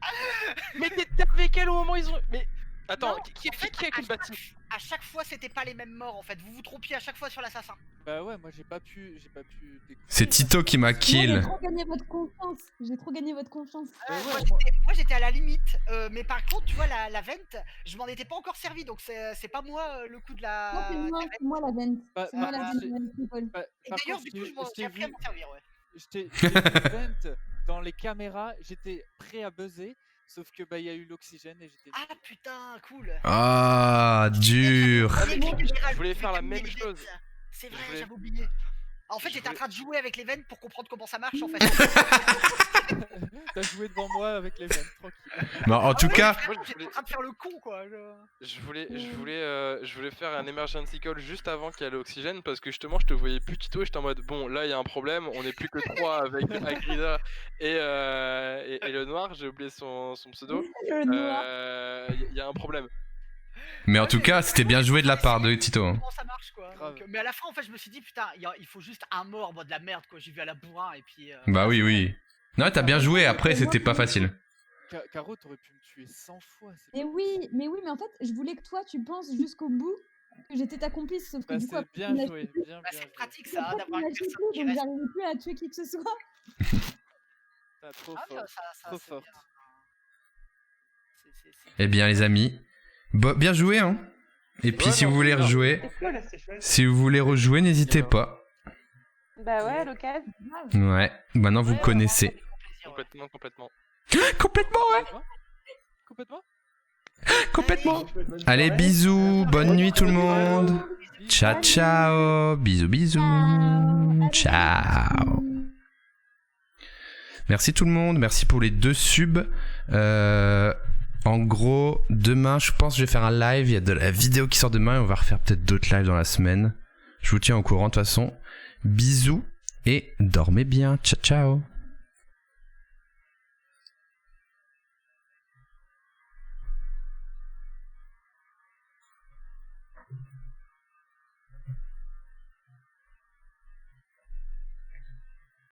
Mais t'étais avec elle au moment où ils ont. Mais attends, Non, qui en fait, a été bâti? à chaque fois, c'était pas les mêmes morts en fait. Vous vous trompiez à chaque fois sur l'assassin. Bah ouais, moi j'ai pas pu découvrir. C'est Tito qui m'a Moi, kill. j'ai trop gagné votre confiance. J'ai trop gagné votre confiance. Moi j'étais à la limite, mais par contre, tu vois, la vente, je m'en étais pas encore servi, donc c'est pas moi le coup de la. Non, c'est moi, de la c'est moi la vente. Bah, C'est moi la bah, vente j'ai- de la people. Et d'ailleurs, du coup, j'ai appris à m'en servir, ouais. Je t'ai vu vent dans les caméras, j'étais prêt à buzzer, sauf que bah il y a eu l'oxygène et j'étais. Ah putain, cool. Ah, dur. Je voulais faire la même chose. C'est vrai, Je voulais- j'avais oublié. En fait, j'étais en train de jouer avec les veines pour comprendre comment ça marche en fait. T'as joué devant moi avec les veines, tranquille. Bah, en tout cas, Vraiment, j'étais en train de faire le con quoi. Je voulais faire un emergency call juste avant qu'il y ait l'oxygène parce que justement je te voyais plus Tito et j'étais en mode bon là il y a un problème, on est plus que 3 avec Agrida et le noir, j'ai oublié son pseudo. Le noir. Il y a un problème. mais en tout cas, c'était bien joué de la part de Tito. hein. Comment ça marche quoi. Donc, mais à la fin en fait je me suis dit putain il faut juste un mort, moi de la merde quoi. J'ai vu à la bourrin et puis. Bah oui, oui. Non, t'as bien joué. Après, c'était pas facile. Caro, t'aurais pu me tuer 100 fois. Mais oui, mais en fait, je voulais que toi, tu penses jusqu'au bout que j'étais ta complice, sauf que Bah, du coup, c'est après, bien tu m'as joué, shooté. bien c'est joué. pratique ça Après, d'avoir tu m'as une personne shooté, qui donc reste. j'arrivais plus à tuer qui que ce soit. Ah, trop Ah, fort, trop c'est forte. bien. Eh bien, les amis, bien joué, hein. Et puis, si vous voulez rejouer, si vous voulez rejouer, n'hésitez pas. Bah ouais, à l'occasion. Ouais. Maintenant, vous connaissez. Complètement. Complètement, ouais. Complètement. Complètement. Allez, bisous. Bonne nuit, tout le monde. Ciao, ciao. Bisous, bisous. Ciao. Merci tout le monde. Merci pour les 2 subs. En gros, demain, je pense que je vais faire un live. Il y a de la vidéo qui sort demain et on va refaire peut-être d'autres lives dans la semaine. Je vous tiens au courant de toute façon. Bisous et dormez bien. Ciao, ciao.